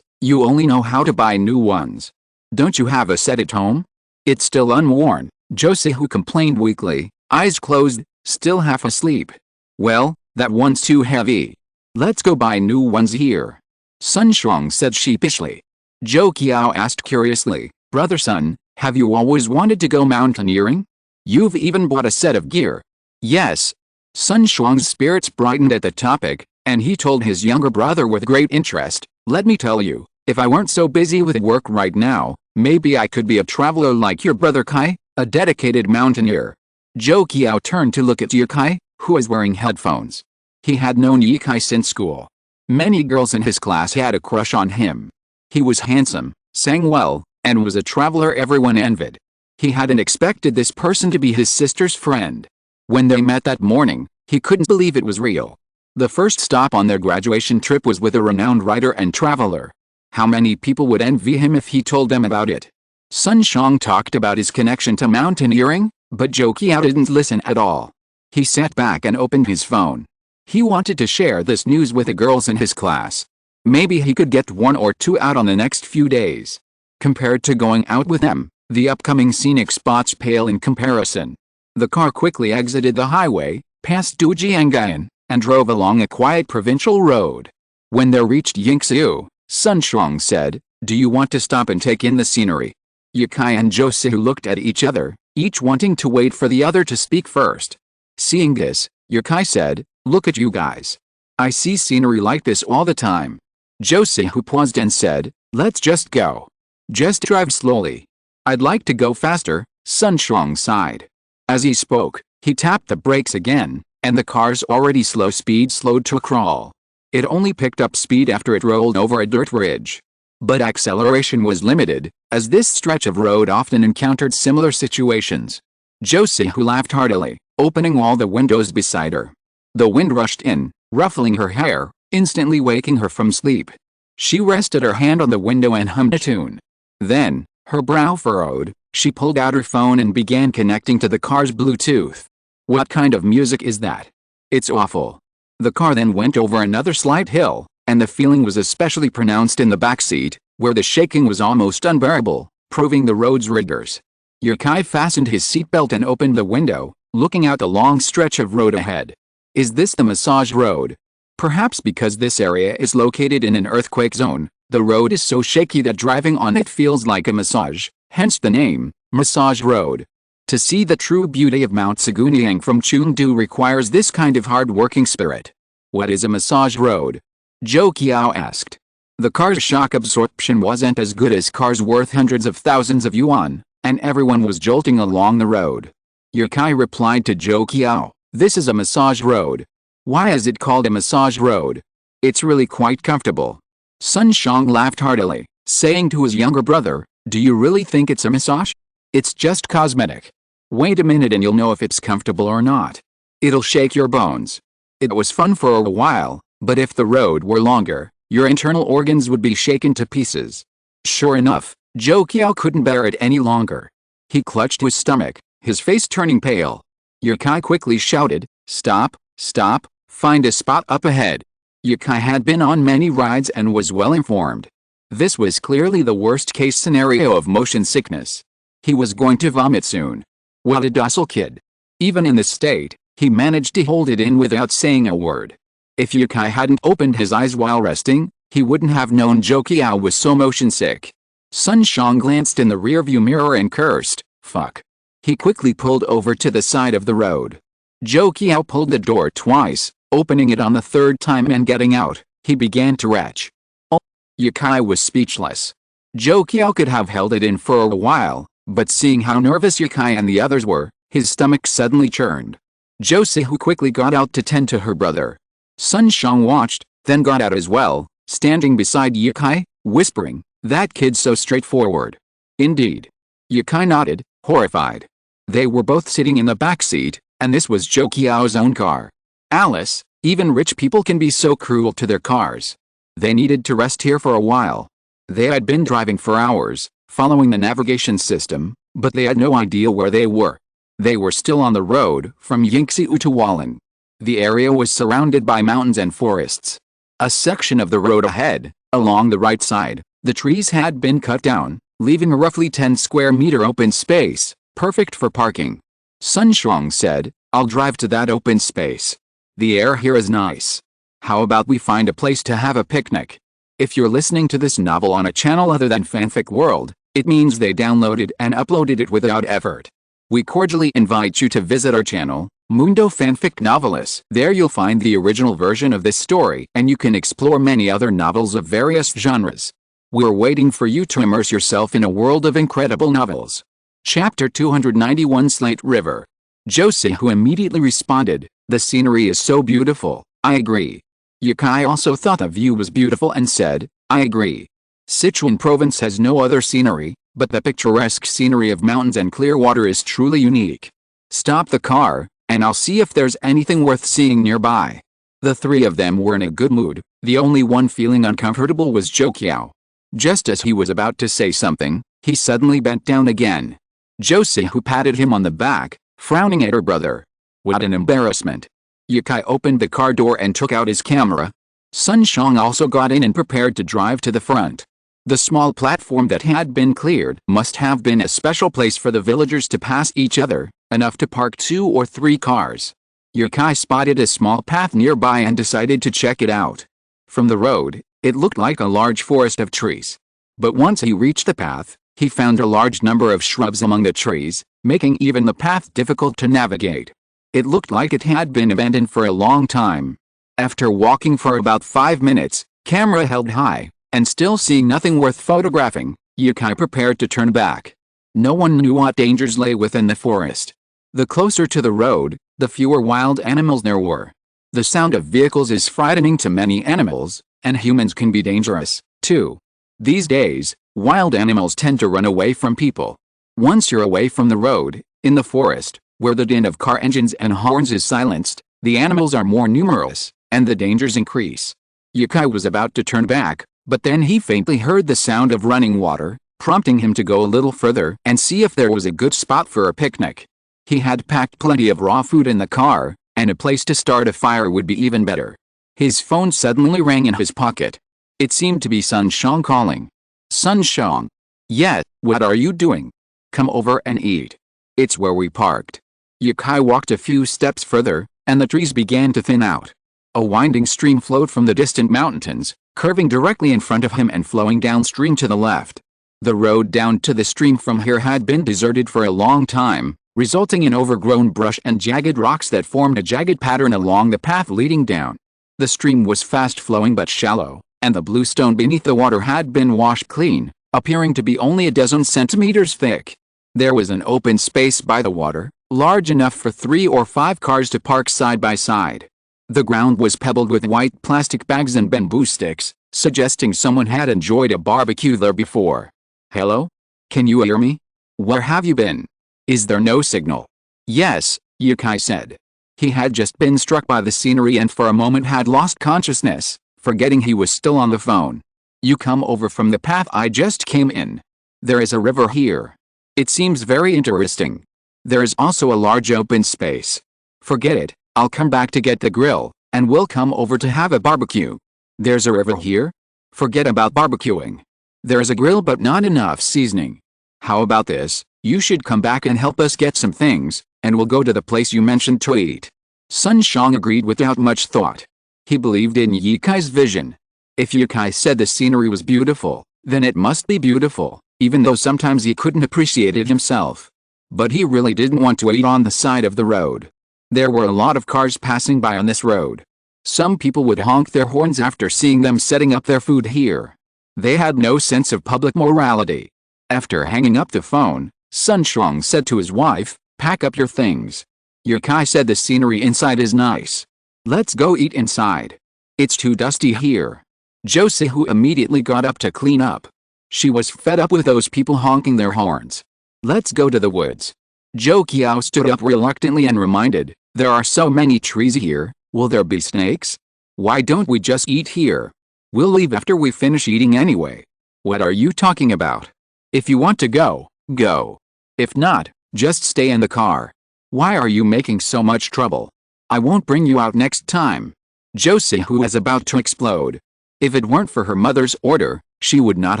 you only know how to buy new ones. Don't you have a set at home?" "It's still unworn," Zhou Sihu complained weakly, eyes closed, still half asleep. "Well, that one's too heavy. Let's go buy new ones here," Sun Shuang said sheepishly. Zhou Qiao asked curiously, "Brother Sun, have you always wanted to go mountaineering? You've even bought a set of gear." "Yes." Sun Shuang's spirits brightened at the topic, and he told his younger brother with great interest, "Let me tell you, if I weren't so busy with work right now, maybe I could be a traveler like your brother Kai. a dedicated mountaineer. Zhou Qiao turned to look at Yikai, who was wearing headphones. He had known Yikai since school. Many girls in his class had a crush on him. He was handsome, sang well, and was a traveler everyone envied. He hadn't expected this person to be his sister's friend. When they met that morning, he couldn't believe it was real. The first stop on their graduation trip was with a renowned writer and traveler. How many people would envy him if he told them about it? Sun Xiang talked about his connection to mountaineering, but Zhou Qiao didn't listen at all. He sat back and opened his phone. He wanted to share this news with the girls in his class. Maybe he could get one or two out on the next few days. Compared to going out with them, the upcoming scenic spots pale in comparison. The car quickly exited the highway, passed Dujiangyan, and drove along a quiet provincial road. When they reached Yingxiu, Sun Xiang said, "Do you want to stop and take in the scenery?" Yikai and Zhou looked at each other, each wanting to wait for the other to speak first. Seeing this, Yikai said, "Look at you guys. I see scenery like this all the time." Zhou paused and said, "Let's just go. Just drive slowly." "I'd like to go faster," Sun Xiang sighed. As he spoke, he tapped the brakes again, and the car's already slow speed slowed to a crawl. It only picked up speed after it rolled over a dirt ridge. But acceleration was limited, as this stretch of road often encountered similar situations. Zhou laughed heartily, opening all the windows beside her. The wind rushed in, ruffling her hair, instantly waking her from sleep. She rested her hand on the window and hummed a tune. Then, her brow furrowed, she pulled out her phone and began connecting to the car's Bluetooth. "What kind of music is that? It's awful." The car then went over another slight hill, and the feeling was especially pronounced in the backseat, where the shaking was almost unbearable, proving the road's rigors. Yikai fastened his seatbelt and opened the window, looking out the long stretch of road ahead. Is this the massage road? Perhaps because this area is located in an earthquake zone, the road is so shaky that driving on it feels like a massage, hence the name, Massage Road. To see the true beauty of Mount Segunyang from Chengdu requires this kind of hard-working spirit. What is a massage road? Zhou Qiao asked. The car's shock absorption wasn't as good as cars worth hundreds of thousands of yuan, and everyone was jolting along the road. Yikai replied to Zhou Qiao, "This is a massage road." "Why is it called a massage road?" "It's really quite comfortable." Sun Xiang laughed heartily, saying to his younger brother, "Do you really think it's a massage? It's just cosmetic. Wait a minute and you'll know if it's comfortable or not. It'll shake your bones." It was fun for a while, but if the road were longer, your internal organs would be shaken to pieces. Sure enough, Zhou Qiao couldn't bear it any longer. He clutched his stomach, his face turning pale. Yikai quickly shouted, "Stop, stop, find a spot up ahead." Yikai had been on many rides and was well informed. This was clearly the worst-case scenario of motion sickness. He was going to vomit soon. What a docile kid. Even in this state, he managed to hold it in without saying a word. If Yikai hadn't opened his eyes while resting, he wouldn't have known Zhou Qiao was so motion sick. Sun Xiang glanced in the rearview mirror and cursed, "Fuck." He quickly pulled over to the side of the road. Zhou Qiao pulled the door twice, opening it on the third time and getting out. He began to retch. Oh. Yikai was speechless. Zhou Qiao could have held it in for a while, but seeing how nervous Yikai and the others were, his stomach suddenly churned. Zhou quickly got out to tend to her brother. Sun Xiang watched, then got out as well, standing beside Yikai, whispering, "That kid's so straightforward." Indeed. Yikai nodded, horrified. They were both sitting in the back seat, and this was Zhou Qiao's own car. Alice, even rich people can be so cruel to their cars. They needed to rest here for a while. They had been driving for hours, following the navigation system, but they had no idea where they were. They were still on the road from Yingxiu to Wallan. The area was surrounded by mountains and forests. A section of the road ahead, along the right side, the trees had been cut down, leaving a roughly 10-square-meter open space, perfect for parking. Sun Xiang said, "I'll drive to that open space. The air here is nice. How about we find a place to have a picnic?" If you're listening to this novel on a channel other than Fanfic World, it means they downloaded and uploaded it without effort. We cordially invite you to visit our channel, Mundo Fanfic Novelis. There you'll find the original version of this story and you can explore many other novels of various genres. We're waiting for you to immerse yourself in a world of incredible novels. Chapter 291 Slate River. Josie, who immediately responded, "The scenery is so beautiful, I agree." Yukai also thought the view was beautiful and said, "I agree." Sichuan province has no other scenery, but the picturesque scenery of mountains and clear water is truly unique. Stop the car, and I'll see if there's anything worth seeing nearby. The three of them were in a good mood. The only one feeling uncomfortable was Zhou. Just as he was about to say something, he suddenly bent down again. Josie, who patted him on the back, frowning at her brother. What an embarrassment. Yukai opened the car door and took out his camera. Sun Xiang also got in and prepared to drive to the front. The small platform that had been cleared must have been a special place for the villagers to pass each other, enough to park 2 or 3 cars. Yukai spotted a small path nearby and decided to check it out. From the road, it looked like a large forest of trees. But once he reached the path, he found a large number of shrubs among the trees, making even the path difficult to navigate. It looked like it had been abandoned for a long time. After walking for about 5 minutes, camera held high, and still seeing nothing worth photographing, Yukai prepared to turn back. No one knew what dangers lay within the forest. The closer to the road, the fewer wild animals there were. The sound of vehicles is frightening to many animals, and humans can be dangerous, too. These days, wild animals tend to run away from people. Once you're away from the road, in the forest, where the din of car engines and horns is silenced, the animals are more numerous, and the dangers increase. Yukai was about to turn back, but then he faintly heard the sound of running water, prompting him to go a little further and see if there was a good spot for a picnic. He had packed plenty of raw food in the car, and a place to start a fire would be even better. His phone suddenly rang in his pocket. It seemed to be Sun Xiang calling. Sun Xiang. Yes, what are you doing? Come over and eat. It's where we parked. Yukai walked a few steps further, and the trees began to thin out. A winding stream flowed from the distant mountains, curving directly in front of him and flowing downstream to the left. The road down to the stream from here had been deserted for a long time, resulting in overgrown brush and jagged rocks that formed a jagged pattern along the path leading down. The stream was fast-flowing but shallow, and the blue stone beneath the water had been washed clean, appearing to be only a dozen centimeters thick. There was an open space by the water, large enough for 3 or 5 cars to park side by side. The ground was pebbled with white plastic bags and bamboo sticks, suggesting someone had enjoyed a barbecue there before. Hello? Can you hear me? Where have you been? Is there no signal? Yes, Yukai said. He had just been struck by the scenery and for a moment had lost consciousness, forgetting he was still on the phone. You come over from the path I just came in. There is a river here. It seems very interesting. There is also a large open space. Forget it, I'll come back to get the grill, and we'll come over to have a barbecue. There's a river here? Forget about barbecuing. There's a grill but not enough seasoning. How about this, you should come back and help us get some things, and we'll go to the place you mentioned to eat. Sun Xiang agreed without much thought. He believed in Yukai's vision. If Yukai said the scenery was beautiful, then it must be beautiful, even though sometimes he couldn't appreciate it himself. But he really didn't want to eat on the side of the road. There were a lot of cars passing by on this road. Some people would honk their horns after seeing them setting up their food here. They had no sense of public morality. After hanging up the phone, Sun Xiang said to his wife, "Pack up your things." Yukai said the scenery inside is nice. Let's go eat inside. It's too dusty here. Josie, who immediately got up to clean up. She was fed up with those people honking their horns. Let's go to the woods. Zhou stood up reluctantly and reminded, there are so many trees here, will there be snakes? Why don't we just eat here? We'll leave after we finish eating anyway. What are you talking about? If you want to go, go. If not, just stay in the car. Why are you making so much trouble? I won't bring you out next time. Josie, who was about to explode. If it weren't for her mother's order, she would not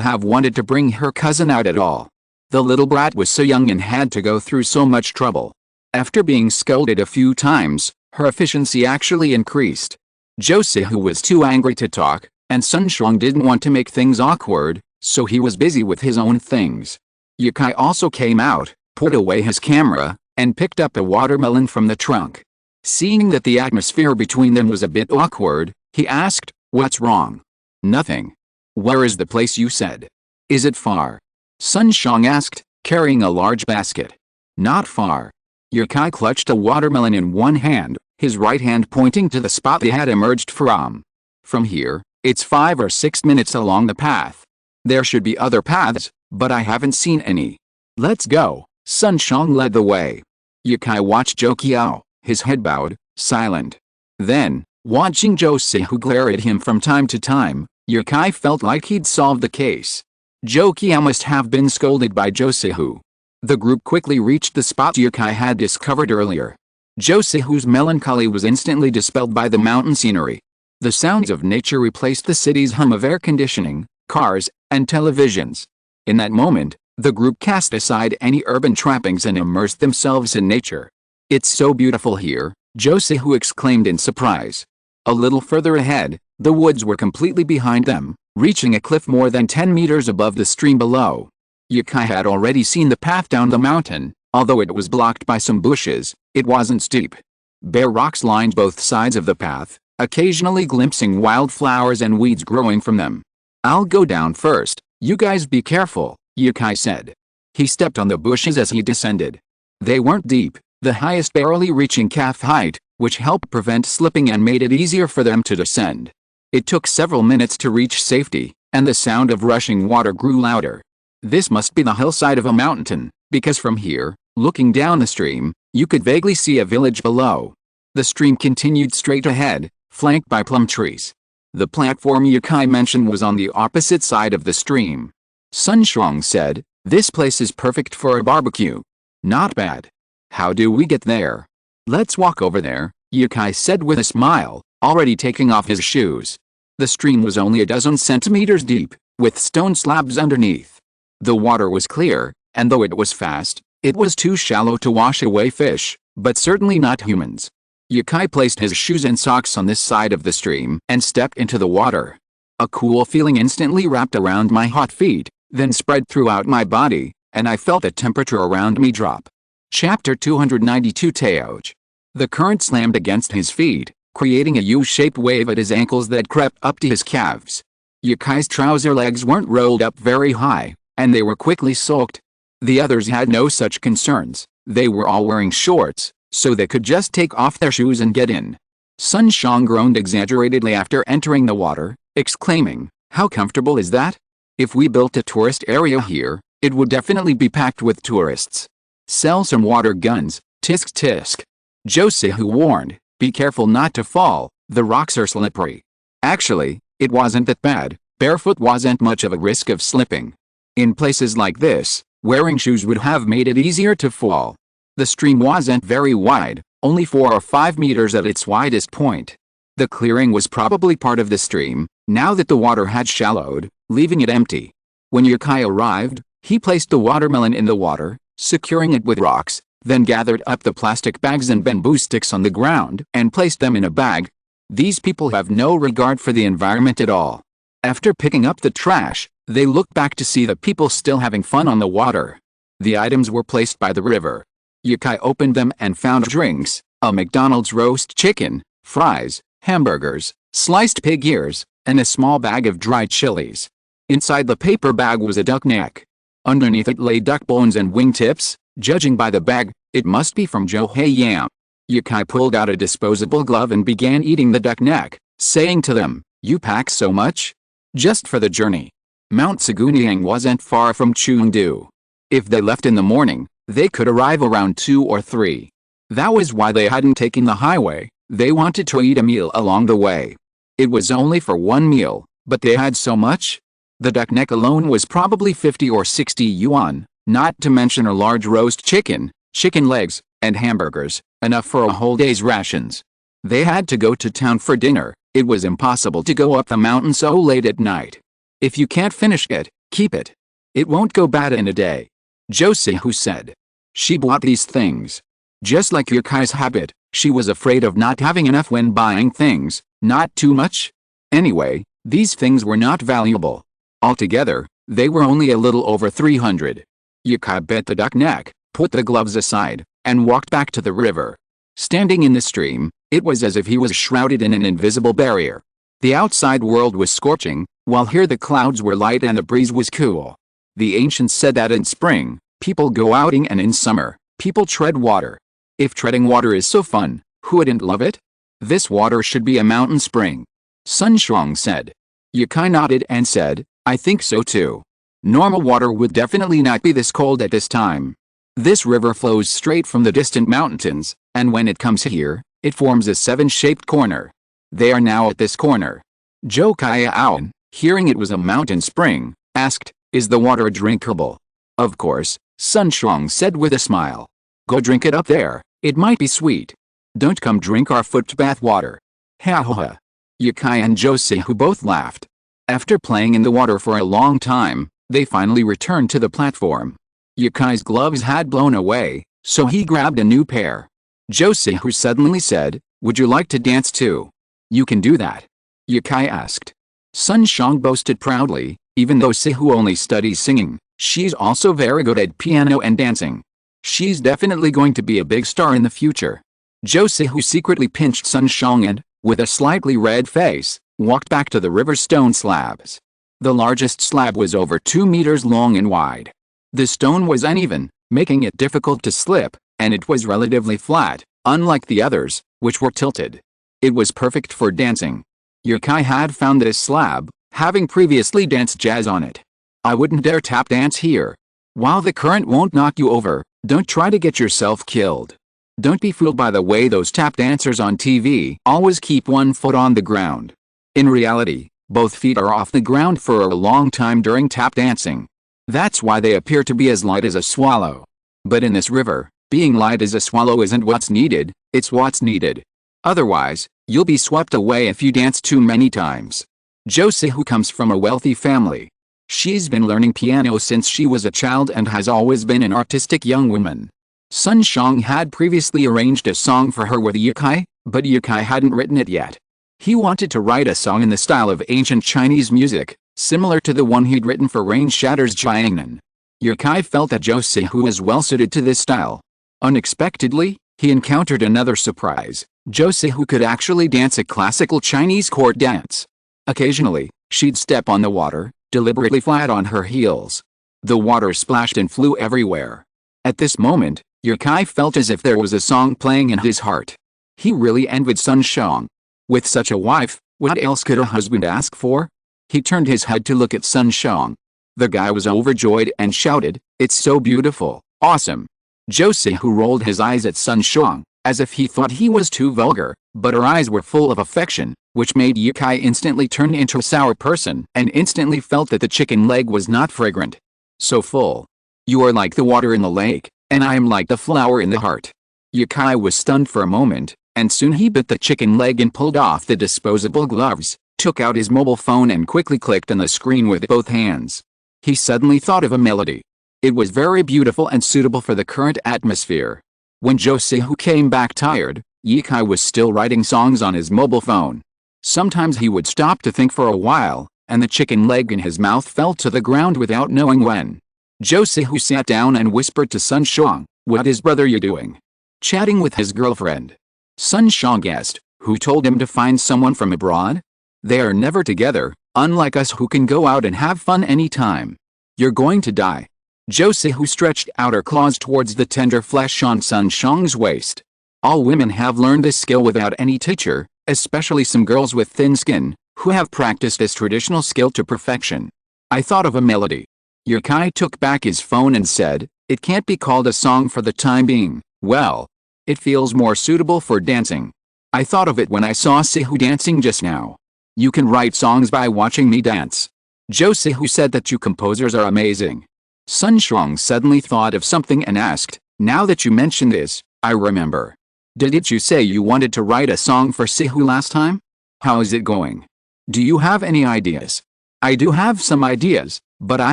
have wanted to bring her cousin out at all. The little brat was so young and had to go through so much trouble. After being scolded a few times, her efficiency actually increased. Josie, who was too angry to talk, and Sun Xiang didn't want to make things awkward, so he was busy with his own things. Yukai also came out, put away his camera, and picked up a watermelon from the trunk. Seeing that the atmosphere between them was a bit awkward, he asked, "What's wrong?" "Nothing." "Where is the place you said? Is it far?" Sun Xiang asked, carrying a large basket. Not far. Yukai clutched a watermelon in one hand, his right hand pointing to the spot they had emerged from. From here, it's 5 or 6 minutes along the path. There should be other paths, but I haven't seen any. Let's go. Sun Shang led the way. Yukai watched Zhou Qiao, his head bowed, silent. Then, watching Zhou Sihu glare at him from time to time, Yukai felt like he'd solved the case. Zhou Qiao must have been scolded by Zhou Sihu. The group quickly reached the spot Yukai had discovered earlier. Zhou Sihu's melancholy was instantly dispelled by the mountain scenery. The sounds of nature replaced the city's hum of air conditioning, cars, and televisions. In that moment, the group cast aside any urban trappings and immersed themselves in nature. "It's so beautiful here," Zhou Sihu exclaimed in surprise. A little further ahead, the woods were completely behind them, reaching a cliff more than 10 meters above the stream below. Yukai had already seen the path down the mountain. Although it was blocked by some bushes, it wasn't steep. Bare rocks lined both sides of the path, occasionally glimpsing wildflowers and weeds growing from them. "I'll go down first, you guys be careful," Yukai said. He stepped on the bushes as he descended. They weren't deep, the highest barely reaching calf height, which helped prevent slipping and made it easier for them to descend. It took several minutes to reach safety, and the sound of rushing water grew louder. This must be the hillside of a mountain, because from here, looking down the stream, you could vaguely see a village below. The stream continued straight ahead, flanked by plum trees. The platform Yukai mentioned was on the opposite side of the stream. Sun Shuang said, "This place is perfect for a barbecue." "Not bad. How do we get there?" "Let's walk over there," Yukai said with a smile, already taking off his shoes. The stream was only a dozen centimeters deep, with stone slabs underneath. The water was clear, and though it was fast, it was too shallow to wash away fish, but certainly not humans. Yukai placed his shoes and socks on this side of the stream and stepped into the water. A cool feeling instantly wrapped around my hot feet, then spread throughout my body, and I felt the temperature around me drop. Chapter 292 Teoj. The current slammed against his feet, creating a U-shaped wave at his ankles that crept up to his calves. Yukai's trouser legs weren't rolled up very high, and they were quickly soaked. The others had no such concerns. They were all wearing shorts, so they could just take off their shoes and get in. Sun Shang groaned exaggeratedly after entering the water, exclaiming, "How comfortable is that? If we built a tourist area here, it would definitely be packed with tourists." "Sell some water guns, tisk tisk." Zhou Sihu warned, "Be careful not to fall, the rocks are slippery." Actually, it wasn't that bad. Barefoot wasn't much of a risk of slipping. In places like this, wearing shoes would have made it easier to fall. The stream wasn't very wide, only 4 or 5 meters at its widest point. The clearing was probably part of the stream, now that the water had shallowed, leaving it empty. When Yukai arrived, he placed the watermelon in the water, securing it with rocks, then gathered up the plastic bags and bamboo sticks on the ground and placed them in a bag. These people have no regard for the environment at all. After picking up the trash, they looked back to see the people still having fun on the water. The items were placed by the river. Yukai opened them and found drinks, a McDonald's roast chicken, fries, hamburgers, sliced pig ears, and a small bag of dried chilies. Inside the paper bag was a duck neck. Underneath it lay duck bones and wingtips. Judging by the bag, it must be from Zhou Heiyam. Yukai pulled out a disposable glove and began eating the duck neck, saying to them, "You pack so much? Just for the journey." Mount Saguniang wasn't far from Chengdu. If they left in the morning, they could arrive around 2 or 3. That was why they hadn't taken the highway. They wanted to eat a meal along the way. It was only for one meal, but they had so much. The duck neck alone was probably 50 or 60 yuan, not to mention a large roast chicken, chicken legs, and hamburgers, enough for a whole day's rations. They had to go to town for dinner. It was impossible to go up the mountain so late at night. If you can't finish it, keep it. It won't go bad in a day. Zhou Sihu said. She bought these things. Just like Yukai's habit, she was afraid of not having enough when buying things, not too much. Anyway, these things were not valuable. Altogether, they were only a little over 300. Yukai bit the duck neck, put the gloves aside, and walked back to the river. Standing in the stream, it was as if he was shrouded in an invisible barrier. The outside world was scorching, while here the clouds were light and the breeze was cool. The ancients said that in spring, People go outing, and in summer, people tread water. If treading water is so fun, who wouldn't love it? This water should be a mountain spring. Sun Xiang said. Yukai nodded and said, I think so too. Normal water would definitely not be this cold at this time. This river flows straight from the distant mountains, and when it comes here, it forms a 7-shaped corner. They are now at this corner. Zhou Kaiao, hearing it was a mountain spring, asked, Is the water drinkable? Of course, Sun Xiang said with a smile. Go drink it up there, it might be sweet. Don't come drink our foot bath water. Ha ha ha. Yukai and Josie, who both laughed. After playing in the water for a long time, they finally returned to the platform. Yukai's gloves had blown away, so he grabbed a new pair. Josie, who suddenly said, Would you like to dance too? You can do that. Yukai asked. Sun Xiang boasted proudly, even though Sihu only studies singing, she's also very good at piano and dancing. She's definitely going to be a big star in the future. Josie, who secretly pinched Sun Xiang and, with a slightly red face, walked back to the river's stone slabs. The largest slab was over 2 meters long and wide. The stone was uneven, making it difficult to slip, and it was relatively flat, unlike the others, which were tilted. It was perfect for dancing. Yukai had found this slab, having previously danced jazz on it. I wouldn't dare tap dance here. While the current won't knock you over, don't try to get yourself killed. Don't be fooled by the way those tap dancers on TV always keep one foot on the ground. In reality, both feet are off the ground for a long time during tap dancing. That's why they appear to be as light as a swallow. But in this river, being light as a swallow isn't what's needed, it's what's needed. Otherwise, you'll be swept away if you dance too many times. Josie, who comes from a wealthy family. She's been learning piano since she was a child and has always been an artistic young woman. Sun Xiang had previously arranged a song for her with Yukai, but Yukai hadn't written it yet. He wanted to write a song in the style of ancient Chinese music, similar to the one he'd written for Rain Shatters Jiangnan. Yukai felt that Josie was well suited to this style. Unexpectedly, he encountered another surprise. Josie could actually dance a classical Chinese court dance. Occasionally, she'd step on the water, deliberately flat on her heels. The water splashed and flew everywhere. At this moment, Yukai felt as if there was a song playing in his heart. He really envied Sun Xiang. With such a wife, what else could a husband ask for? He turned his head to look at Sun Xiang. The guy was overjoyed and shouted, It's so beautiful, awesome. Josie rolled his eyes at Sun Xiang, as if he thought he was too vulgar, but her eyes were full of affection, which made Yukai instantly turn into a sour person and instantly felt that the chicken leg was not fragrant. So full. You are like the water in the lake, and I am like the flower in the heart. Yukai was stunned for a moment, and soon he bit the chicken leg and pulled off the disposable gloves, took out his mobile phone and quickly clicked on the screen with both hands. He suddenly thought of a melody. It was very beautiful and suitable for the current atmosphere. When Josie came back tired, Yukai was still writing songs on his mobile phone. Sometimes he would stop to think for a while, and the chicken leg in his mouth fell to the ground without knowing when. Josie sat down and whispered to Sun Xiang, What is brother you doing? Chatting with his girlfriend. Sun Xiang asked, Who told him to find someone from abroad? They are never together, unlike us who can go out and have fun anytime. You're going to die. Josie stretched out her claws towards the tender flesh on Sun Xiang's waist. All women have learned this skill without any teacher, especially some girls with thin skin, who have practiced this traditional skill to perfection. I thought of a melody. Yukai took back his phone and said, It can't be called a song for the time being. Well, it feels more suitable for dancing. I thought of it when I saw Sihu dancing just now. You can write songs by watching me dance. Josie said that you composers are amazing. Sun Xiang suddenly thought of something and asked, Now that you mention this, I remember. Didn't you say you wanted to write a song for Sihu last time? How is it going? Do you have any ideas? I do have some ideas, but I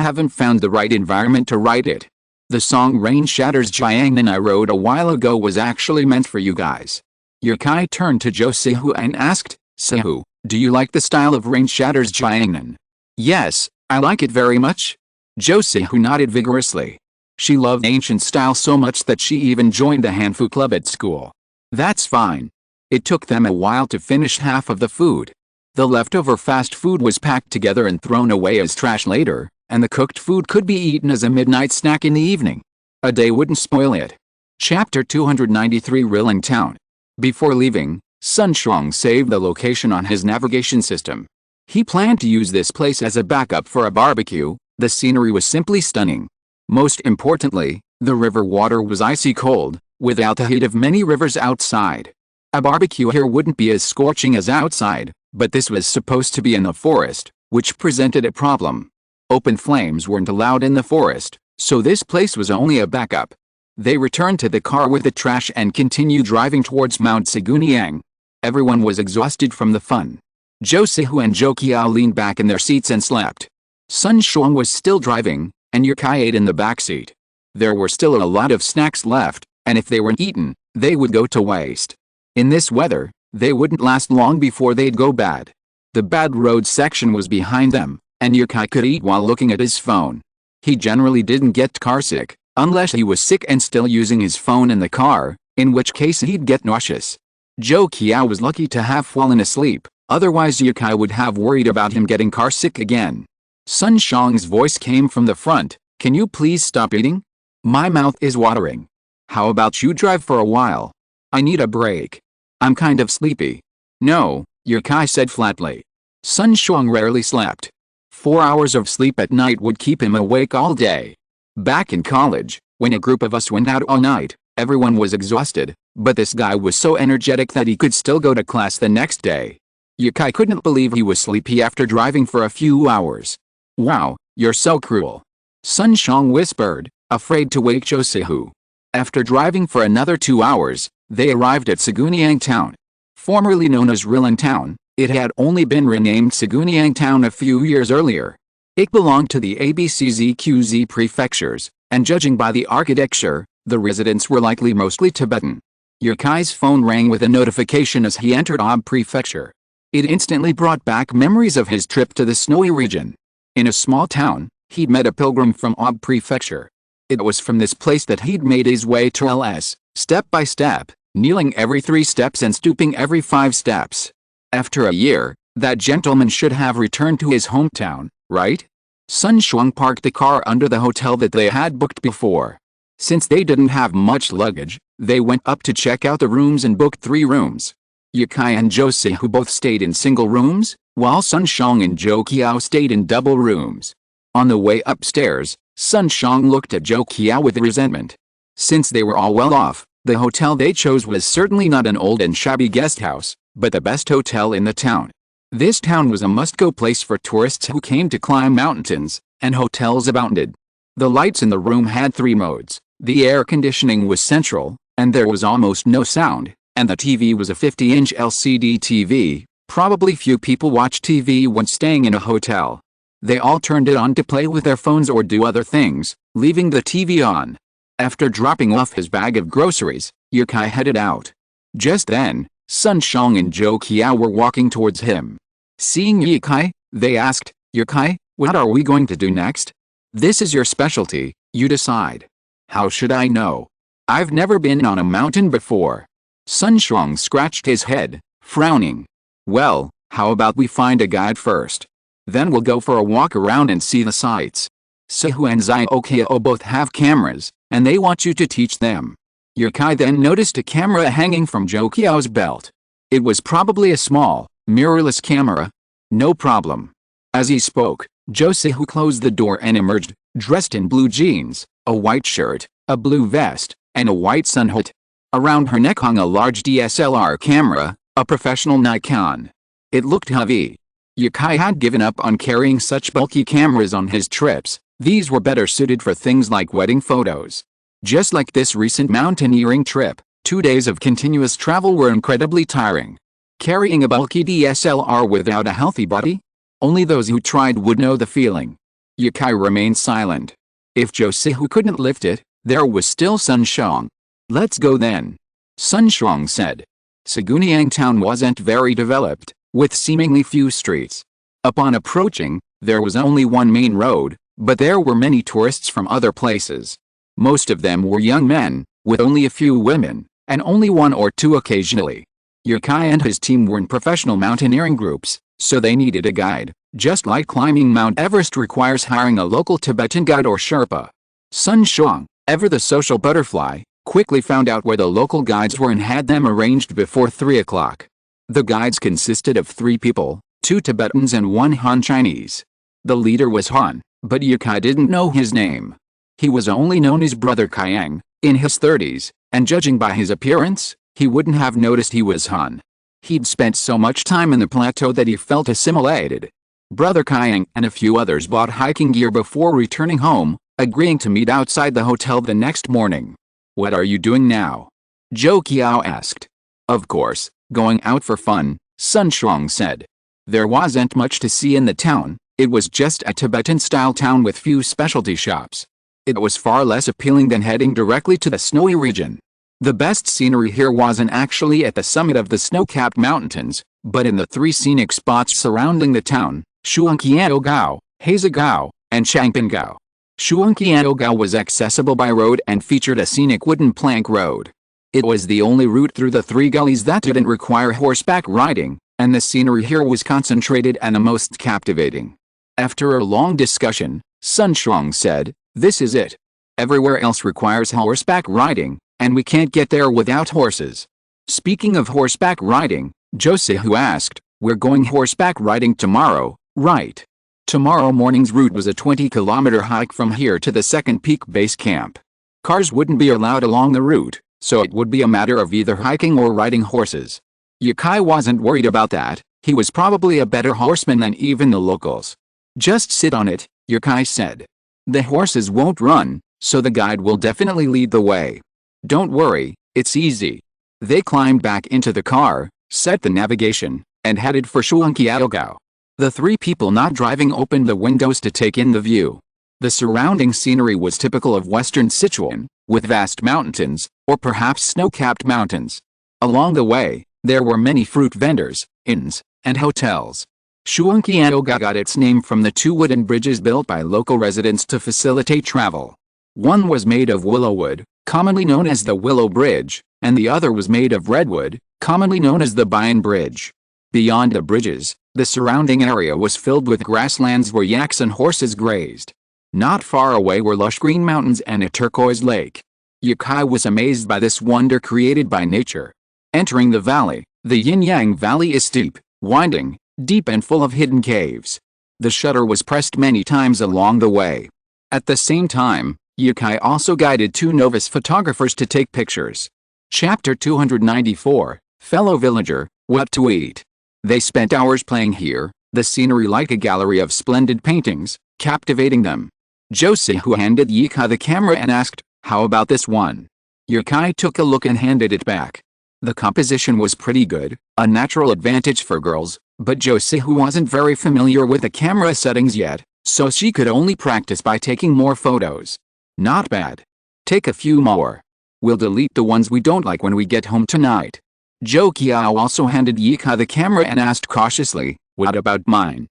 haven't found the right environment to write it. The song Rain Shatters Jiangnan I wrote a while ago was actually meant for you guys. Yukai turned to Josie and asked, Sihu, do you like the style of Rain Shatters Jiangnan? Yes, I like it very much. Josie nodded vigorously. She loved ancient style so much that she even joined the Hanfu club at school. That's fine. It took them a while to finish half of the food. The leftover fast food was packed together and thrown away as trash later, and the cooked food could be eaten as a midnight snack in the evening. A day wouldn't spoil it. Chapter 293 Rilling Town. Before leaving, Sun Shuang saved the location on his navigation system. He planned to use this place as a backup for a barbecue. The scenery was simply stunning. Most importantly, the river water was icy cold, without the heat of many rivers outside. A barbecue here wouldn't be as scorching as outside, but this was supposed to be in the forest, which presented a problem. Open flames weren't allowed in the forest, so this place was only a backup. They returned to the car with the trash and continued driving towards Mount Siguniang. Everyone was exhausted from the fun. Zhou Sihu and Zhou Qiao leaned back in their seats and slept. Sun Shuang was still driving, and Yukai ate in the backseat. There were still a lot of snacks left, and if they weren't eaten, they would go to waste. In this weather, they wouldn't last long before they'd go bad. The bad road section was behind them, and Yukai could eat while looking at his phone. He generally didn't get carsick, unless he was sick and still using his phone in the car, in which case he'd get nauseous. Zhou Qiao was lucky to have fallen asleep, otherwise Yukai would have worried about him getting carsick again. Sun Shuang's voice came from the front. Can you please stop eating? My mouth is watering. How about you drive for a while? I need a break. I'm kind of sleepy. No, Yukai said flatly. Sun Shuang rarely slept. 4 hours of sleep at night would keep him awake all day. Back in college, when a group of us went out all night, everyone was exhausted, but this guy was so energetic that he could still go to class the next day. Yukai couldn't believe he was sleepy after driving for a few hours. Wow, you're so cruel. Sun Shuang whispered, afraid to wake Zhou Sihu. After driving for another 2 hours, they arrived at Siguniang Town. Formerly known as Rilling Town, it had only been renamed Siguniang Town a few years earlier. It belonged to the ABCZQZ prefectures, and judging by the architecture, the residents were likely mostly Tibetan. Yukai's phone rang with a notification as he entered Ob Prefecture. It instantly brought back memories of his trip to the snowy region. In a small town, he'd met a pilgrim from Ob Prefecture. It was from this place that he'd made his way to LS, step by step, kneeling every 3 steps and stooping every 5 steps. After a year, that gentleman should have returned to his hometown, right? Sun Shuang parked the car under the hotel that they had booked before. Since they didn't have much luggage, they went up to check out the rooms and booked 3 rooms. Yukai and Zhou Sihu both stayed in single rooms, while Sun Shuang and Zhou Qiao stayed in double rooms. On the way upstairs, Sun Shuang looked at Zhou Qiao with resentment. Since they were all well off, the hotel they chose was certainly not an old and shabby guest house, but the best hotel in the town. This town was a must-go place for tourists who came to climb mountains, and hotels abounded. The lights in the room had 3 modes, the air conditioning was central, and there was almost no sound, and the TV was a 50-inch LCD TV. Probably few people watch TV when staying in a hotel. They all turned it on to play with their phones or do other things, leaving the TV on. After dropping off his bag of groceries, Yukai headed out. Just then, Sun Shuang and Zhou Qiao were walking towards him. Seeing Yukai, they asked, Yukai, what are we going to do next? This is your specialty, you decide. How should I know? I've never been on a mountain before. Sun Shuang scratched his head, frowning. Well, how about we find a guide first? Then we'll go for a walk around and see the sights. Sihu and Zhou both have cameras, and they want you to teach them. Yukai then noticed a camera hanging from Zhou Qiao's belt. It was probably a small, mirrorless camera. No problem. As he spoke, Zhou Sihu closed the door and emerged, dressed in blue jeans, a white shirt, a blue vest, and a white sun hood. Around her neck hung a large DSLR camera, a professional Nikon. It looked heavy. Yukai had given up on carrying such bulky cameras on his trips. These were better suited for things like wedding photos. Just like this recent mountaineering trip, 2 days of continuous travel were incredibly tiring. Carrying a bulky DSLR without a healthy body? Only those who tried would know the feeling. Yukai remained silent. If Zhou Sihu couldn't lift it, there was still Sun Shuang. Let's go then. Sun Shuang said. Siguniang town wasn't very developed, with seemingly few streets. Upon approaching, there was only one main road, but there were many tourists from other places. Most of them were young men, with only a few women, and only 1 or 2 occasionally. Yukai and his team were in professional mountaineering groups, so they needed a guide, just like climbing Mount Everest requires hiring a local Tibetan guide or Sherpa. Sun Shuang, Ever the social butterfly, quickly found out where the local guides were and had them arranged before 3 o'clock. The guides consisted of 3 people, 2 Tibetans and 1 Han Chinese. The leader was Han, but Yukai didn't know his name. He was only known as Brother Kyang, in his 30s, and judging by his appearance, he wouldn't have noticed he was Han. He'd spent so much time in the plateau that he felt assimilated. Brother Kyang and a few others bought hiking gear before returning home, agreeing to meet outside the hotel the next morning. "What are you doing now?" Zhou Qiao asked. "Of course, going out for fun," Sun Shuang said. There wasn't much to see in the town. It was just a Tibetan-style town with few specialty shops. It was far less appealing than heading directly to the snowy region. The best scenery here wasn't actually at the summit of the snow-capped mountains, but in the 3 scenic spots surrounding the town: Shuangqiaogao, Hazagao, and Changpingao. Shuangqiaogao was accessible by road and featured a scenic wooden plank road. It was the only route through the 3 gullies that didn't require horseback riding, and the scenery here was concentrated and the most captivating. After a long discussion, Sun Shuang said, "This is it. Everywhere else requires horseback riding, and we can't get there without horses." Speaking of horseback riding, Josihu asked, "We're going horseback riding tomorrow, right?" Tomorrow morning's route was a 20-kilometer hike from here to the second peak base camp. Cars wouldn't be allowed along the route, so it would be a matter of either hiking or riding horses. Yukai wasn't worried about that. He was probably a better horseman than even the locals. "Just sit on it," Yukai said. "The horses won't run, so the guide will definitely lead the way. Don't worry, it's easy." They climbed back into the car, set the navigation, and headed for Shuangqiaogao. The 3 people not driving opened the windows to take in the view. The surrounding scenery was typical of western Sichuan, with vast mountains, or perhaps snow-capped mountains. Along the way, there were many fruit vendors, inns, and hotels. Shuangqiaogao got its name from the 2 wooden bridges built by local residents to facilitate travel. One was made of willow wood, commonly known as the Willow Bridge, and the other was made of redwood, commonly known as the Bayan Bridge. Beyond the bridges, the surrounding area was filled with grasslands where yaks and horses grazed. Not far away were lush green mountains and a turquoise lake. Yukai was amazed by this wonder created by nature. Entering the valley, the Yin-Yang Valley is steep, winding, deep and full of hidden caves. The shutter was pressed many times along the way. At the same time, Yukai also guided 2 novice photographers to take pictures. Chapter 294, Fellow Villager, What to Eat. They spent hours playing here, the scenery like a gallery of splendid paintings, captivating them. Josihu handed Yukai the camera and asked, "How about this one?" Yukai took a look and handed it back. The composition was pretty good, a natural advantage for girls, but Josihu wasn't very familiar with the camera settings yet, so she could only practice by taking more photos. "Not bad. Take a few more. We'll delete the ones we don't like when we get home tonight." Zhou Qiao also handed Yukai the camera and asked cautiously, "What about mine?"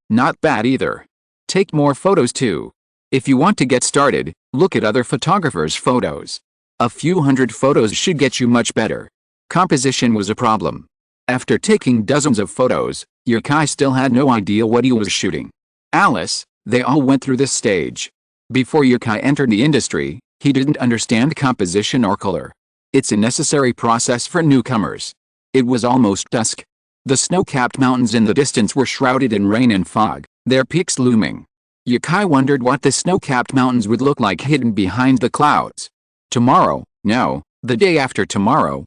Not bad either. Take more photos too. If you want to get started, look at other photographers' photos. A few hundred photos should get you much better." Composition was a problem. After taking dozens of photos, Yukai still had no idea what he was shooting. Alice, they all went through this stage. Before Yukai entered the industry, he didn't understand composition or color. It's a necessary process for newcomers. It was almost dusk. The snow-capped mountains in the distance were shrouded in rain and fog, their peaks looming. Yukai wondered what the snow-capped mountains would look like hidden behind the clouds. Tomorrow, no, the day after tomorrow,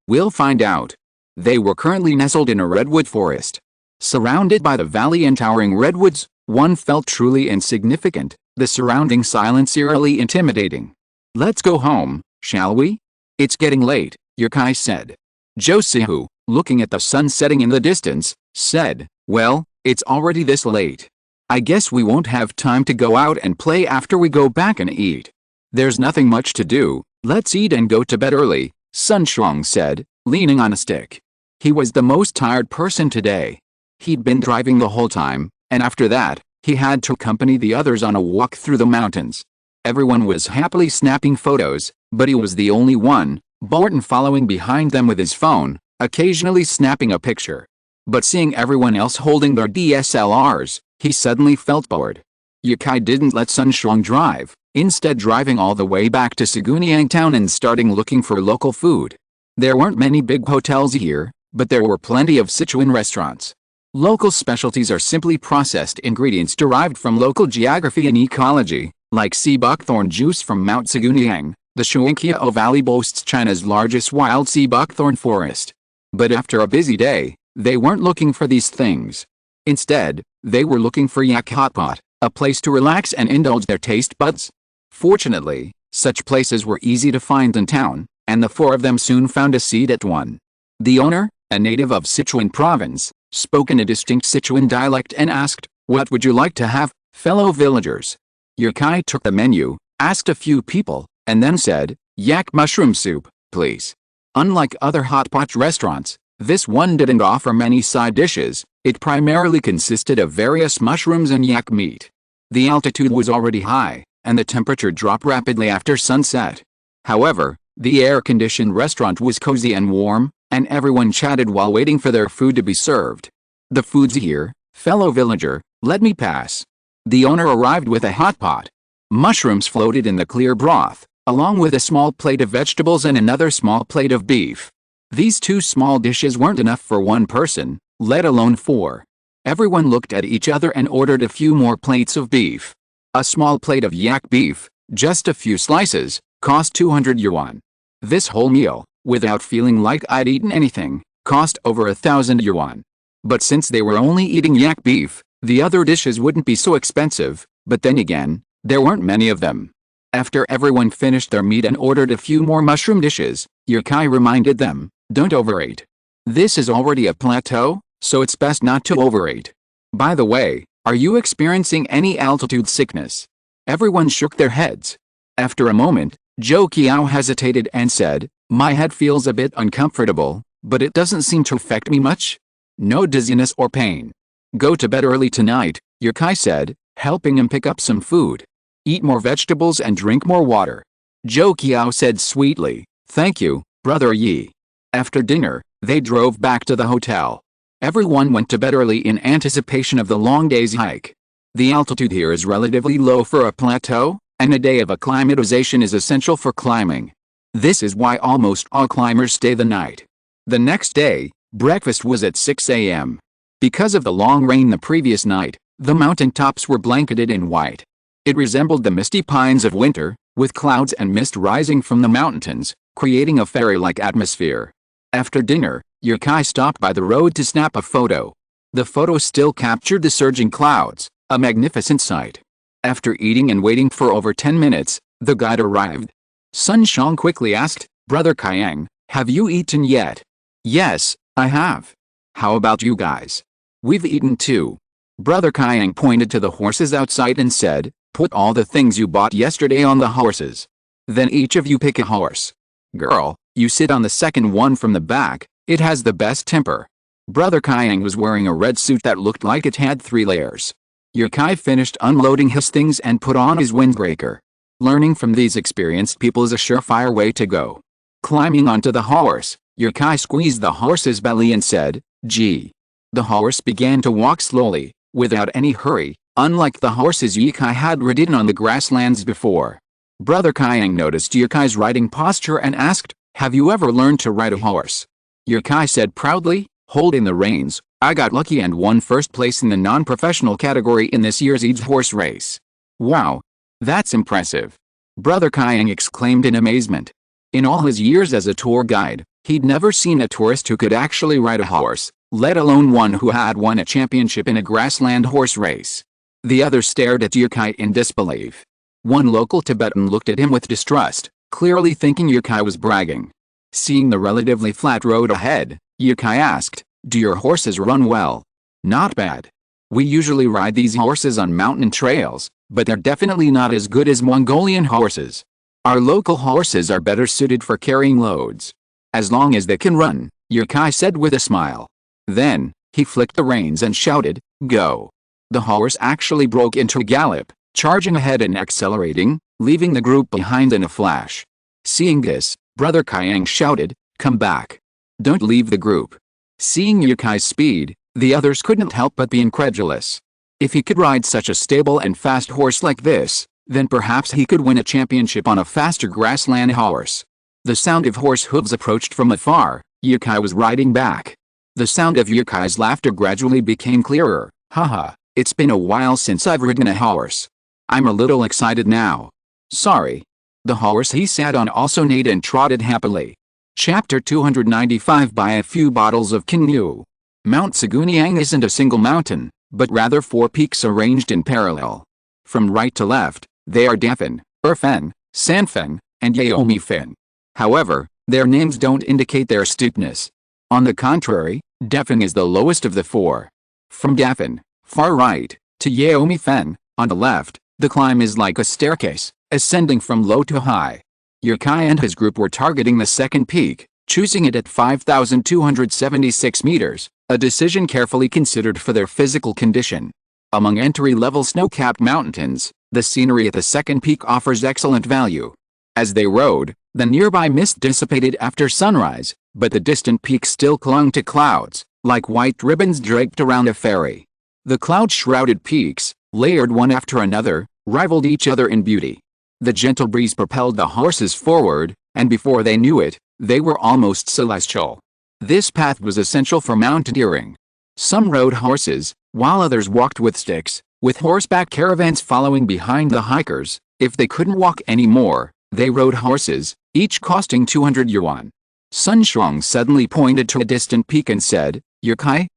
we'll find out. They were currently nestled in a redwood forest. Surrounded by the valley and towering redwoods, one felt truly insignificant, the surrounding silence eerily intimidating. "Let's go home, shall we? It's getting late," Yukai said. Josihu, looking at the sun setting in the distance, said, "Well, it's already this late. I guess we won't have time to go out and play after we go back and eat." "There's nothing much to do, let's eat and go to bed early," Sun Shuang said, leaning on a stick. He was the most tired person today. He'd been driving the whole time, and after that, he had to accompany the others on a walk through the mountains. Everyone was happily snapping photos, but he was the only one, Barton following behind them with his phone, occasionally snapping a picture. But seeing everyone else holding their DSLRs, he suddenly felt bored. Yukai didn't let Sun Shuang drive, instead driving all the way back to Sagunyang town and starting looking for local food. There weren't many big hotels here, but there were plenty of Sichuan restaurants. Local specialties are simply processed ingredients derived from local geography and ecology, like sea buckthorn juice from Mount Sagunyang. The Shuangqiao Valley boasts China's largest wild sea buckthorn forest. But after a busy day, they weren't looking for these things. Instead, they were looking for yak hot pot, a place to relax and indulge their taste buds. Fortunately, such places were easy to find in town, and the four of them soon found a seat at one. The owner, a native of Sichuan province, spoke in a distinct Sichuan dialect and asked, "What would you like to have, fellow villagers?" Yerkai took the menu, asked a few people, and then said, "Yak mushroom soup, please." Unlike other hot pot restaurants, this one didn't offer many side dishes. It primarily consisted of various mushrooms and yak meat. The altitude was already high, and the temperature dropped rapidly after sunset. However, the air-conditioned restaurant was cozy and warm, and everyone chatted while waiting for their food to be served. "The food's here, fellow villager, let me pass." The owner arrived with a hot pot. Mushrooms floated in the clear broth, along with a small plate of vegetables and another small plate of beef. These two small dishes weren't enough for one person, let alone four. Everyone looked at each other and ordered a few more plates of beef. A small plate of yak beef, just a few slices, cost 200 yuan. This whole meal, without feeling like I'd eaten anything, cost over 1,000 yuan. But since they were only eating yak beef, the other dishes wouldn't be so expensive, but then again, there weren't many of them. After everyone finished their meat and ordered a few more mushroom dishes, Yerkai reminded them, "Don't overeat. This is already a plateau, so it's best not to overeat. By the way, are you experiencing any altitude sickness?" Everyone shook their heads. After a moment, Zhou Qiao hesitated and said, "My head feels a bit uncomfortable, but it doesn't seem to affect me much. No dizziness or pain." "Go to bed early tonight," Yerkai said, helping him pick up some food. "Eat more vegetables and drink more water." Zhou Qiao said sweetly, "Thank you, Brother Yi." After dinner, they drove back to the hotel. Everyone went to bed early in anticipation of the long day's hike. The altitude here is relatively low for a plateau, and a day of acclimatization is essential for climbing. This is why almost all climbers stay the night. The next day, breakfast was at 6 a.m. Because of the long rain the previous night, the mountain tops were blanketed in white. It resembled the misty pines of winter, with clouds and mist rising from the mountains, creating a fairy-like atmosphere. After dinner, Yerkai stopped by the road to snap a photo. The photo still captured the surging clouds, a magnificent sight. After eating and waiting for over 10 minutes, the guide arrived. Sun Shang quickly asked, "Brother Kayang, have you eaten yet?" "Yes, I have. How about you guys?" "We've eaten too." Brother Kayang pointed to the horses outside and said, "Put all the things you bought yesterday on the horses. Then each of you pick a horse. Girl, you sit on the second one from the back, it has the best temper." Brother Kayang was wearing a red suit that looked like it had 3 layers. Yerkai finished unloading his things and put on his windbreaker. Learning from these experienced people is a surefire way to go. Climbing onto the horse, Yerkai squeezed the horse's belly and said, "Gee." The horse began to walk slowly, without any hurry, unlike the horses Yerkai had ridden on the grasslands before. Brother Kayang noticed Yerkai's riding posture and asked, "Have you ever learned to ride a horse?" Yerkai said proudly, holding the reins, "I got lucky and won first place in the non-professional category in this year's Eid horse race." "Wow! That's impressive!" Brother Kayang exclaimed in amazement. In all his years as a tour guide, he'd never seen a tourist who could actually ride a horse, let alone one who had won a championship in a grassland horse race. The others stared at Yerkai in disbelief. One local Tibetan looked at him with distrust, clearly thinking Yerkai was bragging. Seeing the relatively flat road ahead, Yerkai asked, "Do your horses run well?" "Not bad. We usually ride these horses on mountain trails, but they're definitely not as good as Mongolian horses. Our local horses are better suited for carrying loads. As long as they can run," Yerkai said with a smile. Then, he flicked the reins and shouted, "Go!" The horse actually broke into a gallop, charging ahead and accelerating, leaving the group behind in a flash. Seeing this, Brother Kayang shouted, "Come back. Don't leave the group." Seeing Yerkai's speed, the others couldn't help but be incredulous. If he could ride such a stable and fast horse like this, Then perhaps he could win a championship on a faster grassland horse. The sound of horse hooves approached from afar. Yukai was riding back. The sound of Yukai's laughter gradually became clearer. Haha, it's been a while since I've ridden a horse. I'm a little excited now. Sorry. The horse he sat on also neighed and trotted happily. Chapter 295. Buy a few bottles of Kinyu. Mount Siguniang isn't a single mountain, but rather 4 peaks arranged in parallel. From right to left, they are Dafen, Erfen, Sanfen, and Yeomifen. However, their names don't indicate their steepness. On the contrary, Dafen is the lowest of the 4. From Dafen, far right, to Yeomifen, on the left, the climb is like a staircase, ascending from low to high. Yukai and his group were targeting the second peak, choosing it at 5,276 meters, a decision carefully considered for their physical condition. Among entry-level snow-capped mountains, the scenery at the second peak offers excellent value. As they rode, the nearby mist dissipated after sunrise, but the distant peaks still clung to clouds, like white ribbons draped around a fairy. The cloud-shrouded peaks, layered one after another, rivaled each other in beauty. The gentle breeze propelled the horses forward, and before they knew it, they were almost celestial. This path was essential for mountaineering. Some rode horses, while others walked with sticks, with horseback caravans following behind the hikers. If they couldn't walk anymore, they rode horses, each costing 200 yuan. Sun Shuang suddenly pointed to a distant peak and said, Yikai,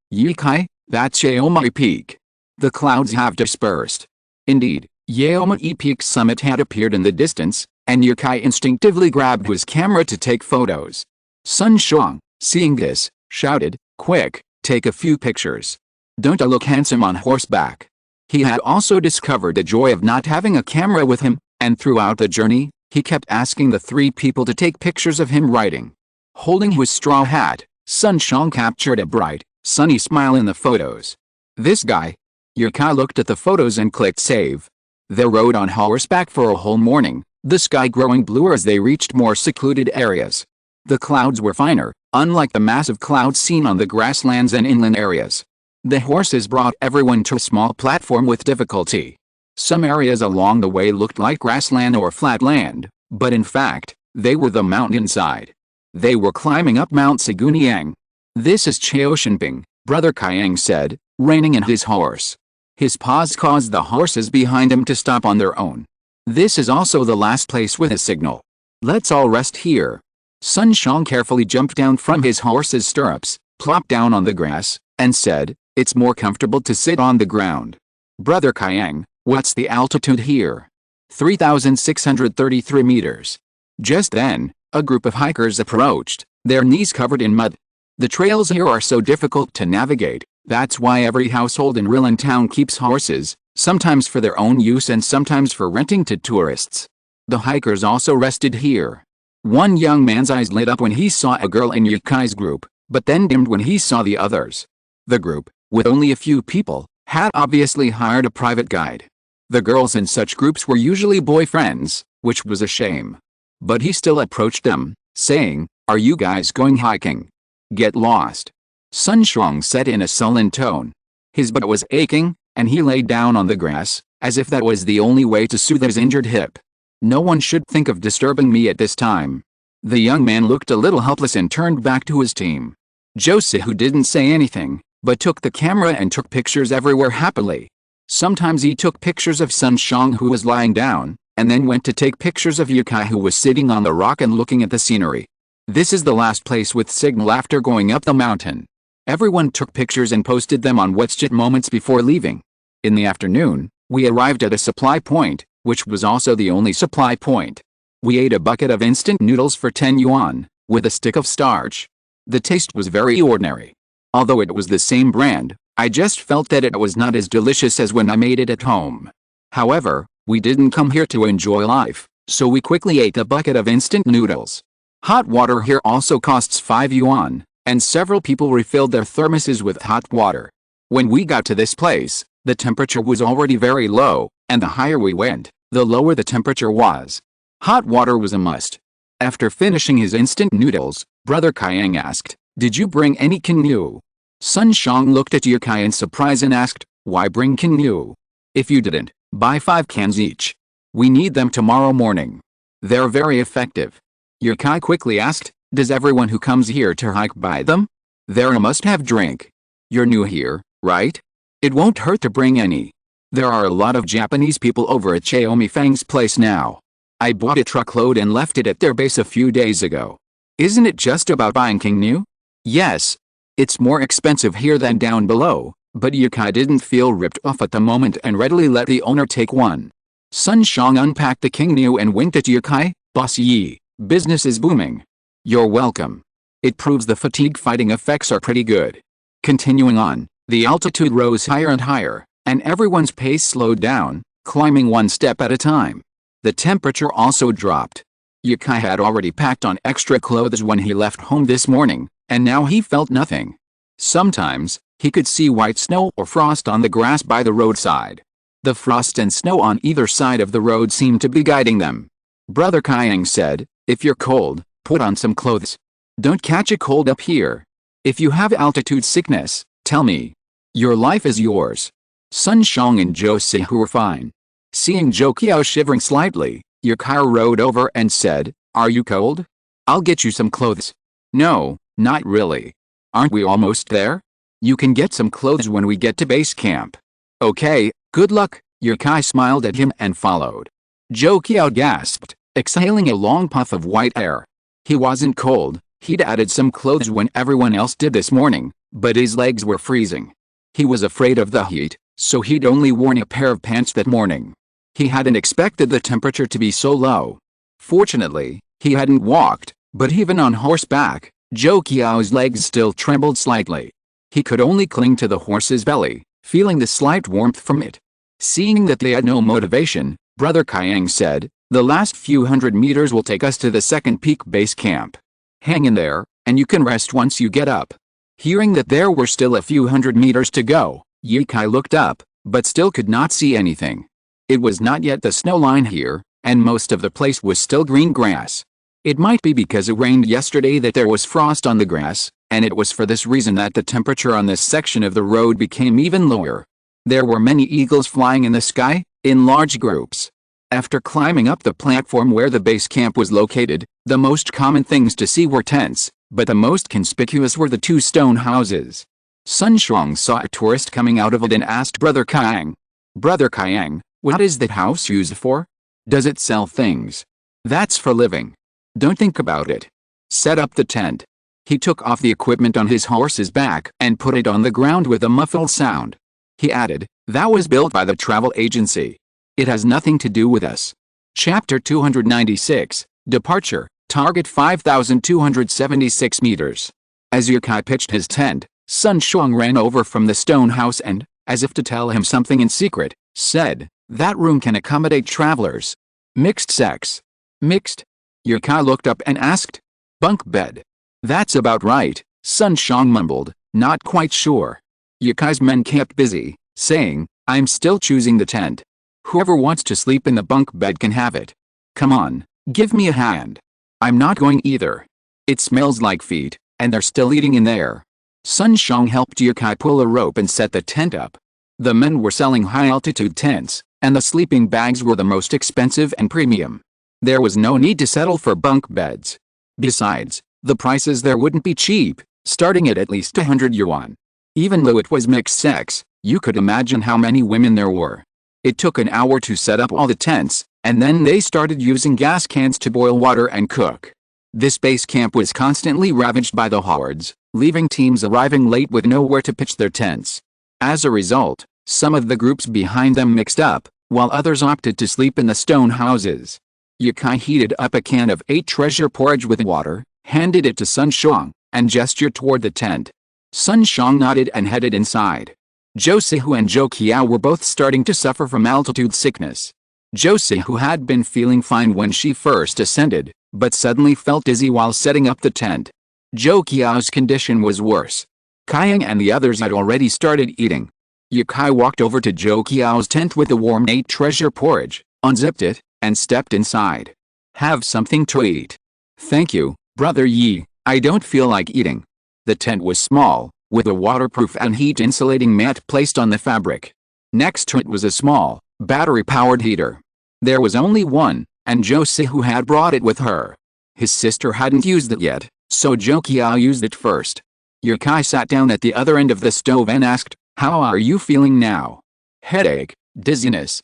that's Yeomai Peak. The clouds have dispersed. Indeed, Yeomai Peak's summit had appeared in the distance, and Yukai instinctively grabbed his camera to take photos. Sun Shuang, seeing this, shouted, "Quick, take a few pictures. Don't I look handsome on horseback?" He had also discovered the joy of not having a camera with him, and throughout the journey, he kept asking the 3 people to take pictures of him riding. Holding his straw hat, Sun Shuang captured a bright, sunny smile in the photos. This guy. Yukai looked at the photos and clicked save. They rode on horseback for a whole morning, the sky growing bluer as they reached more secluded areas. The clouds were finer, unlike the massive clouds seen on the grasslands and inland areas. The horses brought everyone to a small platform with difficulty. Some areas along the way looked like grassland or flat land, but in fact, they were the mountainside. They were climbing up Mount Siguniang. "This is Cheoshenping," Brother Kayang said, reining in his horse. His pause caused the horses behind him to stop on their own. "This is also the last place with a signal. Let's all rest here." Sun Shuang carefully jumped down from his horse's stirrups, plopped down on the grass, and said, "It's more comfortable to sit on the ground." "Brother Kayang, what's the altitude here?" 3,633 meters. Just then, a group of hikers approached, their knees covered in mud. "The trails here are so difficult to navigate, that's why every household in Rilin town keeps horses, sometimes for their own use and sometimes for renting to tourists. The hikers also rested here." One young man's eyes lit up when he saw a girl in Yukai's group, but then dimmed when he saw the others. The group, with only a few people, had obviously hired a private guide. The girls in such groups were usually boyfriends, which was a shame. But he still approached them, saying, "Are you guys going hiking? Get lost." Sun Shuang said in a sullen tone. His butt was aching, and he lay down on the grass, as if that was the only way to soothe his injured hip. "No one should think of disturbing me at this time." The young man looked a little helpless and turned back to his team. Josihu didn't say anything, but took the camera and took pictures everywhere happily. Sometimes he took pictures of Sun Shuang who was lying down, and then went to take pictures of Yukai who was sitting on the rock and looking at the scenery. This is the last place with signal after going up the mountain. Everyone took pictures and posted them on WeChat moments before leaving. In the afternoon, we arrived at a supply point, which was also the only supply point. We ate a bucket of instant noodles for 10 yuan, with a stick of starch. The taste was very ordinary. Although it was the same brand, I just felt that it was not as delicious as when I made it at home. However, we didn't come here to enjoy life, so we quickly ate a bucket of instant noodles. Hot water here also costs 5 yuan, and several people refilled their thermoses with hot water. When we got to this place, the temperature was already very low, and the higher we went, the lower the temperature was. Hot water was a must. After finishing his instant noodles, Brother Kayang asked, "Did you bring any Kinyu?" Sun Shuang looked at Yukai in surprise and asked, "Why bring Kinyu? If you didn't, buy 5 cans each." We need them tomorrow morning. They're very effective. Yukai quickly asked, does everyone who comes here to hike buy them? They're a must-have drink. You're new here, right? It won't hurt to bring any. There are a lot of Japanese people over at Chaomi Fang's place now. I bought a truckload and left it at their base a few days ago. Isn't it just about buying King new? Yes. It's more expensive here than down below, but Yukai didn't feel ripped off at the moment and readily let the owner take one. Sun Shang unpacked the King new and winked at Yukai. Boss Yi, business is booming. You're welcome. It proves the fatigue fighting effects are pretty good. Continuing on, the altitude rose higher and higher, and everyone's pace slowed down, climbing one step at a time. The temperature also dropped. Yukai had already packed on extra clothes when he left home this morning, and now he felt nothing. Sometimes, he could see white snow or frost on the grass by the roadside. The frost and snow on either side of the road seemed to be guiding them. Brother Kayang said, if you're cold, put on some clothes. Don't catch a cold up here. If you have altitude sickness, tell me. Your life is yours. Sun Shang and Zhou Sihu were fine. Seeing Zhou Qiao shivering slightly, Yukai rode over and said, are you cold? I'll get you some clothes. No, not really. Aren't we almost there? You can get some clothes when we get to base camp. Okay, good luck. Yukai smiled at him and followed. Zhou Qiao gasped, exhaling a long puff of white air. He wasn't cold. He'd added some clothes when everyone else did this morning, but his legs were freezing. He was afraid of the heat, so he'd only worn a pair of pants that morning. He hadn't expected the temperature to be so low. Fortunately, he hadn't walked, but even on horseback, Zhou Qiao's legs still trembled slightly. He could only cling to the horse's belly, feeling the slight warmth from it. Seeing that they had no motivation, Brother Kayang said, the last few hundred meters will take us to the second peak base camp. Hang in there, and you can rest once you get up. Hearing that there were still a few hundred meters to go, Yukai looked up, but still could not see anything. It was not yet the snow line here, and most of the place was still green grass. It might be because it rained yesterday that there was frost on the grass, and it was for this reason that the temperature on this section of the road became even lower. There were many eagles flying in the sky, in large groups. After climbing up the platform where the base camp was located, the most common things to see were tents, but the most conspicuous were the two stone houses. Sun Shang saw a tourist coming out of it and asked Brother Kayang, Brother Kayang, what is that house used for? Does it sell things? That's for living. Don't think about it. Set up the tent. He took off the equipment on his horse's back and put it on the ground with a muffled sound. He added, that was built by the travel agency. It has nothing to do with us. Chapter 296, Departure, Target 5,276 meters. As Yukai pitched his tent, Sun Shang ran over from the stone house and, as if to tell him something in secret, said, that room can accommodate travelers. Mixed sex. Mixed? Yukai looked up and asked. Bunk bed. That's about right, Sun Shang mumbled, not quite sure. Yukai's men kept busy, saying, I'm still choosing the tent. Whoever wants to sleep in the bunk bed can have it. Come on, give me a hand. I'm not going either. It smells like feet, and they're still eating in there. Sun Shang helped Yukai pull a rope and set the tent up. The men were selling high-altitude tents, and the sleeping bags were the most expensive and premium. There was no need to settle for bunk beds. Besides, the prices there wouldn't be cheap, starting at least 100 yuan. Even though it was mixed sex, you could imagine how many women there were. It took an hour to set up all the tents, and then they started using gas cans to boil water and cook. This base camp was constantly ravaged by the hordes, leaving teams arriving late with nowhere to pitch their tents. As a result, some of the groups behind them mixed up, while others opted to sleep in the stone houses. Yukai heated up a can of 8 treasure porridge with water, handed it to Sun Shang, and gestured toward the tent. Sun Shang nodded and headed inside. Zhou Sihu and Zhou Qiao were both starting to suffer from altitude sickness. Zhou Sihu had been feeling fine when she first ascended, but suddenly felt dizzy while setting up the tent. Zhou Qiao's condition was worse. Kayang and the others had already started eating. Yukai walked over to Zhou Qiao's tent with the warm 8 treasure porridge, unzipped it, and stepped inside. Have something to eat. Thank you, Brother Yi, I don't feel like eating. The tent was small, with a waterproof and heat-insulating mat placed on the fabric. Next to it was a small, battery-powered heater. There was only one, and Josie who had brought it with her. His sister hadn't used it yet, so Jokiao used it first. Yukai sat down at the other end of the stove and asked, "How are you feeling now?" "Headache, dizziness,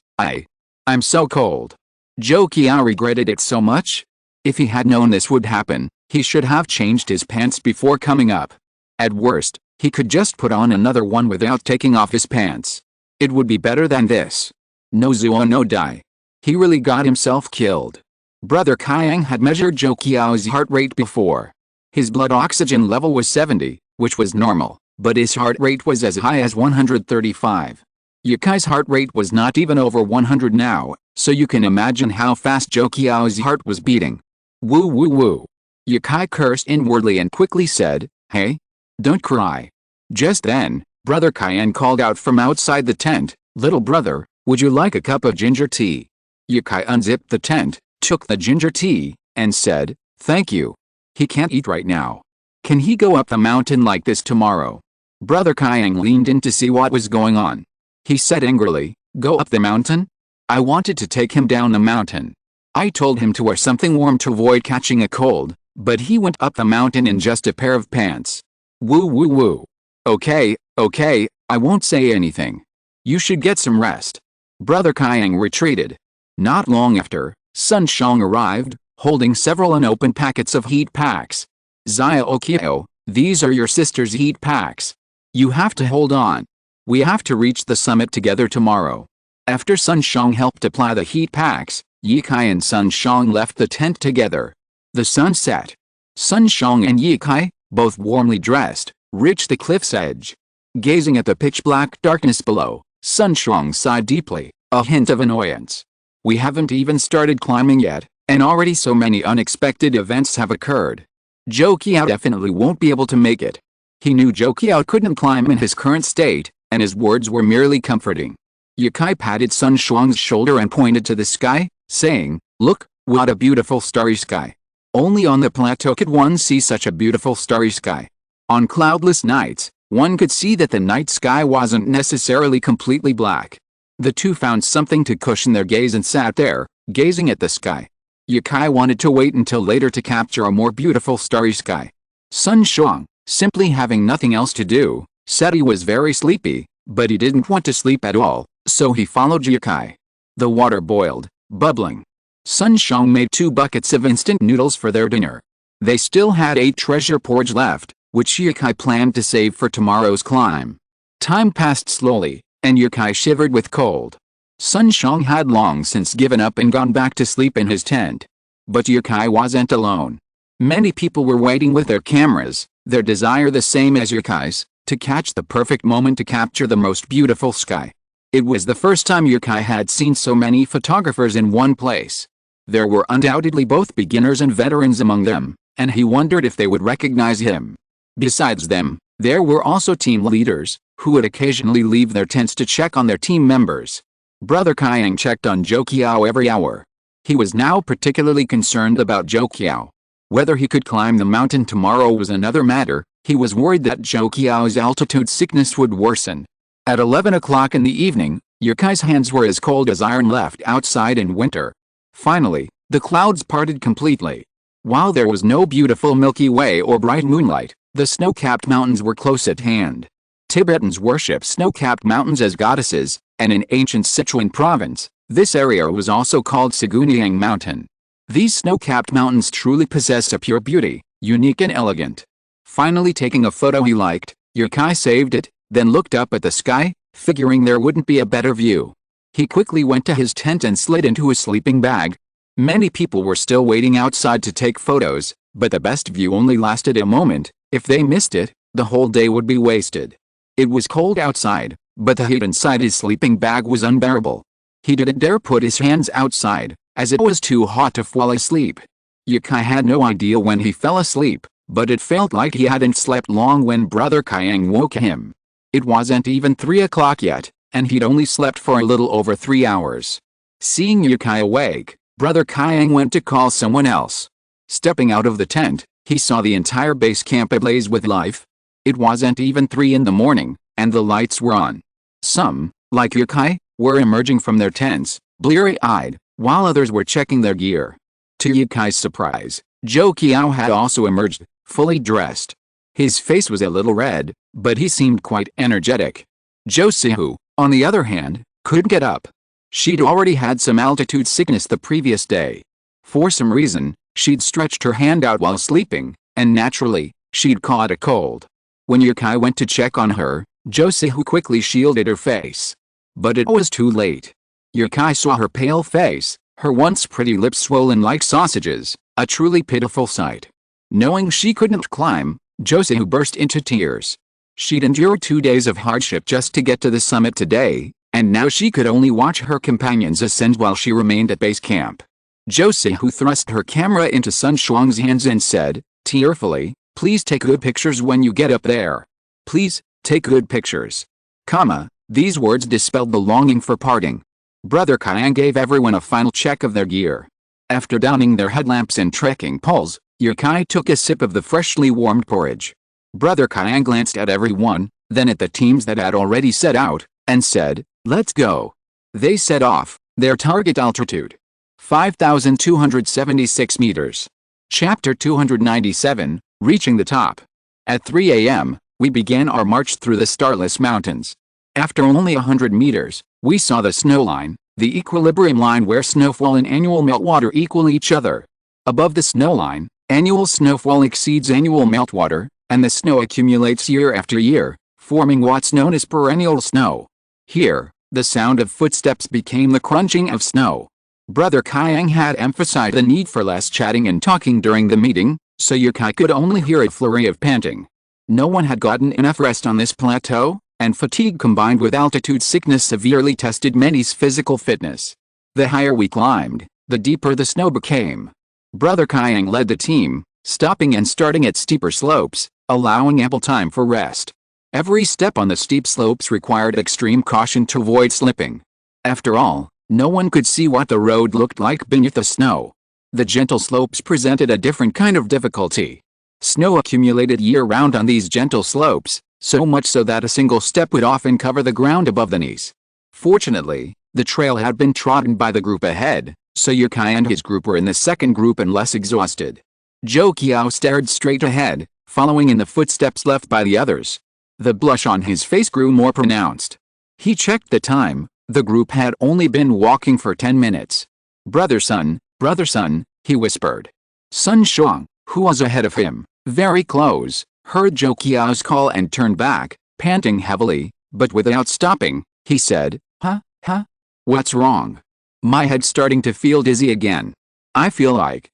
I'm so cold." Jokiao regretted it so much. If he had known this would happen, he should have changed his pants before coming up. At worst, he could just put on another one without taking off his pants. It would be better than this. No Zuo no die. He really got himself killed. Brother Kayang had measured Jokiao's heart rate before. His blood oxygen level was 70, which was normal, but his heart rate was as high as 135. Yukai's heart rate was not even over 100 now, so you can imagine how fast Jokiao's heart was beating. Woo woo woo. Yukai cursed inwardly and quickly said, "Hey, don't cry." Just then, Brother Kayang called out from outside the tent, "Little brother, would you like a cup of ginger tea?" Yukai unzipped the tent, took the ginger tea, and said, "Thank you." He can't eat right now. Can he go up the mountain like this tomorrow? Brother Kayang leaned in to see what was going on. He said angrily, "Go up the mountain?" I wanted to take him down the mountain. I told him to wear something warm to avoid catching a cold, but he went up the mountain in just a pair of pants. Woo woo woo. Okay, I won't say anything. You should get some rest. Brother Kayang retreated. Not long after, Sun Shang arrived, holding several unopened packets of heat packs. "Zaya Okio, these are your sister's heat packs. You have to hold on. We have to reach the summit together tomorrow." After Sun Shang helped apply the heat packs, Yikai and Sun Shang left the tent together. The sun set. Sun Shang and Yikai, both warmly dressed, reached the cliff's edge. Gazing at the pitch-black darkness below, Sun Shang sighed deeply, a hint of annoyance. We haven't even started climbing yet, and already so many unexpected events have occurred. Jokiao definitely won't be able to make it. He knew Jokiao couldn't climb in his current state, and his words were merely comforting. Yukai patted Sun Shang's shoulder and pointed to the sky, saying, "Look, what a beautiful starry sky. Only on the plateau could one see such a beautiful starry sky." On cloudless nights, one could see that the night sky wasn't necessarily completely black. The two found something to cushion their gaze and sat there, gazing at the sky. Yukai wanted to wait until later to capture a more beautiful starry sky. Sun Shang, simply having nothing else to do, said he was very sleepy, but he didn't want to sleep at all, so he followed Yukai. The water boiled, bubbling. Sun Shang made 2 buckets of instant noodles for their dinner. They still had 8 treasure porridge left, which Yukai planned to save for tomorrow's climb. Time passed slowly, and Yukai shivered with cold. Sun Shang had long since given up and gone back to sleep in his tent. But Yukai wasn't alone. Many people were waiting with their cameras, their desire the same as Yukai's, to catch the perfect moment to capture the most beautiful sky. It was the first time Yukai had seen so many photographers in one place. There were undoubtedly both beginners and veterans among them, and he wondered if they would recognize him. Besides them, there were also team leaders, who would occasionally leave their tents to check on their team members. Brother Kayang checked on Jokiao every hour. He was now particularly concerned about Jokiao. Whether he could climb the mountain tomorrow was another matter. He was worried that Jokiao's altitude sickness would worsen. At 11 o'clock in the evening, Yukai's hands were as cold as iron left outside in winter. Finally, the clouds parted completely. While there was no beautiful Milky Way or bright moonlight, the snow-capped mountains were close at hand. Tibetans worship snow-capped mountains as goddesses, and in ancient Sichuan province, this area was also called Siguniang Mountain. These snow-capped mountains truly possess a pure beauty, unique and elegant. Finally taking a photo he liked, Yukai saved it, then looked up at the sky, figuring there wouldn't be a better view. He quickly went to his tent and slid into his sleeping bag. Many people were still waiting outside to take photos, but the best view only lasted a moment. If they missed it, the whole day would be wasted. It was cold outside, but the heat inside his sleeping bag was unbearable. He didn't dare put his hands outside, as it was too hot to fall asleep. Yukai had no idea when he fell asleep, but it felt like he hadn't slept long when Brother Kayang woke him. It wasn't even 3 o'clock yet, and he'd only slept for a little over 3 hours. Seeing Yukai awake, Brother Kayang went to call someone else. Stepping out of the tent, he saw the entire base camp ablaze with life. It wasn't even 3 in the morning, and the lights were on. Some, like Yukai, were emerging from their tents, bleary-eyed, while others were checking their gear. To Yukai's surprise, Zhou Qiao had also emerged, fully dressed. His face was a little red, but he seemed quite energetic. Zhou Sihu, on the other hand, couldn't get up. She'd already had some altitude sickness the previous day. For some reason, she'd stretched her hand out while sleeping, and naturally, she'd caught a cold. When Yukai went to check on her, Zhou Sihu quickly shielded her face. But it was too late. Yukai saw her pale face, her once pretty lips swollen like sausages, a truly pitiful sight. Knowing she couldn't climb, Zhou Sihu burst into tears. She'd endured 2 days of hardship just to get to the summit today, and now she could only watch her companions ascend while she remained at base camp. Zhou Sihu thrust her camera into Sun Shuang's hands and said, tearfully, "Please take good pictures when you get up there. Please, take good pictures." These words dispelled the longing for parting. Brother Kayang gave everyone a final check of their gear. After downing their headlamps and trekking poles, Yukai took a sip of the freshly warmed porridge. Brother Kayang glanced at everyone, then at the teams that had already set out, and said, "Let's go." They set off, their target altitude 5,276 meters. Chapter 297, Reaching the Top. At 3 a.m., we began our march through the starless mountains. After only 100 meters, we saw the snow line, the equilibrium line where snowfall and annual meltwater equal each other. Above the snow line, annual snowfall exceeds annual meltwater, and the snow accumulates year after year, forming what's known as perennial snow. Here, the sound of footsteps became the crunching of snow. Brother Kayang had emphasized the need for less chatting and talking during the meeting, so Yukai could only hear a flurry of panting. No one had gotten enough rest on this plateau, and fatigue combined with altitude sickness severely tested many's physical fitness. The higher we climbed, the deeper the snow became. Brother Kayang led the team, stopping and starting at steeper slopes, allowing ample time for rest. Every step on the steep slopes required extreme caution to avoid slipping. After all, no one could see what the road looked like beneath the snow. The gentle slopes presented a different kind of difficulty. Snow accumulated year-round on these gentle slopes, so much so that a single step would often cover the ground above the knees. Fortunately, the trail had been trodden by the group ahead, so Yukai and his group were in the second group and less exhausted. Zhou Qiao stared straight ahead, following in the footsteps left by the others. The blush on his face grew more pronounced. He checked the time. The group had only been walking for 10 minutes. Brother Sun, he whispered. Sun Shuang, who was ahead of him, very close, heard Zhou Qiao's call and turned back, panting heavily, but without stopping. He said, Huh? What's wrong? My head's starting to feel dizzy again. I feel like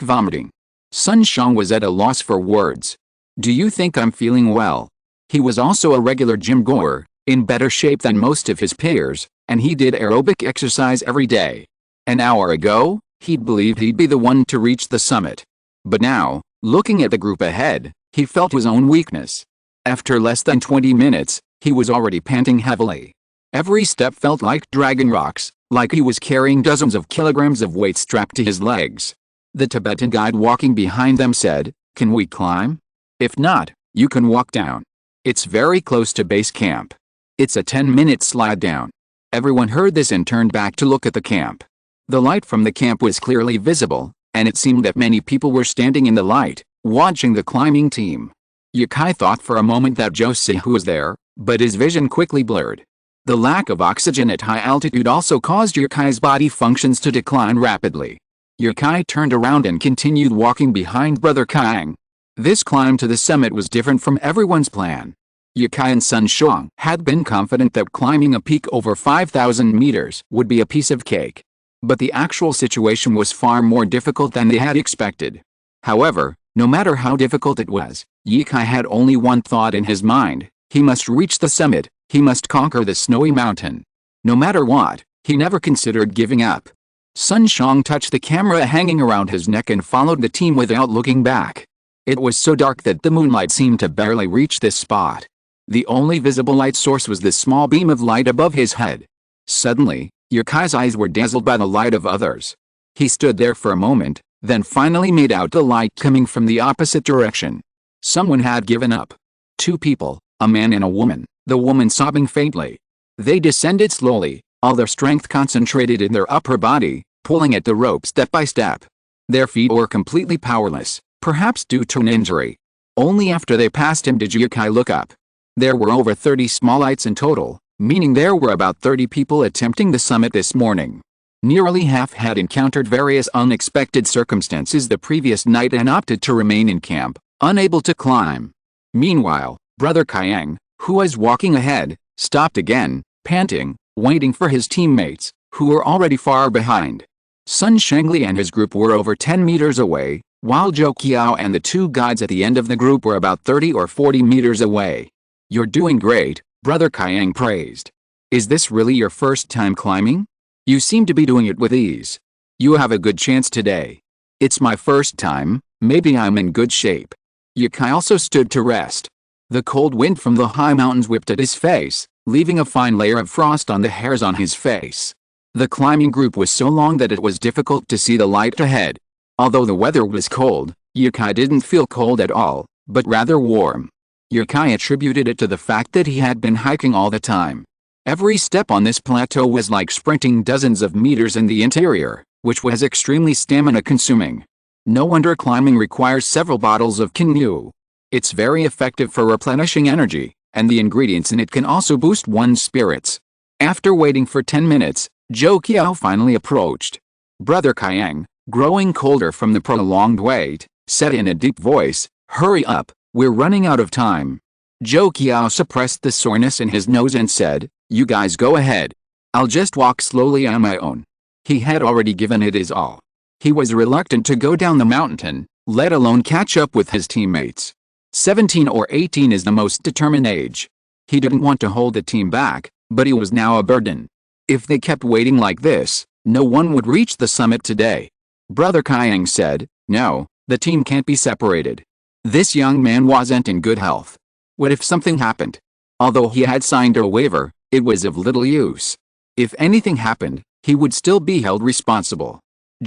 vomiting. Sun Shuang was at a loss for words. Do you think I'm feeling well? He was also a regular gym goer, in better shape than most of his peers, and he did aerobic exercise every day. An hour ago, he'd believed he'd be the one to reach the summit. But now, looking at the group ahead, he felt his own weakness. After less than 20 minutes, he was already panting heavily. Every step felt like dragging rocks, like he was carrying dozens of kilograms of weight strapped to his legs. The Tibetan guide walking behind them said, "Can we climb? If not, you can walk down. It's very close to base camp. It's a 10-minute slide down." Everyone heard this and turned back to look at the camp. The light from the camp was clearly visible, and it seemed that many people were standing in the light, watching the climbing team. Yukai thought for a moment that Zhou Sihu was there, but his vision quickly blurred. The lack of oxygen at high altitude also caused Yukai's body functions to decline rapidly. Yukai turned around and continued walking behind Brother Kayang. This climb to the summit was different from everyone's plan. Yukai and Sun Shuang had been confident that climbing a peak over 5,000 meters would be a piece of cake. But the actual situation was far more difficult than they had expected. However, no matter how difficult it was, Yukai had only one thought in his mind: he must reach the summit, he must conquer the snowy mountain. No matter what, he never considered giving up. Sun Shuang touched the camera hanging around his neck and followed the team without looking back. It was so dark that the moonlight seemed to barely reach this spot. The only visible light source was the small beam of light above his head. Suddenly, Yukai's eyes were dazzled by the light of others. He stood there for a moment, then finally made out the light coming from the opposite direction. Someone had given up. 2 people, a man and a woman, the woman sobbing faintly. They descended slowly, all their strength concentrated in their upper body, pulling at the rope step by step. Their feet were completely powerless, perhaps due to an injury. Only after they passed him did Yukai look up. There were over 30 smallites in total, meaning there were about 30 people attempting the summit this morning. Nearly half had encountered various unexpected circumstances the previous night and opted to remain in camp, unable to climb. Meanwhile, Brother Kayang, who was walking ahead, stopped again, panting, waiting for his teammates, who were already far behind. Sun Shengli and his group were over 10 meters away, while Zhou Qiao and the two guides at the end of the group were about 30 or 40 meters away. "You're doing great," Brother Kayang praised. "Is this really your first time climbing? You seem to be doing it with ease. You have a good chance today." "It's my first time, maybe I'm in good shape." Yukai also stood to rest. The cold wind from the high mountains whipped at his face, leaving a fine layer of frost on the hairs on his face. The climbing group was so long that it was difficult to see the light ahead. Although the weather was cold, Yukai didn't feel cold at all, but rather warm. Yukai attributed it to the fact that he had been hiking all the time. Every step on this plateau was like sprinting dozens of meters in the interior, which was extremely stamina-consuming. No wonder climbing requires several bottles of kinyu. It's very effective for replenishing energy, and the ingredients in it can also boost one's spirits. After waiting for 10 minutes, Zhou Qiao finally approached. Brother Kayang, growing colder from the prolonged wait, said in a deep voice, "Hurry up, we're running out of time." Zhou Qiao suppressed the soreness in his nose and said, "You guys go ahead. I'll just walk slowly on my own." He had already given it his all. He was reluctant to go down the mountain, let alone catch up with his teammates. 17 or 18 is the most determined age. He didn't want to hold the team back, but he was now a burden. If they kept waiting like this, no one would reach the summit today. Brother Kayang said, "No, the team can't be separated." This young man wasn't in good health. What if something happened? Although he had signed a waiver, it was of little use. If anything happened, he would still be held responsible.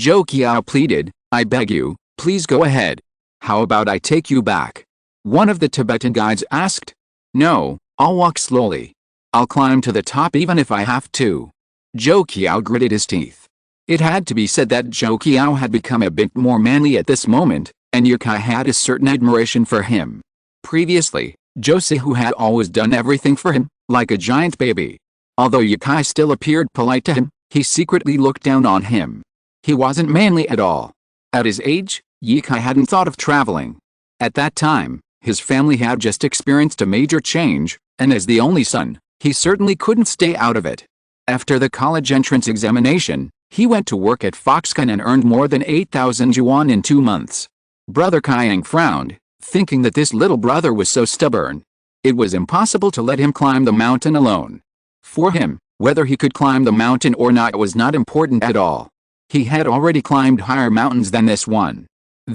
Zhou Qiao pleaded, "I beg you, please go ahead. How about I take you back?" One of the Tibetan guides asked. "No, I'll walk slowly. I'll climb to the top even if I have to." Zhou Qiao gritted his teeth. It had to be said that Zhou Qiao had become a bit more manly at this moment, and Yukai had a certain admiration for him. Previously, Josihu had always done everything for him, like a giant baby. Although Yukai still appeared polite to him, he secretly looked down on him. He wasn't manly at all. At his age, Yukai hadn't thought of traveling. At that time, his family had just experienced a major change, and as the only son, he certainly couldn't stay out of it. After the college entrance examination, he went to work at Foxconn and earned more than 8,000 yuan in 2 months. Brother Kayang frowned, thinking that this little brother was so stubborn. It was impossible to let him climb the mountain alone. For him, whether he could climb the mountain or not was not important at all. He had already climbed higher mountains than this one.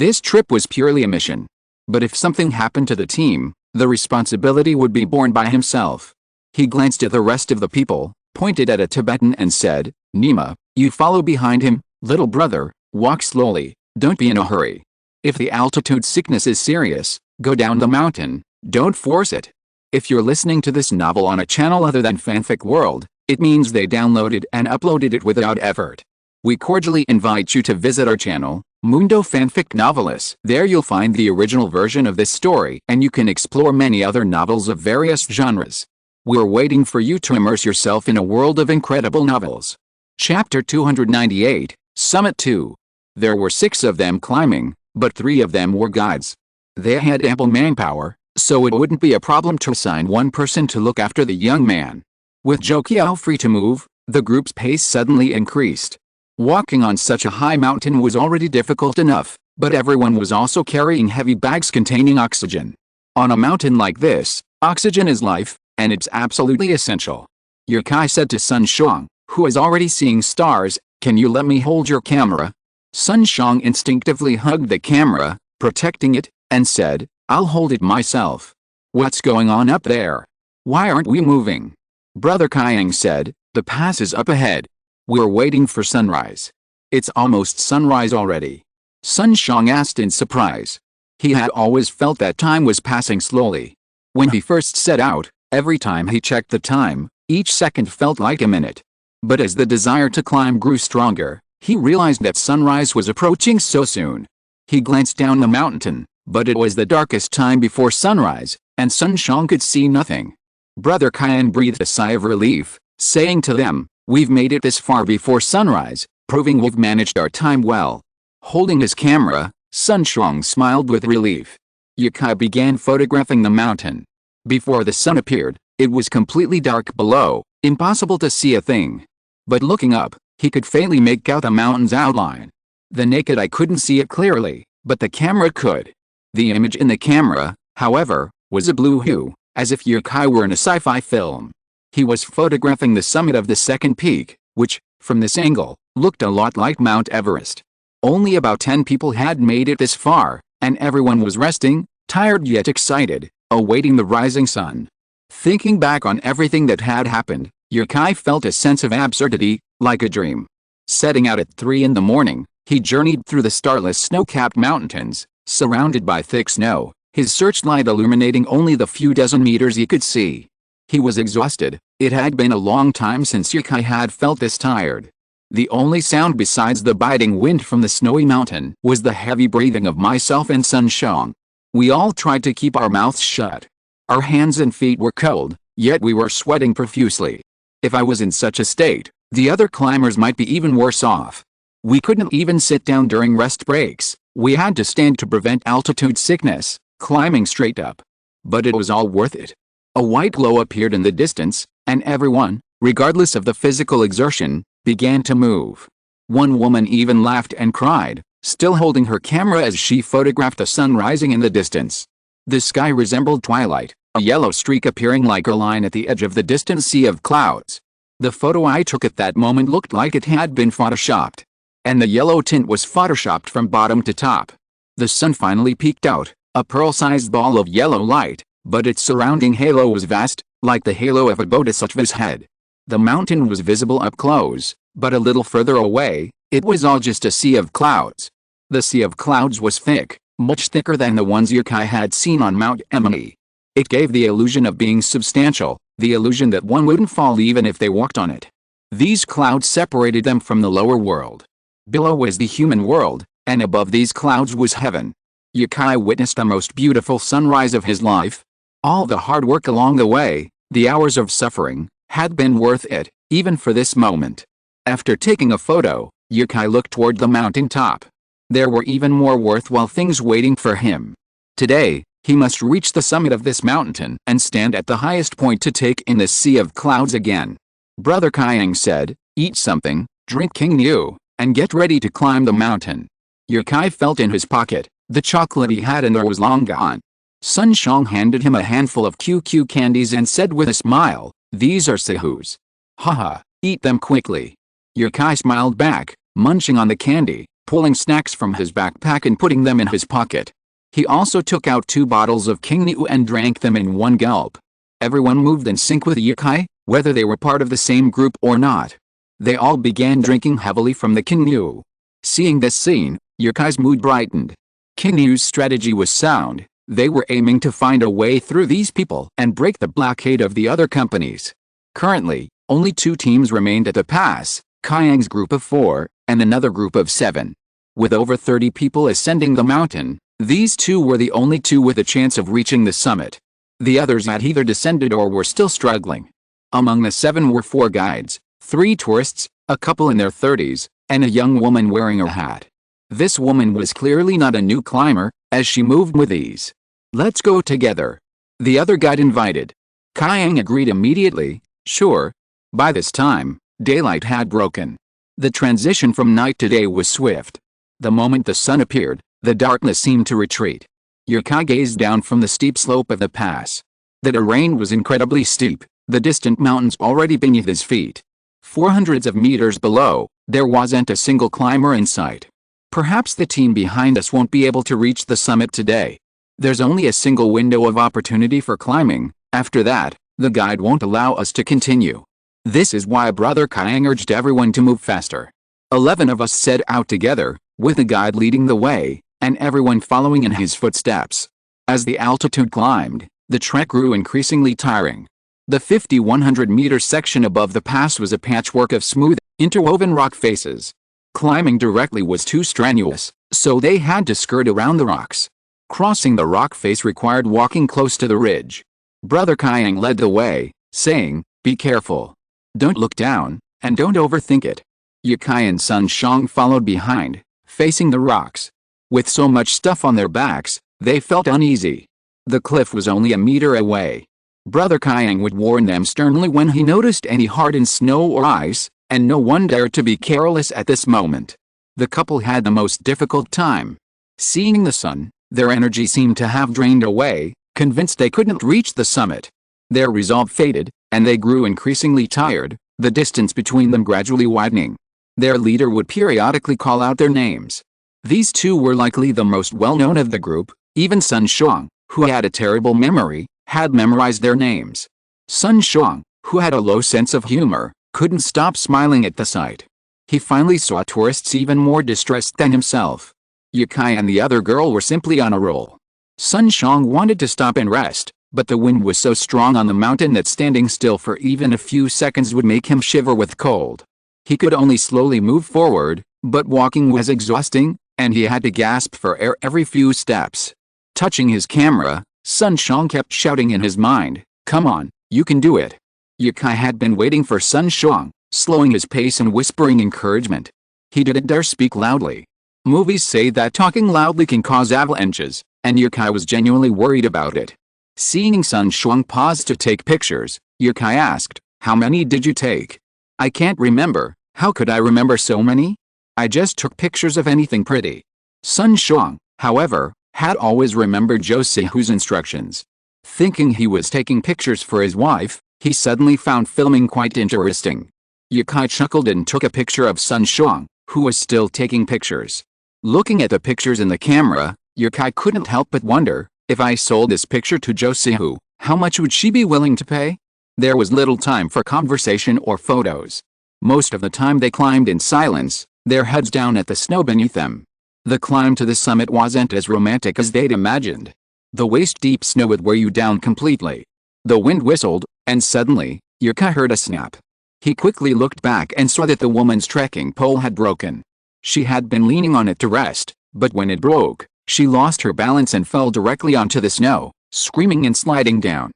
This trip was purely a mission. But if something happened to the team, the responsibility would be borne by himself. He glanced at the rest of the people, pointed at a Tibetan and said, "Nima, you follow behind him, little brother, walk slowly, don't be in a hurry. If the altitude sickness is serious, go down the mountain, don't force it." If you're listening to this novel on a channel other than Fanfic World, it means they downloaded and uploaded it without effort. We cordially invite you to visit our channel, Mundo Fanfic Novelis. There you'll find the original version of this story and you can explore many other novels of various genres. We're waiting for you to immerse yourself in a world of incredible novels. Chapter 298, Summit 2. There were 6 of them climbing, but 3 of them were guides. They had ample manpower, so it wouldn't be a problem to assign one person to look after the young man. With Zhou Qiao free to move, the group's pace suddenly increased. Walking on such a high mountain was already difficult enough, but everyone was also carrying heavy bags containing oxygen. On a mountain like this, oxygen is life, and it's absolutely essential. Yukai said to Sun Shang, who was already seeing stars, "Can you let me hold your camera?" Sun Shang instinctively hugged the camera, protecting it, and said, "I'll hold it myself." "What's going on up there? Why aren't we moving?" Brother Kayang said, "The pass is up ahead. We're waiting for sunrise." "It's almost sunrise already?" Sun Shang asked in surprise. He had always felt that time was passing slowly. When he first set out, every time he checked the time, each second felt like a minute. But as the desire to climb grew stronger, he realized that sunrise was approaching so soon. He glanced down the mountain, but it was the darkest time before sunrise, and Sun Xiang could see nothing. Brother Kayang breathed a sigh of relief, saying to them, "We've made it this far before sunrise, proving we've managed our time well." Holding his camera, Sun Xiang smiled with relief. Yukai began photographing the mountain. Before the sun appeared, it was completely dark below, impossible to see a thing. But looking up, he could faintly make out the mountain's outline. The naked eye couldn't see it clearly, but the camera could. The image in the camera, however, was a blue hue, as if Yukai were in a sci-fi film. He was photographing the summit of the second peak, which, from this angle, looked a lot like Mount Everest. Only about 10 people had made it this far, and everyone was resting, tired yet excited, awaiting the rising sun. Thinking back on everything that had happened, Yukai felt a sense of absurdity, like a dream. Setting out at 3 in the morning, he journeyed through the starless snow-capped mountains, surrounded by thick snow, his searchlight illuminating only the few dozen meters he could see. He was exhausted. It had been a long time since Yukai had felt this tired. The only sound besides the biting wind from the snowy mountain was the heavy breathing of myself and Sun Xiang. We all tried to keep our mouths shut. Our hands and feet were cold, yet we were sweating profusely. If I was in such a state, the other climbers might be even worse off. We couldn't even sit down during rest breaks. We had to stand to prevent altitude sickness, climbing straight up. But it was all worth it. A white glow appeared in the distance, and everyone, regardless of the physical exertion, began to move. One woman even laughed and cried, still holding her camera as she photographed the sun rising in the distance. The sky resembled twilight, a yellow streak appearing like a line at the edge of the distant sea of clouds. The photo I took at that moment looked like it had been photoshopped. And the yellow tint was photoshopped from bottom to top. The sun finally peeked out, a pearl-sized ball of yellow light, but its surrounding halo was vast, like the halo of a bodhisattva's head. The mountain was visible up close, but a little further away, it was all just a sea of clouds. The sea of clouds was thick, much thicker than the ones Yukai had seen on Mount Emily. It gave the illusion of being substantial, the illusion that one wouldn't fall even if they walked on it. These clouds separated them from the lower world. Below was the human world, and above these clouds was heaven. Yukai witnessed the most beautiful sunrise of his life. All the hard work along the way, the hours of suffering, had been worth it, even for this moment. After taking a photo, Yukai looked toward the mountain top. There were even more worthwhile things waiting for him. Today, he must reach the summit of this mountain and stand at the highest point to take in the sea of clouds again. Brother Kayang said, "Eat something, drink King Nu, and get ready to climb the mountain." Yukai felt in his pocket. The chocolate he had in there was long gone. Sun Xiang handed him a handful of QQ candies and said with a smile, "These are Sahu's. Haha, eat them quickly." Yukai smiled back, munching on the candy, pulling snacks from his backpack and putting them in his pocket. He also took out 2 bottles of King Nu and drank them in one gulp. Everyone moved in sync with Yukai, whether they were part of the same group or not. They all began drinking heavily from the King Nu. Seeing this scene, Yukai's mood brightened. King Nu's strategy was sound. They were aiming to find a way through these people and break the blockade of the other companies. Currently, only 2 teams remained at the pass, Kayang's group of 4, and another group of 7. With over 30 people ascending the mountain, these 2 were the only 2 with a chance of reaching the summit. The others had either descended or were still struggling. Among the 7 were 4 guides, 3 tourists, a couple in their 30s, and a young woman wearing a hat. This woman was clearly not a new climber, as she moved with ease. "Let's go together," the other guide invited. Kayang agreed immediately, "Sure." By this time, daylight had broken. The transition from night to day was swift. The moment the sun appeared, the darkness seemed to retreat. Yukai gazed down from the steep slope of the pass. The terrain was incredibly steep, the distant mountains already beneath his feet. 400s of meters below, there wasn't a single climber in sight. "Perhaps the team behind us won't be able to reach the summit today. There's only a single window of opportunity for climbing. After that, the guide won't allow us to continue." This is why Brother Kayang urged everyone to move faster. 11 of us set out together, with the guide leading the way, and everyone following in his footsteps. As the altitude climbed, the trek grew increasingly tiring. The 5,100-meter section above the pass was a patchwork of smooth, interwoven rock faces. Climbing directly was too strenuous, so they had to skirt around the rocks. Crossing the rock face required walking close to the ridge. Brother Kyang led the way, saying, "Be careful. Don't look down, and don't overthink it." Yikai and Sun Shang followed behind, facing the rocks. With so much stuff on their backs, they felt uneasy. The cliff was only a meter away. Brother Kyang would warn them sternly when he noticed any hardened snow or ice, and no one dared to be careless at this moment. The couple had the most difficult time. Seeing the sun, their energy seemed to have drained away, convinced they couldn't reach the summit. Their resolve faded, and they grew increasingly tired, the distance between them gradually widening. Their leader would periodically call out their names. These two were likely the most well-known of the group. Even Sun Shang, who had a terrible memory, had memorized their names. Sun Shang, who had a low sense of humor, couldn't stop smiling at the sight. He finally saw tourists even more distressed than himself. Yikai and the other girl were simply on a roll. Sun Shang wanted to stop and rest, but the wind was so strong on the mountain that standing still for even a few seconds would make him shiver with cold. He could only slowly move forward, but walking was exhausting, and he had to gasp for air every few steps. Touching his camera, Sun Shang kept shouting in his mind, "Come on, you can do it." Yikai had been waiting for Sun Shang, slowing his pace and whispering encouragement. He didn't dare speak loudly. Movies say that talking loudly can cause avalanches, and Yikai was genuinely worried about it. Seeing Sun Shang pause to take pictures, Yikai asked, "How many did you take?" "I can't remember. How could I remember so many? I just took pictures of anything pretty." Sun Shang, however, had always remembered Joseihu's instructions. Thinking he was taking pictures for his wife, he suddenly found filming quite interesting. Yikai chuckled and took a picture of Sun Shang, who was still taking pictures. Looking at the pictures in the camera, Yikai couldn't help but wonder, if I sold this picture to Joseihu, how much would she be willing to pay? There was little time for conversation or photos. Most of the time they climbed in silence, their heads down at the snow beneath them. The climb to the summit wasn't as romantic as they'd imagined. The waist-deep snow would wear you down completely. The wind whistled, and suddenly, Yikai heard a snap. He quickly looked back and saw that the woman's trekking pole had broken. She had been leaning on it to rest, but when it broke, she lost her balance and fell directly onto the snow, screaming and sliding down.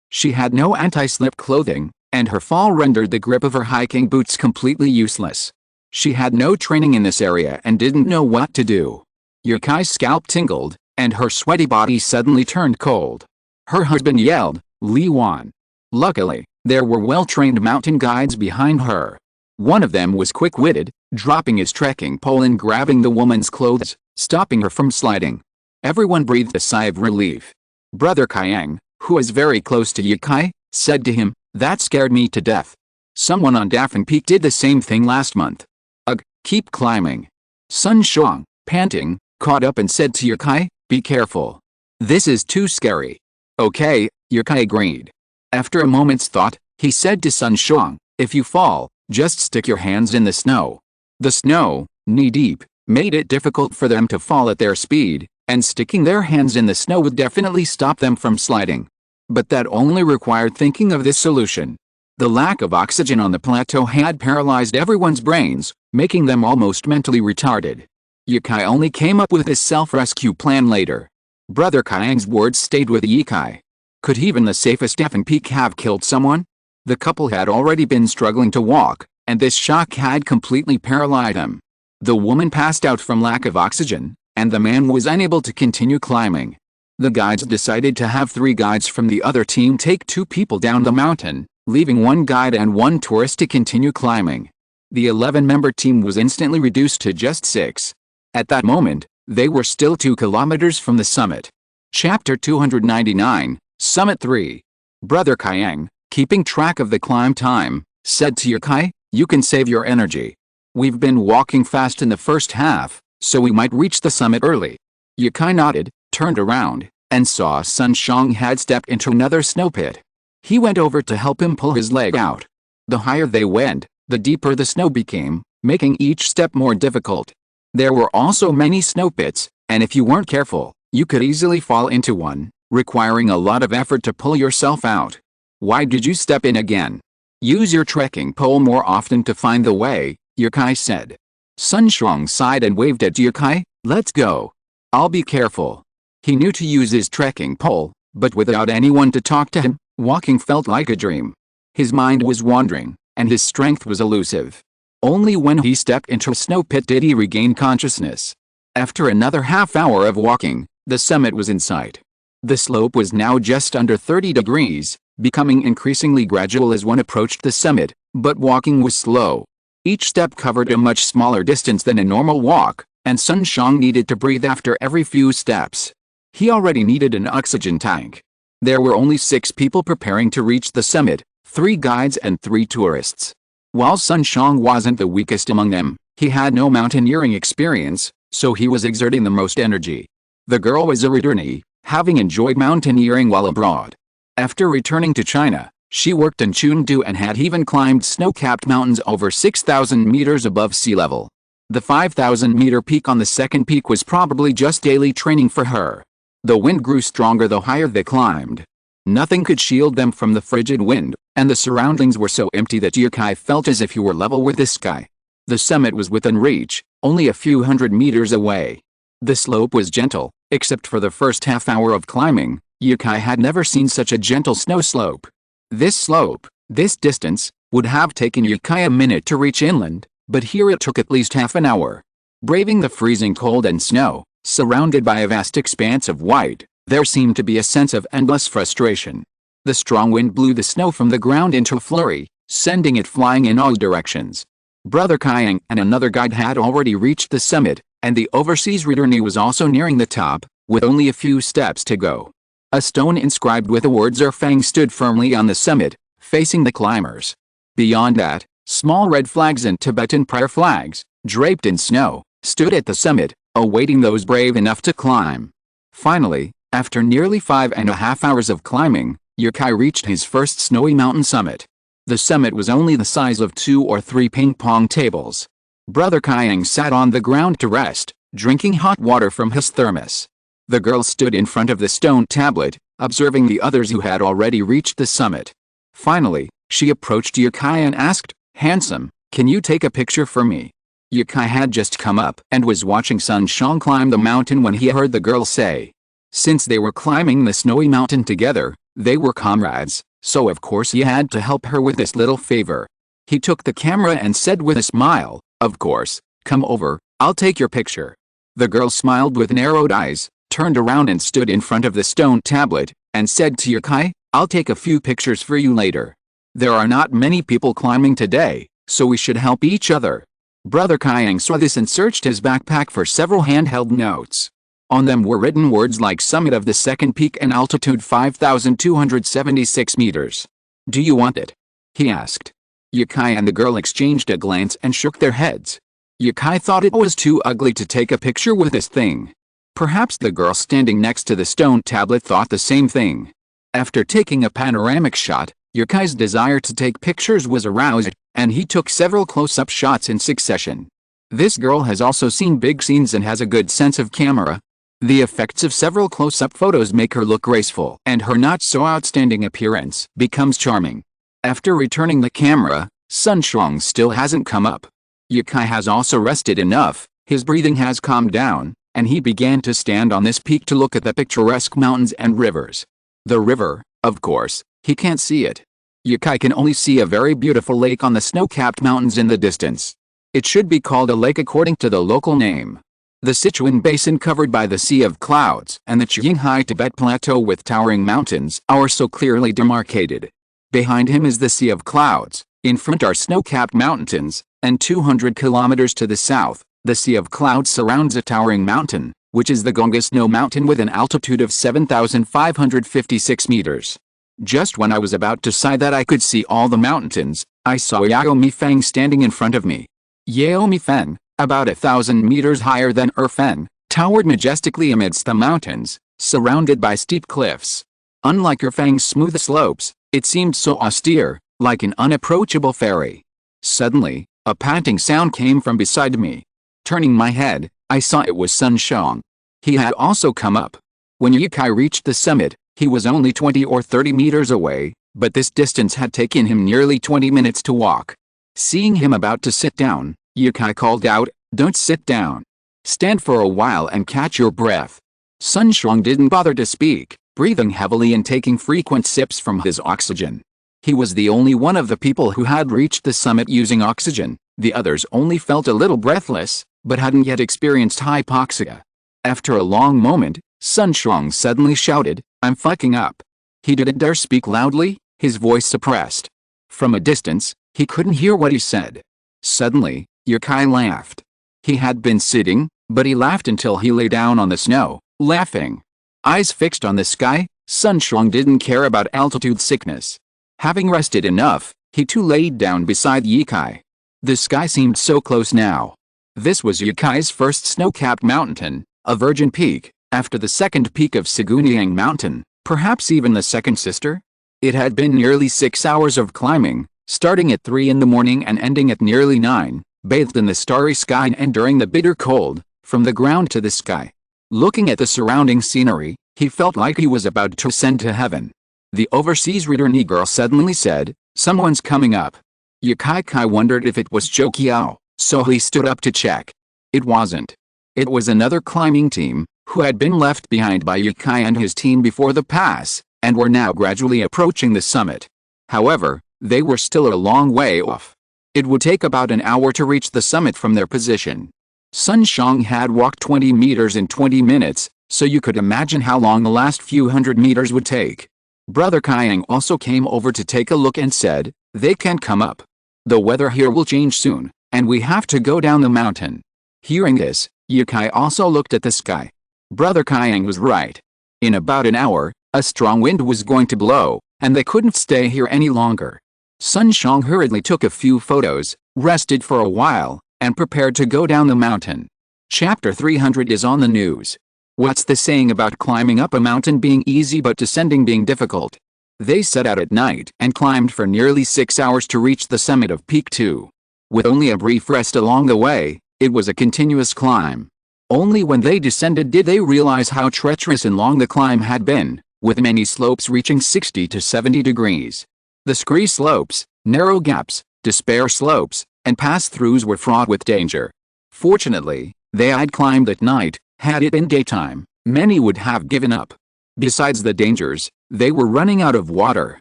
She had no anti-slip clothing, and her fall rendered the grip of her hiking boots completely useless. She had no training in this area and didn't know what to do. Yukai's scalp tingled, and her sweaty body suddenly turned cold. Her husband yelled, "Li Wan!" Luckily, there were well-trained mountain guides behind her. One of them was quick-witted, dropping his trekking pole and grabbing the woman's clothes, stopping her from sliding. Everyone breathed a sigh of relief. Brother Kyang, who was very close to Yikai, said to him, "That scared me to death. Someone on Daffin Peak did the same thing last month. Ugh, keep climbing." Sun Shang, panting, caught up and said to Yikai, "Be careful. This is too scary." "Okay," Yikai agreed. After a moment's thought, he said to Sun Shang, "If you fall, just stick your hands in the snow." The snow, knee-deep, made it difficult for them to fall at their speed, and sticking their hands in the snow would definitely stop them from sliding. But that only required thinking of this solution. The lack of oxygen on the plateau had paralyzed everyone's brains, making them almost mentally retarded. Yikai only came up with his self-rescue plan later. Brother Kyang's words stayed with Yikai. Could even the safest Daffin Peak have killed someone? The couple had already been struggling to walk, and this shock had completely paralyzed them. The woman passed out from lack of oxygen, and the man was unable to continue climbing. The guides decided to have 3 guides from the other team take 2 people down the mountain, leaving 1 guide and 1 tourist to continue climbing. The 11-member team was instantly reduced to just 6. At that moment, they were still 2 kilometers from the summit. Chapter 299, Summit 3. Brother Kyang, keeping track of the climb time, said to Yikai, "You can save your energy. We've been walking fast in the first half, so we might reach the summit early." Yikai nodded, turned around, and saw Sun Shang had stepped into another snow pit. He went over to help him pull his leg out. The higher they went, the deeper the snow became, making each step more difficult. There were also many snow pits, and if you weren't careful, you could easily fall into one, requiring a lot of effort to pull yourself out. Why did you step in again? Use your trekking pole more often to find the way, Yukai said. Sun Xiang sighed and waved at Yukai. Let's go. I'll be careful. He knew to use his trekking pole, but without anyone to talk to him, walking felt like a dream. His mind was wandering, and his strength was elusive. Only when he stepped into a snow pit did he regain consciousness. After another half hour of walking, the summit was in sight. The slope was now just under 30 degrees, becoming increasingly gradual as one approached the summit, but walking was slow. Each step covered a much smaller distance than a normal walk, and Sun Xiang needed to breathe after every few steps. He already needed an oxygen tank. There were only 6 people preparing to reach the summit, 3 guides and 3 tourists. While Sun Xiang wasn't the weakest among them, he had no mountaineering experience, so he was exerting the most energy. The girl was a returnee, having enjoyed mountaineering while abroad. After returning to China, she worked in Chengdu and had even climbed snow-capped mountains over 6,000 meters above sea level. The 5,000-meter peak on the second peak was probably just daily training for her. The wind grew stronger the higher they climbed. Nothing could shield them from the frigid wind, and the surroundings were so empty that Yukai felt as if he were level with the sky. The summit was within reach, only a few hundred meters away. The slope was gentle, except for the first half hour of climbing. Yukai had never seen such a gentle snow slope. This slope, this distance, would have taken Yukai a minute to reach inland, but here it took at least half an hour. Braving the freezing cold and snow, surrounded by a vast expanse of white, there seemed to be a sense of endless frustration. The strong wind blew the snow from the ground into a flurry, sending it flying in all directions. Brother Kayang and another guide had already reached the summit, and the overseas returnee was also nearing the top, with only a few steps to go. A stone inscribed with the words Erfang stood firmly on the summit, facing the climbers. Beyond that, small red flags and Tibetan prayer flags, draped in snow, stood at the summit, awaiting those brave enough to climb. Finally, after nearly 5.5 hours of climbing, Yukai reached his first snowy mountain summit. The summit was only the size of 2 or 3 ping-pong tables. Brother Kayang sat on the ground to rest, drinking hot water from his thermos. The girl stood in front of the stone tablet, observing the others who had already reached the summit. Finally, she approached Yukai and asked, "Handsome, can you take a picture for me?" Yukai had just come up and was watching Sun Xiang climb the mountain when he heard the girl say. Since they were climbing the snowy mountain together, they were comrades, so of course he had to help her with this little favor. He took the camera and said with a smile, "Of course, come over, I'll take your picture." The girl smiled with narrowed eyes, turned around and stood in front of the stone tablet, and said to Yukai, "I'll take a few pictures for you later. There are not many people climbing today, so we should help each other." Brother Kayang saw this and searched his backpack for several handheld notes. On them were written words like summit of the second peak and altitude 5,276 meters. "Do you want it?" he asked. Yukai and the girl exchanged a glance and shook their heads. Yukai thought it was too ugly to take a picture with this thing. Perhaps the girl standing next to the stone tablet thought the same thing. After taking a panoramic shot, Yukai's desire to take pictures was aroused, and he took several close-up shots in succession. This girl has also seen big scenes and has a good sense of camera. The effects of several close-up photos make her look graceful, and her not-so-outstanding appearance becomes charming. After returning the camera, Sun Xiang still hasn't come up. Yukai has also rested enough, his breathing has calmed down, and he began to stand on this peak to look at the picturesque mountains and rivers. The river, of course, he can't see it. Yukai can only see a very beautiful lake on the snow-capped mountains in the distance. It should be called a lake according to the local name. The Sichuan Basin covered by the Sea of Clouds and the Qinghai Tibet Plateau with towering mountains are so clearly demarcated. Behind him is the Sea of Clouds, in front are snow-capped mountains, and 200 kilometers to the south, the Sea of Clouds surrounds a towering mountain, which is the Gonga Snow Mountain with an altitude of 7,556 meters. Just when I was about to sigh that I could see all the mountains, I saw Yao Mifeng standing in front of me. Yao Mifeng, about 1,000 meters higher than Erfen, towered majestically amidst the mountains, surrounded by steep cliffs. Unlike Erfeng's smooth slopes, it seemed so austere, like an unapproachable fairy. Suddenly, a panting sound came from beside me. Turning my head, I saw it was Sun Xiang. He had also come up. When Yukai reached the summit, he was only 20 or 30 meters away, but this distance had taken him nearly 20 minutes to walk. Seeing him about to sit down, Yukai called out, "Don't sit down. Stand for a while and catch your breath." Sun Shuang didn't bother to speak, breathing heavily and taking frequent sips from his oxygen. He was the only one of the people who had reached the summit using oxygen. The others only felt a little breathless, but hadn't yet experienced hypoxia. After a long moment, Sun Shuang suddenly shouted, "I'm fucking up." He didn't dare speak loudly, his voice suppressed. From a distance, he couldn't hear what he said. Suddenly, Yukai laughed. He had been sitting, but he laughed until he lay down on the snow, laughing. Eyes fixed on the sky, Sun Shuang didn't care about altitude sickness. Having rested enough, he too laid down beside Yukai. The sky seemed so close now. This was Yukai's first snow-capped mountain, a virgin peak, after the second peak of Siguniang Mountain, perhaps even the second sister? It had been nearly 6 hours of climbing, starting at 3 in the morning and ending at nearly 9, bathed in the starry sky and enduring the bitter cold, from the ground to the sky. Looking at the surrounding scenery, he felt like he was about to ascend to heaven. The overseas returnee girl suddenly said, "Someone's coming up." Yukai wondered if it was Zhou Qiao, so he stood up to check. It wasn't. It was another climbing team, who had been left behind by Yukai and his team before the pass, and were now gradually approaching the summit. However, they were still a long way off. It would take about an hour to reach the summit from their position. Sun Shuang had walked 20 meters in 20 minutes, so you could imagine how long the last few hundred meters would take. Brother Kayang also came over to take a look and said, "They can't come up. The weather here will change soon, and we have to go down the mountain." Hearing this, Yukai also looked at the sky. Brother Kayang was right. In about an hour, a strong wind was going to blow, and they couldn't stay here any longer. Sun Shuang hurriedly took a few photos, rested for a while, and prepared to go down the mountain. Chapter 300 is on the news. What's the saying about climbing up a mountain being easy but descending being difficult? They set out at night and climbed for nearly 6 hours to reach the summit of Peak 2. With only a brief rest along the way, it was a continuous climb. Only when they descended did they realize how treacherous and long the climb had been, with many slopes reaching 60 to 70 degrees. The scree slopes, narrow gaps, despair slopes, and pass-throughs were fraught with danger. Fortunately, they had climbed at night. Had it been daytime, many would have given up. Besides the dangers, they were running out of water.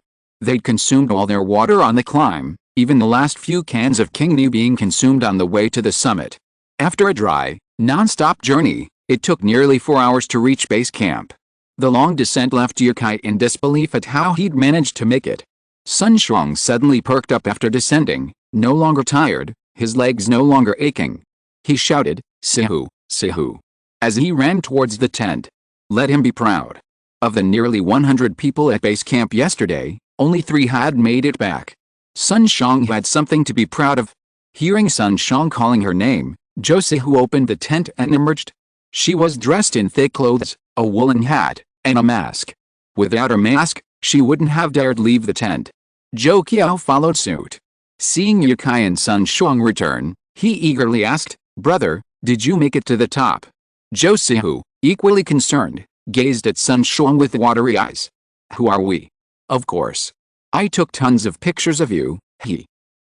They'd consumed all their water on the climb, even the last few cans of Kingnu being consumed on the way to the summit. After a dry, non-stop journey, it took nearly 4 hours to reach base camp. The long descent left Yukai in disbelief at how he'd managed to make it. Sun Shuang suddenly perked up after descending, no longer tired, his legs no longer aching. He shouted, "Sihu, Sihu," as he ran towards the tent. Let him be proud. Of the nearly 100 people at base camp yesterday, only 3 had made it back. Sun Shuang had something to be proud of. Hearing Sun Shuang calling her name, Zhou Sihu opened the tent and emerged. She was dressed in thick clothes, a woolen hat, and a mask. Without her mask, she wouldn't have dared leave the tent. Zhou Qiao followed suit. Seeing Yukai and Sun Shuang return, he eagerly asked, "Brother, did you make it to the top?" Zhou Sihu, equally concerned, gazed at Sun Shuang with watery eyes. "Who are we?" "Of course. I took tons of pictures of you."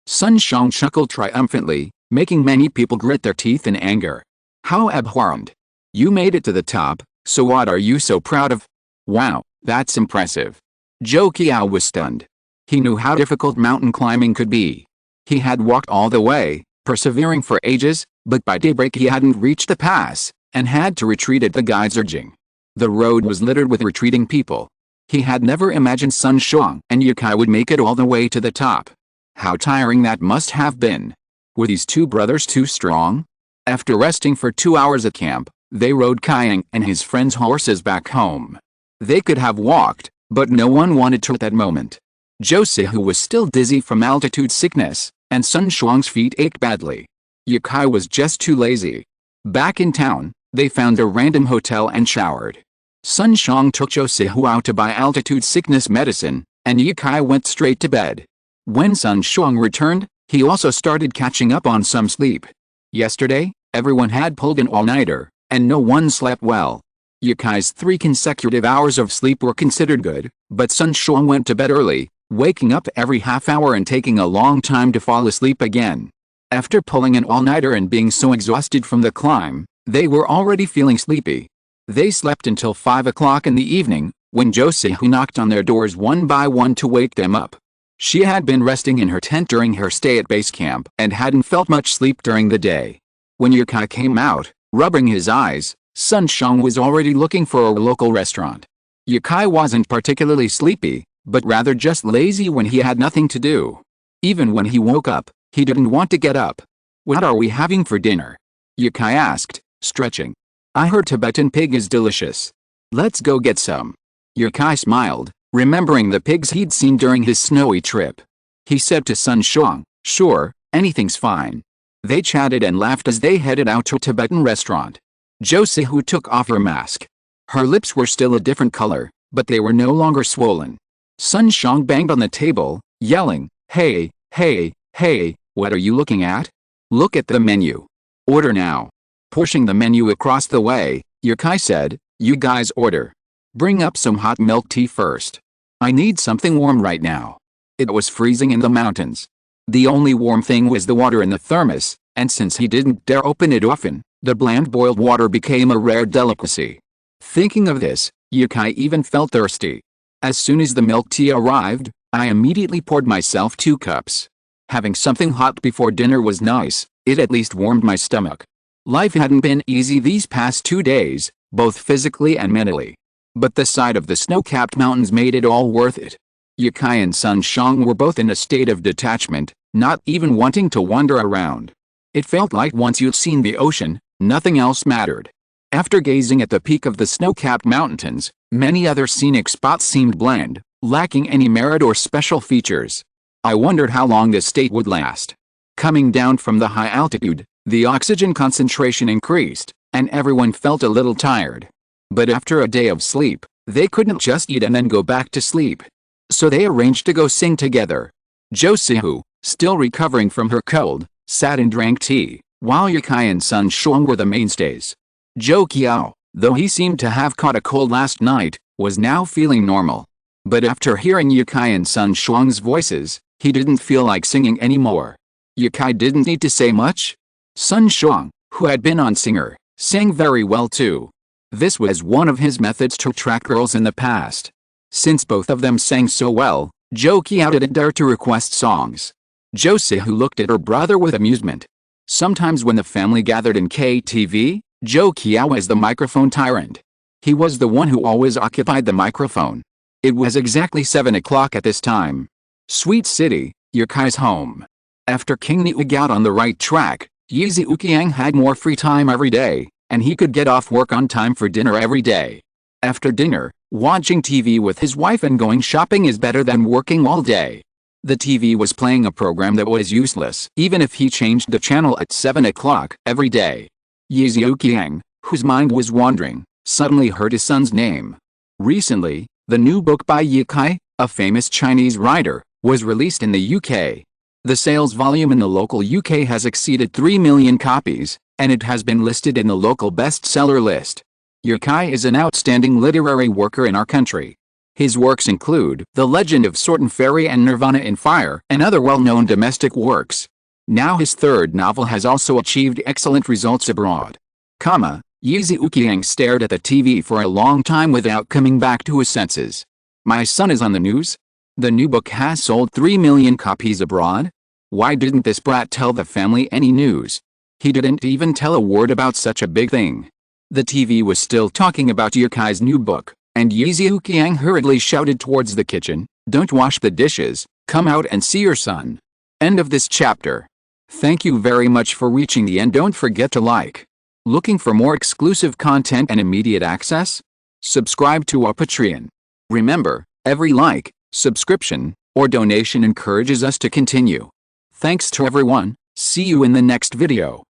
Sun Shuang chuckled triumphantly, making many people grit their teeth in anger. "How abhorrent. You made it to the top, so what are you so proud of?" "Wow, that's impressive." Zhou Qiao was stunned. He knew how difficult mountain climbing could be. He had walked all the way, persevering for ages, but by daybreak he hadn't reached the pass, and had to retreat at the guide's urging. The road was littered with retreating people. He had never imagined Sun Shuang and Yukai would make it all the way to the top. How tiring that must have been. Were these 2 brothers too strong? After resting for 2 hours at camp, they rode Kayang and his friends' horses back home. They could have walked, but no one wanted to at that moment. Zhou Sihu was still dizzy from altitude sickness, and Sun Shuang's feet ached badly. Yukai was just too lazy. Back in town, they found a random hotel and showered. Sun Shuang took Zhou Sihu out to buy altitude sickness medicine, and Yukai went straight to bed. When Sun Shuang returned, he also started catching up on some sleep. Yesterday, everyone had pulled an all-nighter, and no one slept well. Yukai's 3 consecutive hours of sleep were considered good, but Sun Shuang went to bed early, waking up every half hour and taking a long time to fall asleep again. After pulling an all-nighter and being so exhausted from the climb, they were already feeling sleepy. They slept until 5 o'clock in the evening, when Josie knocked on their doors one by one to wake them up. She had been resting in her tent during her stay at base camp and hadn't felt much sleep during the day. When Yukai came out, rubbing his eyes, Sun Shang was already looking for a local restaurant. Yukai wasn't particularly sleepy, but rather just lazy when he had nothing to do. Even when he woke up, he didn't want to get up. "What are we having for dinner?" Yukai asked, stretching. "I heard Tibetan pig is delicious. Let's go get some." Yukai smiled, remembering the pigs he'd seen during his snowy trip. He said to Sun Shang, "Sure, anything's fine." They chatted and laughed as they headed out to a Tibetan restaurant. Josie took off her mask. Her lips were still a different color, but they were no longer swollen. Sun Shang banged on the table, yelling, "Hey, hey, hey, what are you looking at? Look at the menu. Order now." Pushing the menu across the way, Yukai said, "You guys order. Bring up some hot milk tea first. I need something warm right now." It was freezing in the mountains. The only warm thing was the water in the thermos, and since he didn't dare open it often, the bland boiled water became a rare delicacy. Thinking of this, Yukai even felt thirsty. As soon as the milk tea arrived, I immediately poured myself 2 cups. Having something hot before dinner was nice, it at least warmed my stomach. Life hadn't been easy these past 2 days, both physically and mentally. But the sight of the snow-capped mountains made it all worth it. Yukai and Sun Shang were both in a state of detachment, not even wanting to wander around. It felt like once you'd seen the ocean, nothing else mattered. After gazing at the peak of the snow-capped mountains, many other scenic spots seemed bland, lacking any merit or special features. I wondered how long this state would last. Coming down from the high altitude, the oxygen concentration increased, and everyone felt a little tired. But after a day of sleep, they couldn't just eat and then go back to sleep. So they arranged to go sing together. Josie, still recovering from her cold, sat and drank tea, while Yukai and Sun Shang were the mainstays. Zhou Qiao, though he seemed to have caught a cold last night, was now feeling normal. But after hearing Yukai and Sun Shang's voices, he didn't feel like singing anymore. Yukai didn't need to say much. Sun Shang, who had been on Singer, sang very well too. This was one of his methods to attract girls in the past. Since both of them sang so well, Zhou Qiao didn't dare to request songs. Josie looked at her brother with amusement. Sometimes when the family gathered in KTV, Zhou Qiao was the microphone tyrant. He was the one who always occupied the microphone. It was exactly 7 o'clock at this time. Sweet City, Yukai's home. After King Niu got on the right track, Yizi Uqiang had more free time every day, and he could get off work on time for dinner every day. After dinner, watching TV with his wife and going shopping is better than working all day. The TV was playing a program that was useless even if he changed the channel at 7 o'clock every day. Yizi Uqiang, whose mind was wandering, suddenly heard his son's name. Recently, the new book by Yukai, a famous Chinese writer, was released in the UK. The sales volume in the local UK has exceeded 3 million copies, and it has been listed in the local bestseller list. Yukai is an outstanding literary worker in our country. His works include The Legend of Sword and Fairy and Nirvana in Fire and other well-known domestic works. Now his third novel has also achieved excellent results abroad. Yizi Uqiang stared at the TV for a long time without coming back to his senses. My son is on the news? The new book has sold 3 million copies abroad? Why didn't this brat tell the family any news? He didn't even tell a word about such a big thing. The TV was still talking about Yukai's new book, and Yizi Uqiang hurriedly shouted towards the kitchen, "Don't wash the dishes, come out and see your son." End of this chapter. Thank you very much for reaching the end. Don't forget to like. Looking for more exclusive content and immediate access? Subscribe to our Patreon. Remember, every like, subscription, or donation encourages us to continue. Thanks to everyone. See you in the next video.